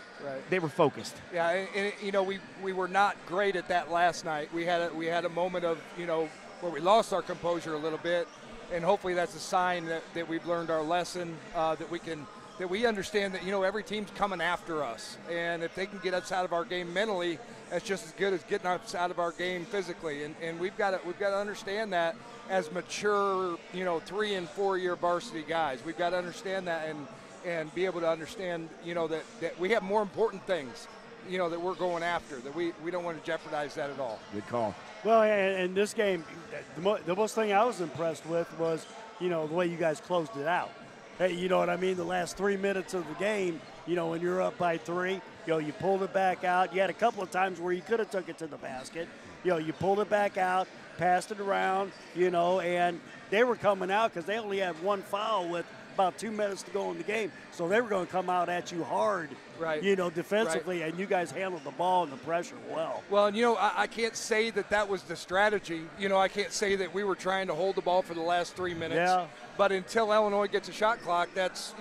They were focused. Yeah, and we were not great at that last night. We had a moment of, where we lost our composure a little bit, and hopefully that's a sign that we've learned our lesson, that we can that we understand that, every team's coming after us. And if they can get us out of our game mentally, that's just as good as getting us out of our game physically. And we've got to understand that as mature, 3 and 4 year varsity guys. We've got to understand that and be able to understand, that we have more important things, that we're going after, that we don't want to jeopardize that at all. Good call. Well, and this game, the most thing I was impressed with was, the way you guys closed it out. Hey, you know what I mean? The last 3 minutes of the game, when you're up by 3, you pulled it back out. You had a couple of times where you could have took it to the basket. You pulled it back out, passed it around, and they were coming out because they only had one foul with about 2 minutes to go in the game. So they were going to come out at you hard, right. Defensively, and you guys handled the ball and the pressure well. Well, and, I can't say that was the strategy. I can't say that we were trying to hold the ball for the last 3 minutes. Yeah. But until Illinois gets a shot clock, that's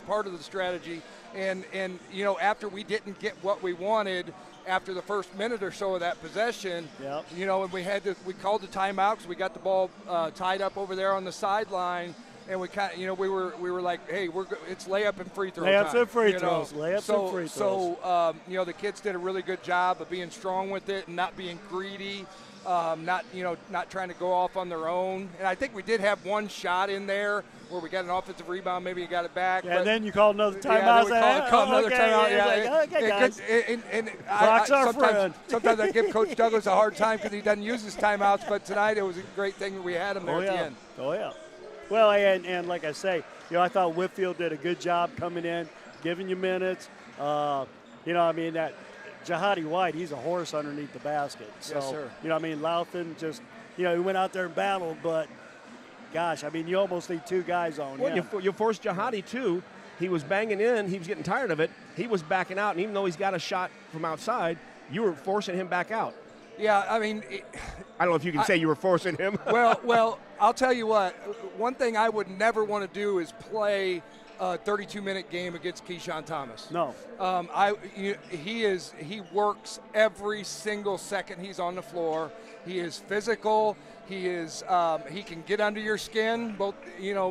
part of the strategy. And after we didn't get what we wanted after the first minute or so of that possession, yep. And we called the timeout because we got the ball tied up over there on the sideline. And we kind of, we were like, hey, it's layup and free throw layups time. And free throws. Layups and free throws. So, the kids did a really good job of being strong with it and not being greedy, not trying to go off on their own. And I think we did have one shot in there where we got an offensive rebound, maybe you got it back. Yeah, and then you called another timeout. Yeah, we called another timeout. Yeah, okay, guys. Clock's our friend. Sometimes I give Coach Douglas a hard time because he doesn't use his timeouts, but tonight it was a great thing that we had him there at the end. Oh, yeah. Well, and like I say, I thought Whitfield did a good job coming in, giving you minutes. That Jihadi White, he's a horse underneath the basket. So, yes, sir. Louthan just, he went out there and battled, but, gosh, you almost need 2 guys on him. Well, you forced Jihadi, too. He was banging in. He was getting tired of it. He was backing out, and even though he's got a shot from outside, you were forcing him back out. Yeah, I don't know if you can say you were forcing him. Well, I'll tell you what. One thing I would never want to do is play a 32-minute game against Keyshawn Thomas. No. He works every single second he's on the floor. He is physical. He can get under your skin, both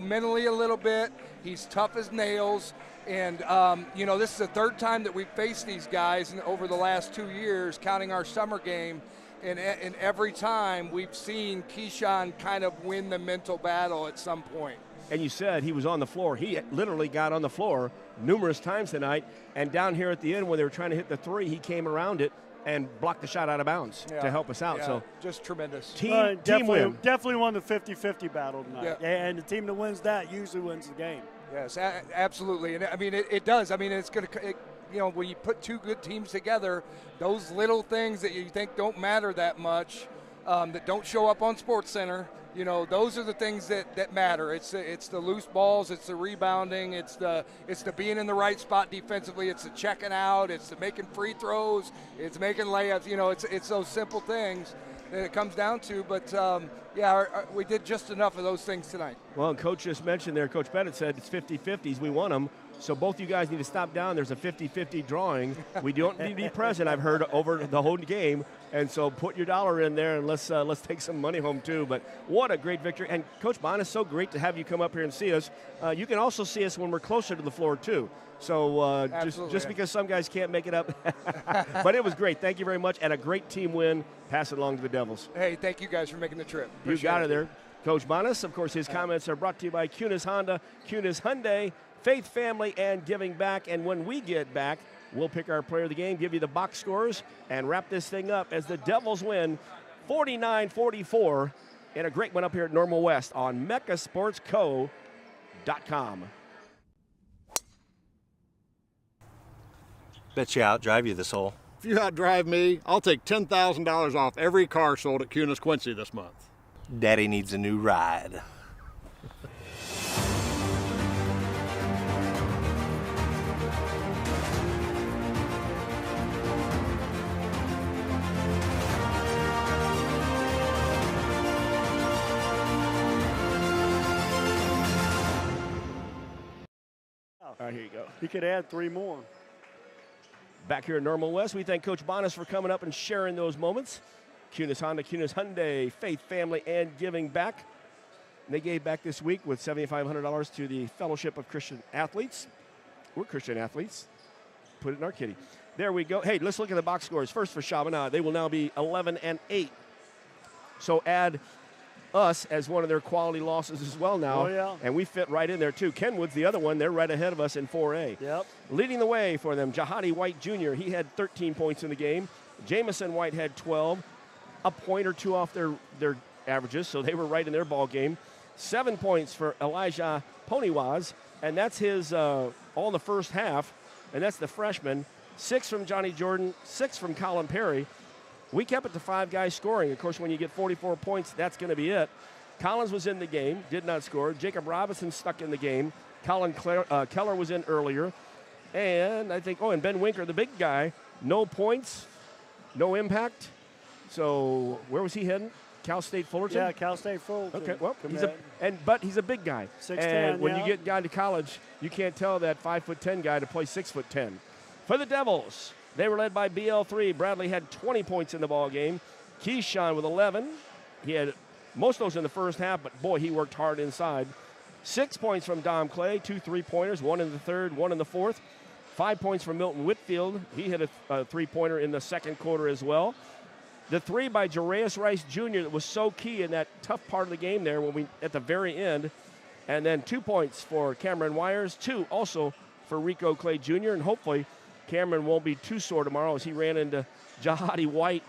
mentally a little bit. He's tough as nails. And, this is the 3rd time that we've faced these guys over the last 2 years, counting our summer game. And every time we've seen Keyshawn kind of win the mental battle at some point. And you said he was on the floor. He literally got on the floor numerous times tonight. And down here at the end when they were trying to hit the 3, he came around it and blocked the shot out of bounds to help us out. Yeah, so just tremendous. Team win. Definitely won the 50-50 battle tonight. Yeah. And the team that wins that usually wins the game. Yes, absolutely. And it does. It's going to, when you put 2 good teams together, those little things that you think don't matter that much, that don't show up on SportsCenter, those are the things that matter. It's the loose balls, it's the rebounding, it's the being in the right spot defensively, it's the checking out, it's the making free throws, it's making layups. It's those simple things that it comes down to. But we did just enough of those things tonight. Well, Coach just mentioned there, Coach Bennett said it's 50-50s. We won them. So both you guys need to stop down. There's a 50-50 drawing. We don't need to be present, I've heard, over the whole game. And so put your dollar in there and let's take some money home too. But what a great victory. And Coach Bond, it's so great to have you come up here and see us. You can also see us when we're closer to the floor too. So just because some guys can't make it up. But it was great. Thank you very much. And a great team win. Pass it along to the Devils. Hey, thank you guys for making the trip. Appreciate you got it there. Coach Bonas, of course, his comments are brought to you by Kunis Honda, Kunis Hyundai, Faith Family, and Giving Back. And when we get back, we'll pick our player of the game, give you the box scores, and wrap this thing up as the Devils win 49-44 in a great one up here at Normal West on MeccaSportsCo.com. Bet you outdrive you this hole. If you outdrive me, I'll take $10,000 off every car sold at Kunis Quincy this month. Daddy needs a new ride. All right, here you go. He could add 3 more. Back here at Normal West, we thank Coach Bonas for coming up and sharing those moments. Kunis Honda, Kunis Hyundai, Faith Family, and Giving Back. And they gave back this week with $7,500 to the Fellowship of Christian Athletes. We're Christian athletes. Put it in our kitty. There we go. Hey, let's look at the box scores. First for Chaminade. They will now be 11-8. So add us as one of their quality losses as well now. Oh, yeah. And we fit right in there, too. Kenwood's the other one. They're right ahead of us in 4A. Yep. Leading the way for them, Jahadi White Jr. He had 13 points in the game. Jamison White had 12. A point or two off their averages, so they were right in their ball game. 7 points for Elijah Poniwaz, and that's his all in the first half, and that's the freshman. 6 from Johnny Jordan, 6 from Colin Perry. We kept it to 5 guys scoring. Of course, when you get 44 points, that's going to be it. Collins was in the game, did not score. Jacob Robinson stuck in the game. Colin Keller was in earlier. And I think, and Ben Winker, the big guy, no points, no impact. So where was he heading? Cal State Fullerton? Yeah, Cal State Fullerton. Okay, well, but he's a big guy. 6'10", and when you get a guy to college, you can't tell that 5'10" guy to play 6'10". For the Devils, they were led by BL3. Bradley had 20 points in the ball game. Keyshawn with 11. He had most of those in the first half, but boy, he worked hard inside. 6 points from Dom Clay, 2 3-pointers, 1 in the third, 1 in the fourth. 5 points from Milton Whitfield. He hit a 3-pointer in the second quarter as well. The 3 by Jarius Rice Jr. that was so key in that tough part of the game there at the very end. And then 2 points for Cameron Wires, 2 also for Rico Clay Jr. And hopefully Cameron won't be too sore tomorrow as he ran into Jahadi White,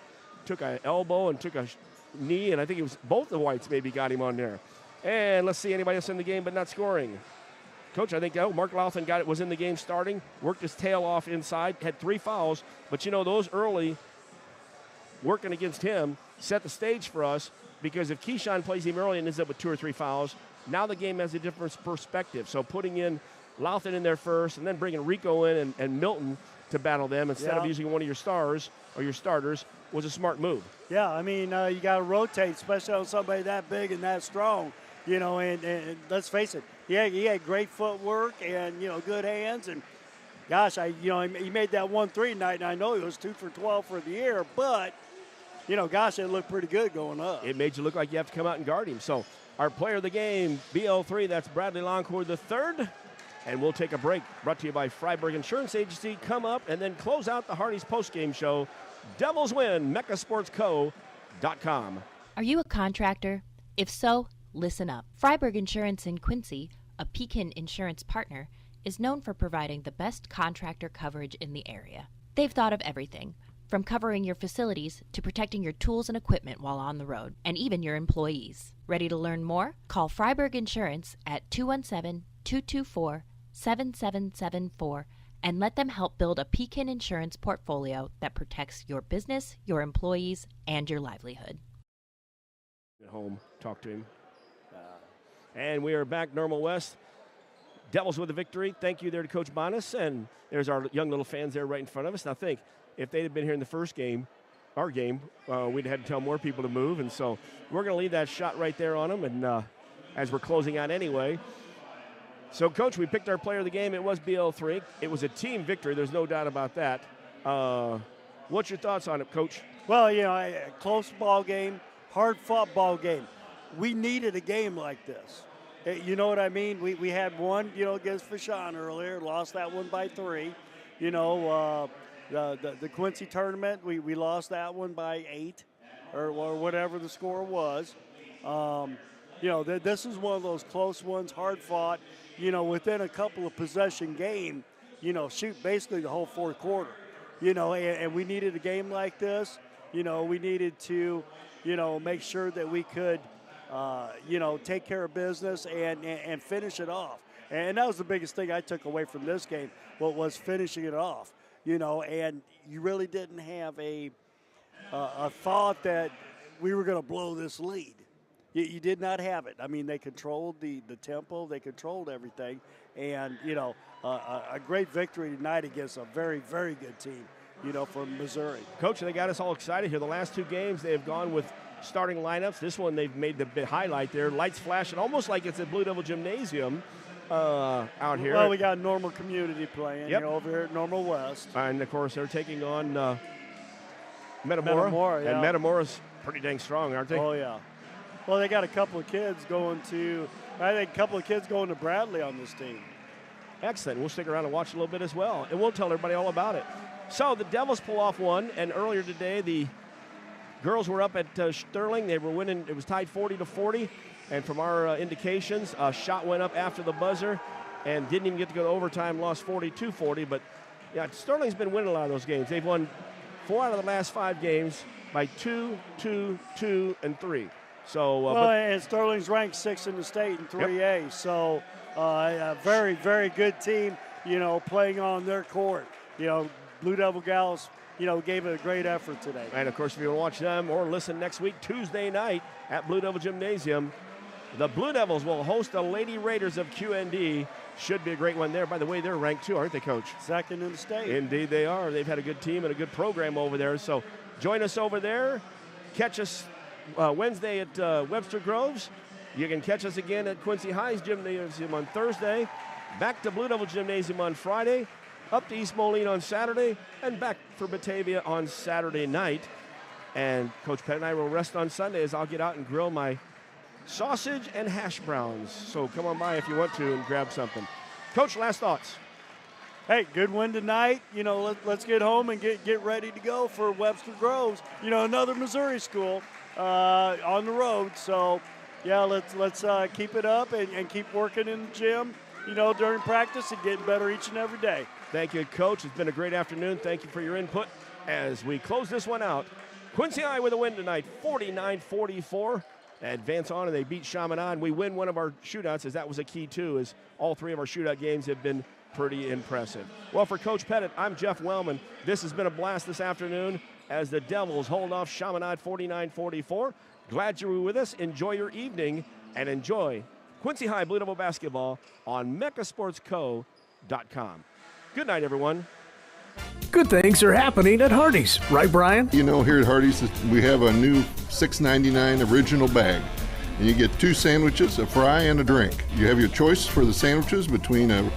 took an elbow and took a knee, and I think it was both the Whites maybe got him on there. And let's see anybody else in the game but not scoring. Coach, I think Mark Louthan was in the game starting, worked his tail off inside, had 3 fouls, but those early working against him set the stage for us, because if Keyshawn plays him early and ends up with 2 or 3 fouls, now the game has a different perspective. So putting in Louthan in there first and then bringing Rico in and Milton to battle them instead of using one of your stars or your starters was a smart move. Yeah, I mean, you got to rotate, especially on somebody that big and that strong, and let's face it, he had great footwork and, good hands. And, gosh, he made that 1-3 night, and I know he was 2 for 12 for the year, but, gosh, it looked pretty good going up. It made you look like you have to come out and guard him. So our player of the game, BL3, that's Bradley Longcourt III. And we'll take a break. Brought to you by Freiburg Insurance Agency. Come up and then close out the Hardy's postgame show. Devils win, mechasportsco.com. Are you a contractor? If so, listen up. Freiburg Insurance in Quincy, a Pekin insurance partner, is known for providing the best contractor coverage in the area. They've thought of everything, from covering your facilities to protecting your tools and equipment while on the road, and even your employees. Ready to learn more? Call Freiburg Insurance at 217-224-7774 and let them help build a Pekin insurance portfolio that protects your business, your employees, and your livelihood. At home, talk to him. And we are back, Normal West. Devils with a victory. Thank you there to Coach Bonas. And there's our young little fans there right in front of us. Now think, if they'd have been here in the first game, our game, we'd have had to tell more people to move. And so we're going to leave that shot right there on them. And as we're closing out anyway. So, Coach, we picked our player of the game. It was BL3. It was a team victory. There's no doubt about that. What's your thoughts on it, Coach? Well, a close ball game, hard-fought ball game. We needed a game like this. You know what I mean? We had one, against Vashon earlier, lost that one by 3. The Quincy tournament, we lost that one by 8 or whatever the score was. This is one of those close ones, hard-fought, within a couple of possession game, shoot basically the whole fourth quarter, and we needed a game like this. We needed to, make sure that we could, take care of business and finish it off. And that was the biggest thing I took away from this game, was finishing it off, and you really didn't have a thought that we were going to blow this lead. You did not have it. I mean, they controlled the tempo. They controlled everything. And, a great victory tonight against a very, very good team, from Missouri. Coach, they got us all excited here. The last 2 games, they have gone with starting lineups. This one, they've made the big highlight there. Lights flashing, almost like it's at Blue Devil Gymnasium out here. Well, we got Normal Community playing over here at Normal West. And, of course, they're taking on Metamora. Yeah. And Metamora's pretty dang strong, aren't they? Oh, yeah. Well, they got a couple of kids going to Bradley on this team. Excellent. We'll stick around and watch a little bit as well, and we'll tell everybody all about it. So the Devils pull off one, and earlier today the girls were up at Sterling. They were winning. It was tied 40-40, and from our indications, a shot went up after the buzzer and didn't even get to go to overtime, lost 42-40. But, yeah, Sterling's been winning a lot of those games. They've won 4 out of the last 5 games by 2, 2, 2, and 3. So, and Sterling's ranked 6th in the state in 3A. Yep. So a very, very good team, playing on their court. Blue Devil Gals, gave it a great effort today. And, of course, if you want to watch them or listen next week, Tuesday night at Blue Devil Gymnasium, the Blue Devils will host the Lady Raiders of QND. Should be a great one there. By the way, they're ranked too, aren't they, Coach? 2nd in the state. Indeed they are. They've had a good team and a good program over there. So join us over there. Catch us Wednesday at Webster Groves. You can catch us again at Quincy High's Gymnasium on Thursday. Back to Blue Devil Gymnasium on Friday. Up to East Moline on Saturday. And back for Batavia on Saturday night. And Coach Pettit and I will rest on Sunday as I'll get out and grill my sausage and hash browns. So come on by if you want to and grab something. Coach, last thoughts. Hey, good win tonight. Let's get home and get ready to go for Webster Groves. Another Missouri school on the road. So, yeah, let's keep it up and keep working in the gym, during practice and getting better each and every day. Thank you, Coach. It's been a great afternoon. Thank you for your input as we close this one out. Quincy High with a win tonight, 49-44. Advance on, and they beat Chaminade. We win one of our shootouts, as that was a key, too, as all 3 of our shootout games have been pretty impressive. Well, for Coach Pettit, I'm Jeff Wellman. This has been a blast this afternoon as the Devils hold off Chaminade 49-44. Glad you were with us. Enjoy your evening, and enjoy Quincy High Blue Devil basketball on MechaSportsCo.com. Good night, everyone. Good things are happening at Hardee's, right, Brian? Here at Hardee's, we have a new $6.99 original bag. And you get 2 sandwiches, a fry, and a drink. You have your choice for the sandwiches between a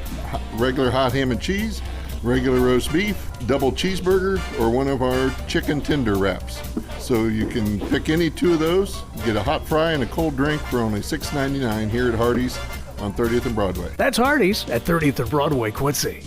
regular hot ham and cheese, regular roast beef, double cheeseburger, or one of our chicken tender wraps. So you can pick any 2 of those, get a hot fry and a cold drink for only $6.99 here at Hardee's on 30th and Broadway. That's Hardee's at 30th and Broadway, Quincy.